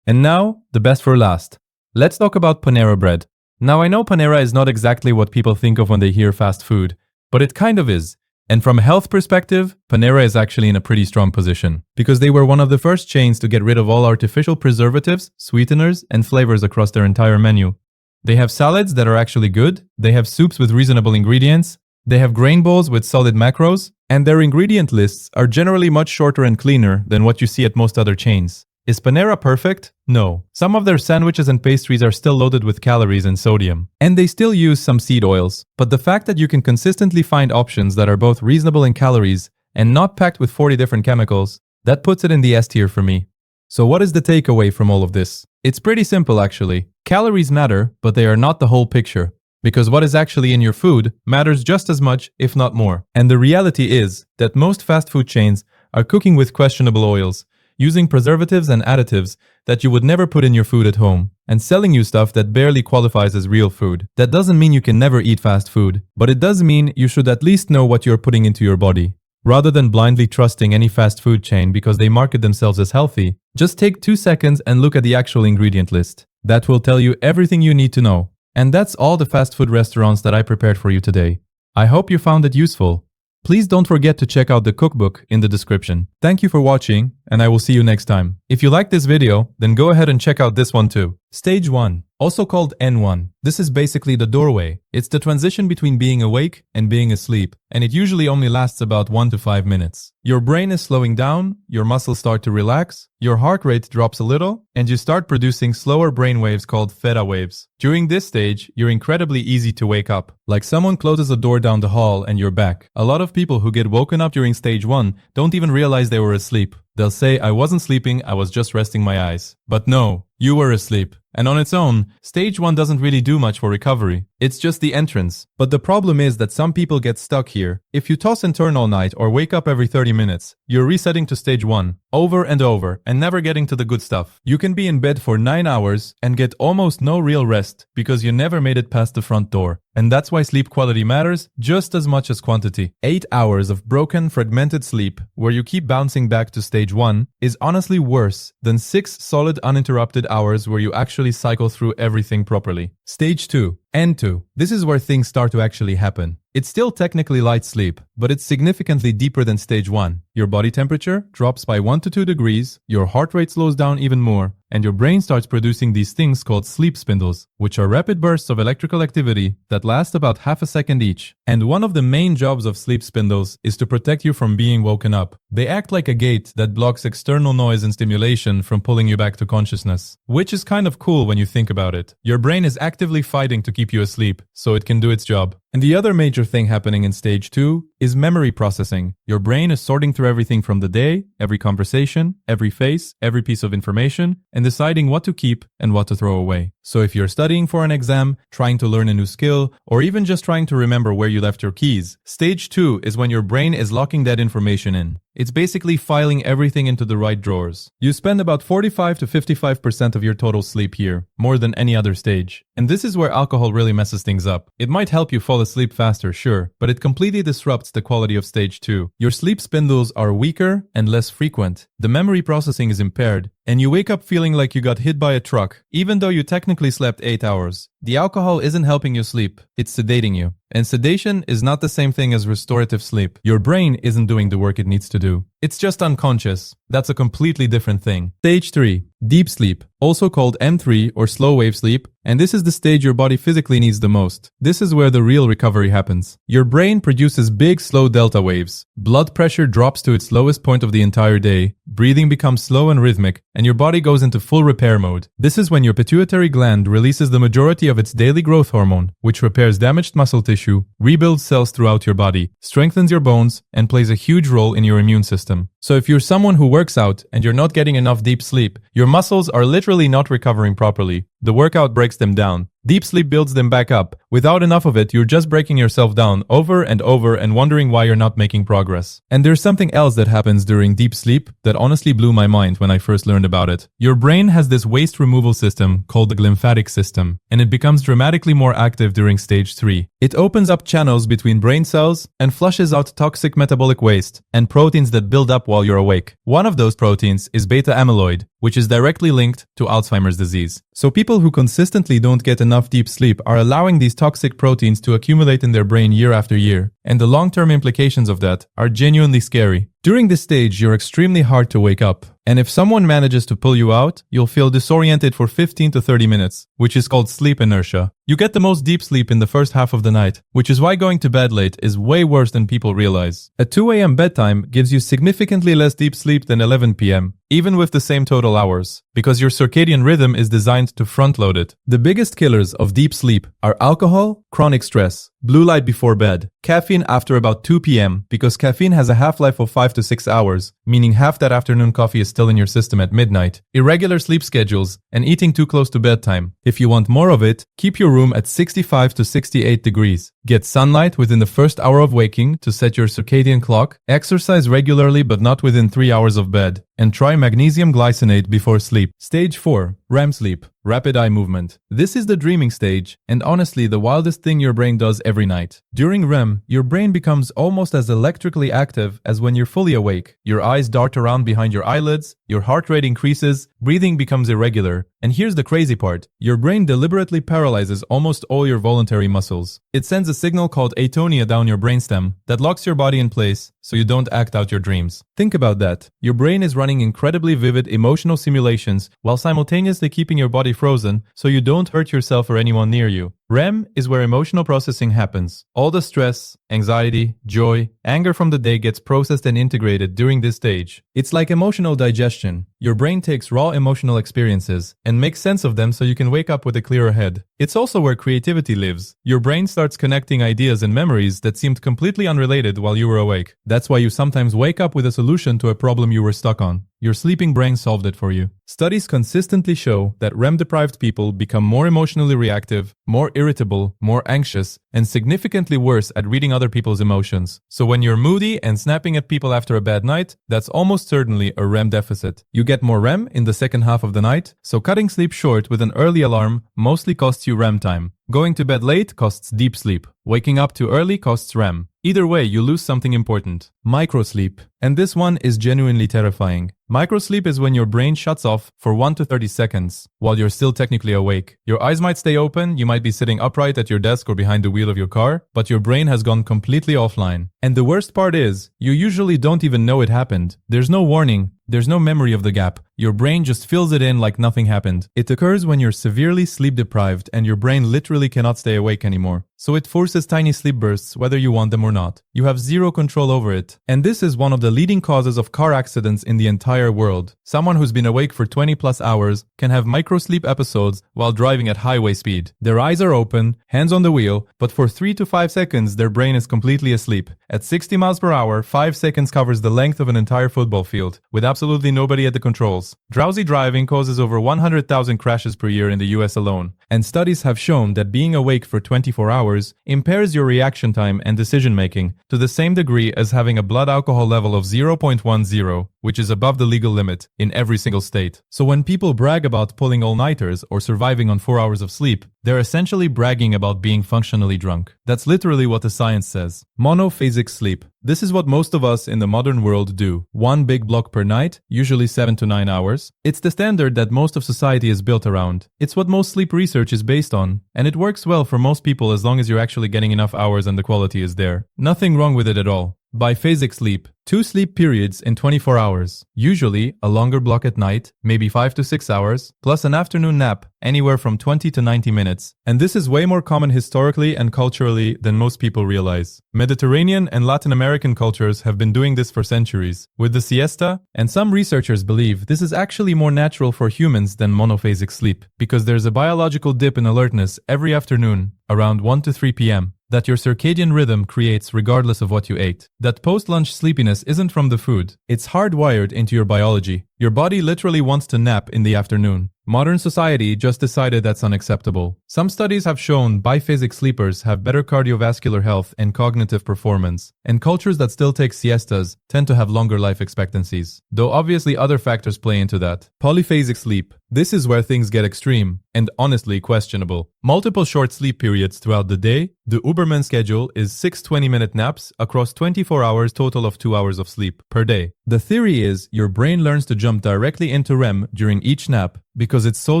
And now, the best for last. Let's talk about Panera Bread. Now I know Panera is not exactly what people think of when they hear fast food, but it kind of is. And from a health perspective, Panera is actually in a pretty strong position, because they were one of the first chains to get rid of all artificial preservatives, sweeteners, and flavors across their entire menu. They have salads that are actually good, they have soups with reasonable ingredients, they have grain bowls with solid macros, and their ingredient lists are generally much shorter and cleaner than what you see at most other chains. Is Panera perfect? No. Some of their sandwiches and pastries are still loaded with calories and sodium. And they still use some seed oils. But the fact that you can consistently find options that are both reasonable in calories and not packed with 40 different chemicals, that puts it in the S tier for me. So what is the takeaway from all of this? It's pretty simple actually. Calories matter, but they are not the whole picture. Because what is actually in your food matters just as much, if not more. And the reality is that most fast food chains are cooking with questionable oils, using preservatives and additives that you would never put in your food at home, and selling you stuff that barely qualifies as real food. That doesn't mean you can never eat fast food, but it does mean you should at least know what you're putting into your body. Rather than blindly trusting any fast food chain because they market themselves as healthy, just take 2 seconds and look at the actual ingredient list. That will tell you everything you need to know. And that's all the fast food restaurants that I prepared for you today. I hope you found it useful. Please don't forget to check out the cookbook in the description. Thank you for watching, and I will see you next time. If you like this video, then go ahead and check out this one too. Stage 1, also called N1. This is basically the doorway. It's the transition between being awake and being asleep, and it usually only lasts about 1 to 5 minutes. Your brain is slowing down, your muscles start to relax, your heart rate drops a little, and you start producing slower brain waves called theta waves. During this stage, you're incredibly easy to wake up. Like someone closes a door down the hall and you're back. A lot of people who get woken up during stage 1 don't even realize they were asleep. They'll say, I wasn't sleeping, I was just resting my eyes. But no, you were asleep. And on its own, stage 1 doesn't really do much for recovery. It's just the entrance. But the problem is that some people get stuck here. If you toss and turn all night or wake up every 30 minutes, you're resetting to stage 1, over and over, and never getting to the good stuff. You can be in bed for 9 hours and get almost no real rest because you never made it past the front door. And that's why sleep quality matters just as much as quantity. 8 hours of broken, fragmented sleep, where you keep bouncing back to stage 1, is honestly worse than 6 solid uninterrupted hours where you actually cycle through everything properly. Stage 2. N2. This is where things start to actually happen. It's still technically light sleep, but it's significantly deeper than stage 1. Your body temperature drops by 1 to 2 degrees, your heart rate slows down even more, and your brain starts producing these things called sleep spindles, which are rapid bursts of electrical activity that last about half a second each. And one of the main jobs of sleep spindles is to protect you from being woken up. They act like a gate that blocks external noise and stimulation from pulling you back to consciousness, which is kind of cool when you think about it. Your brain is actively fighting to keep you asleep, so it can do its job. And the other major thing happening in stage 2 is memory processing. Your brain is sorting through everything from the day, every conversation, every face, every piece of information, and deciding what to keep and what to throw away. So if you're studying for an exam, trying to learn a new skill, or even just trying to remember where you left your keys, stage 2 is when your brain is locking that information in. It's basically filing everything into the right drawers. You spend about 45 to 55% of your total sleep here, more than any other stage. And this is where alcohol really messes things up. It might help you fall asleep faster, sure, but it completely disrupts the quality of stage 2. Your sleep spindles are weaker and less frequent. The memory processing is impaired, and you wake up feeling like you got hit by a truck, even though you technically slept 8 hours. The alcohol isn't helping you sleep, it's sedating you. And sedation is not the same thing as restorative sleep. Your brain isn't doing the work it needs to do. It's just unconscious. That's a completely different thing. Stage 3. Deep sleep, also called M3 or slow wave sleep, and this is the stage your body physically needs the most. This is where the real recovery happens. Your brain produces big slow delta waves. Blood pressure drops to its lowest point of the entire day. Breathing becomes slow and rhythmic, and your body goes into full repair mode. This is when your pituitary gland releases the majority of its daily growth hormone, which repairs damaged muscle tissue, rebuilds cells throughout your body, strengthens your bones, and plays a huge role in your immune system. So if you're someone who works out and you're not getting enough deep sleep, your muscles are literally not recovering properly. The workout breaks them down. Deep sleep builds them back up. Without enough of it, you're just breaking yourself down over and over and wondering why you're not making progress. And there's something else that happens during deep sleep that honestly blew my mind when I first learned about it. Your brain has this waste removal system called the glymphatic system, and it becomes dramatically more active during stage 3. It opens up channels between brain cells and flushes out toxic metabolic waste and proteins that build up while you're awake. One of those proteins is beta amyloid, which is directly linked to Alzheimer's disease. So people who consistently don't get enough deep sleep are allowing these toxic proteins to accumulate in their brain year after year. and the long-term implications of that are genuinely scary. During this stage, you're extremely hard to wake up, and if someone manages to pull you out, you'll feel disoriented for 15 to 30 minutes, which is called sleep inertia. You get the most deep sleep in the first half of the night, which is why going to bed late is way worse than people realize. A 2 a.m. bedtime gives you significantly less deep sleep than 11 p.m., even with the same total hours, because your circadian rhythm is designed to front-load it. The biggest killers of deep sleep are alcohol, chronic stress, blue light before bed, caffeine after about 2 p.m. because caffeine has a half-life of 5 to 6 hours, meaning half that afternoon coffee is still in your system at midnight, irregular sleep schedules, and eating too close to bedtime. If you want more of it, keep your room at 65 to 68 degrees. Get sunlight within the first hour of waking to set your circadian clock, exercise regularly but not within 3 hours of bed, and try magnesium glycinate before sleep. Stage 4. REM sleep. Rapid eye movement. This is the dreaming stage, and honestly the wildest thing your brain does every night. During REM, your brain becomes almost as electrically active as when you're fully awake. Your eyes dart around behind your eyelids, your heart rate increases, breathing becomes irregular, and here's the crazy part. Your brain deliberately paralyzes almost all your voluntary muscles. It sends a signal called atonia down your brainstem that locks your body in place so you don't act out your dreams. Think about that. Your brain is running incredibly vivid emotional simulations while simultaneously keeping your body frozen so you don't hurt yourself or anyone near you. REM is where emotional processing happens. All the stress, anxiety, joy, anger from the day gets processed and integrated during this stage. It's like emotional digestion. Your brain takes raw emotional experiences and makes sense of them so you can wake up with a clearer head. It's also where creativity lives. Your brain starts connecting ideas and memories that seemed completely unrelated while you were awake. That's why you sometimes wake up with a solution to a problem you were stuck on. Your sleeping brain solved it for you. Studies consistently show that REM-deprived people become more emotionally reactive, more irritable, more anxious, and significantly worse at reading other people's emotions. So when you're moody and snapping at people after a bad night, that's almost certainly a REM deficit. You get more REM in the second half of the night, so cutting sleep short with an early alarm mostly costs you REM time. Going to bed late costs deep sleep. Waking up too early costs REM. Either way, you lose something important. Microsleep. And this one is genuinely terrifying. Microsleep is when your brain shuts off for 1 to 30 seconds while you're still technically awake. Your eyes might stay open, you might be sitting upright at your desk or behind the wheel of your car, but your brain has gone completely offline. And the worst part is, you usually don't even know it happened. There's no warning. There's no memory of the gap. Your brain just fills it in like nothing happened. It occurs when you're severely sleep deprived and your brain literally cannot stay awake anymore. So it forces tiny sleep bursts whether you want them or not. You have zero control over it. And this is one of the leading causes of car accidents in the entire world. Someone who's been awake for 20 plus hours can have microsleep episodes while driving at highway speed. Their eyes are open, hands on the wheel, but for 3 to 5 seconds their brain is completely asleep. At 60 miles per hour, 5 seconds covers the length of an entire football field, with absolutely nobody at the controls. Drowsy driving causes over 100,000 crashes per year in the US alone, and studies have shown that being awake for 24 hours impairs your reaction time and decision-making to the same degree as having a blood alcohol level of 0.10, which is above the legal limit in every single state. So when people brag about pulling all-nighters or surviving on 4 hours of sleep, they're essentially bragging about being functionally drunk. That's literally what the science says. Monophasic sleep. This is what most of us in the modern world do. One big block per night, usually 7 to 9 hours. It's the standard that most of society is built around. It's what most sleep research is based on. And it works well for most people as long as you're actually getting enough hours and the quality is there. Nothing wrong with it at all. Biphasic sleep. 2 sleep periods in 24 hours. Usually, a longer block at night, maybe 5 to 6 hours, plus an afternoon nap, anywhere from 20 to 90 minutes. And this is way more common historically and culturally than most people realize. Mediterranean and Latin American cultures have been doing this for centuries, with the siesta, and some researchers believe this is actually more natural for humans than monophasic sleep, because there's a biological dip in alertness every afternoon, around 1 to 3 p.m. that your circadian rhythm creates regardless of what you ate. That post-lunch sleepiness isn't from the food. It's hardwired into your biology. Your body literally wants to nap in the afternoon. Modern society just decided that's unacceptable. Some studies have shown biphasic sleepers have better cardiovascular health and cognitive performance, and cultures that still take siestas tend to have longer life expectancies. Though obviously other factors play into that. Polyphasic sleep. This is where things get extreme, and honestly questionable. Multiple short sleep periods throughout the day. The Uberman schedule is 6 20-minute naps across 24 hours, total of 2 hours of sleep per day. The theory is your brain learns to jump directly into REM during each nap because it's so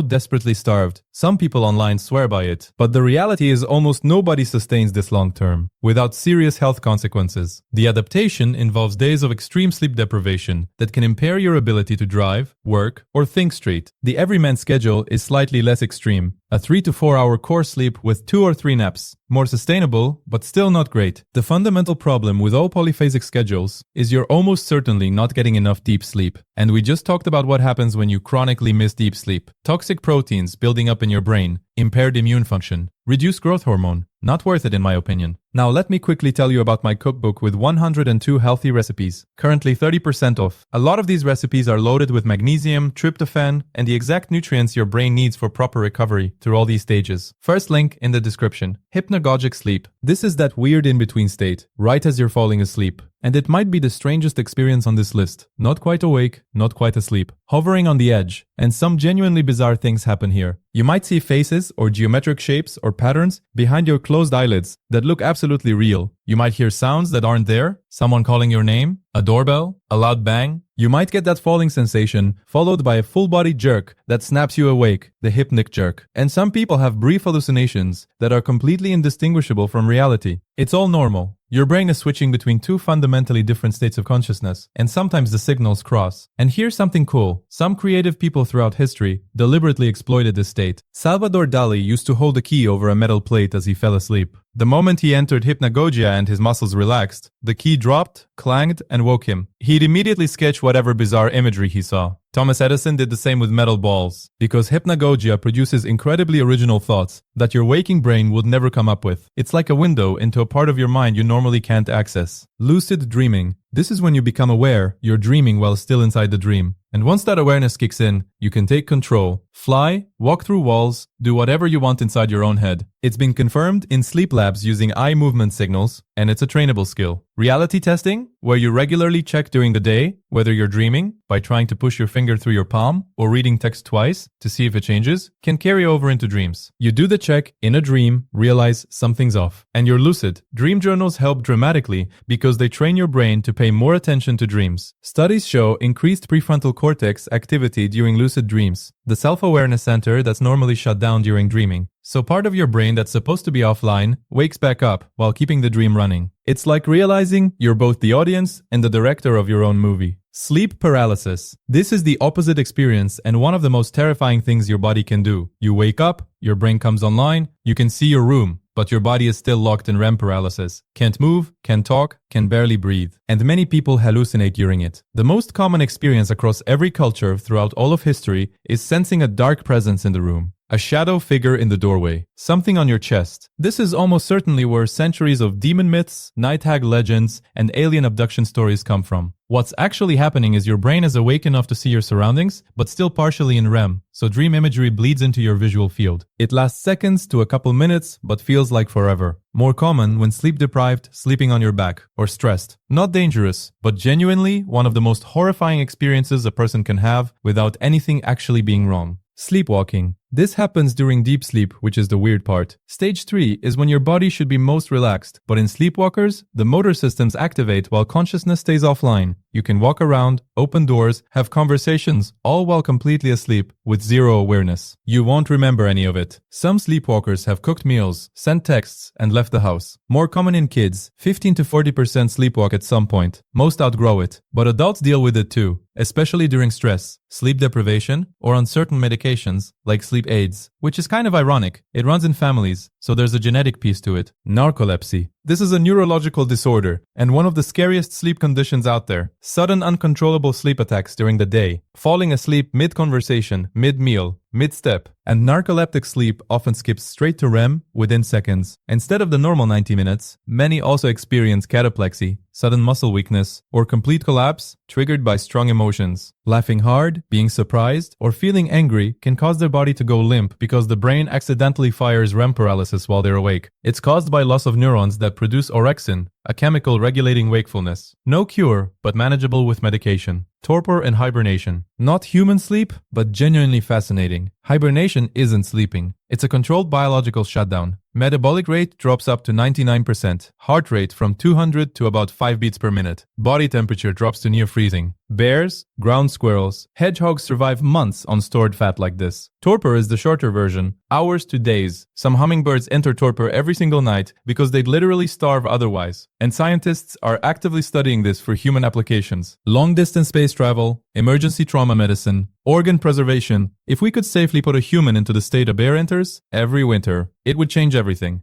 desperately starved Some people online swear by it, but the reality is almost nobody sustains this long term, without serious health consequences. The adaptation involves days of extreme sleep deprivation that can impair your ability to drive, work, or think straight. The everyman schedule is slightly less extreme, a 3 to 4 hour core sleep with 2 or 3 naps. More sustainable, but still not great. The fundamental problem with all polyphasic schedules is you're almost certainly not getting enough deep sleep. And we just talked about what happens when you chronically miss deep sleep. Toxic proteins building up in your brain, impaired immune function, reduced growth hormone. Not worth it in my opinion. Now let me quickly tell you about my cookbook with 102 healthy recipes, currently 30% off. A lot of these recipes are loaded with magnesium, tryptophan, and the exact nutrients your brain needs for proper recovery through all these stages. First link in the description. Hypnagogic sleep. This is that weird in-between state, right as you're falling asleep. And it might be the strangest experience on this list. Not quite awake, not quite asleep. Hovering on the edge. And some genuinely bizarre things happen here. You might see faces or geometric shapes or patterns behind your closed eyelids that look absolutely real. You might hear sounds that aren't there, someone calling your name, a doorbell, a loud bang. You might get that falling sensation followed by a full-body jerk that snaps you awake, the hypnic jerk. And some people have brief hallucinations that are completely indistinguishable from reality. It's all normal. Your brain is switching between two fundamentally different states of consciousness, and sometimes the signals cross. And here's something cool. Some creative people throughout history deliberately exploited this state. Salvador Dali used to hold a key over a metal plate as he fell asleep. The moment he entered hypnagogia and his muscles relaxed, the key dropped, clanged, and woke him. He'd immediately sketch whatever bizarre imagery he saw. Thomas Edison did the same with metal balls, because hypnagogia produces incredibly original thoughts that your waking brain would never come up with. It's like a window into a part of your mind you normally can't access. Lucid dreaming. This is when you become aware you're dreaming while still inside the dream. And once that awareness kicks in, you can take control, fly, walk through walls, do whatever you want inside your own head. It's been confirmed in sleep labs using eye movement signals, and it's a trainable skill. Reality testing, where you regularly check during the day whether you're dreaming by trying to push your finger through your palm or reading text twice to see if it changes, can carry over into dreams. You do the check in a dream, realize something's off, and you're lucid. Dream journals help dramatically because they train your brain to pay more attention to dreams. Studies show increased prefrontal cortex activity during lucid dreams, the self-awareness center that's normally shut down during dreaming. So part of your brain that's supposed to be offline wakes back up while keeping the dream running. It's like realizing you're both the audience and the director of your own movie. Sleep paralysis. This is the opposite experience and one of the most terrifying things your body can do. You wake up, your brain comes online, you can see your room, but your body is still locked in REM paralysis. Can't move, can't talk, can barely breathe. And many people hallucinate during it. The most common experience across every culture throughout all of history is sensing a dark presence in the room. A shadow figure in the doorway. Something on your chest. This is almost certainly where centuries of demon myths, night hag legends, and alien abduction stories come from. What's actually happening is your brain is awake enough to see your surroundings, but still partially in REM, so dream imagery bleeds into your visual field. It lasts seconds to a couple minutes, but feels like forever. More common when sleep-deprived, sleeping on your back, or stressed. Not dangerous, but genuinely one of the most horrifying experiences a person can have without anything actually being wrong. Sleepwalking. This happens during deep sleep, which is the weird part. Stage 3 is when your body should be most relaxed, but in sleepwalkers, the motor systems activate while consciousness stays offline. You can walk around, open doors, have conversations, all while completely asleep with zero awareness. You won't remember any of it. Some sleepwalkers have cooked meals, sent texts, and left the house. More common in kids, 15 to 40% sleepwalk at some point. Most outgrow it, but adults deal with it too, especially during stress, sleep deprivation, or on certain medications like sleep aids, which is kind of ironic. It runs in families, so there's a genetic piece to it. Narcolepsy. This is a neurological disorder and one of the scariest sleep conditions out there. Sudden uncontrollable sleep attacks during the day, falling asleep mid-conversation, mid-meal, mid-step, and narcoleptic sleep often skips straight to REM within seconds. Instead of the normal 90 minutes, many also experience cataplexy, sudden muscle weakness, or complete collapse triggered by strong emotions. Laughing hard, being surprised, or feeling angry can cause their body to go limp because the brain accidentally fires REM paralysis while they're awake. It's caused by loss of neurons that produce orexin, a chemical regulating wakefulness. No cure, but manageable with medication. Torpor and hibernation. Not human sleep, but genuinely fascinating. Hibernation isn't sleeping. It's a controlled biological shutdown. Metabolic rate drops up to 99%. Heart rate from 200 to about 5 beats per minute. Body temperature drops to near freezing. Bears, ground squirrels, hedgehogs survive months on stored fat like this. Torpor is the shorter version, hours to days. Some hummingbirds enter torpor every single night because they'd literally starve otherwise. And scientists are actively studying this for human applications. Long-distance space travel, emergency trauma medicine, organ preservation. If we could safely put a human into the state a bear enters every winter, it would change everything.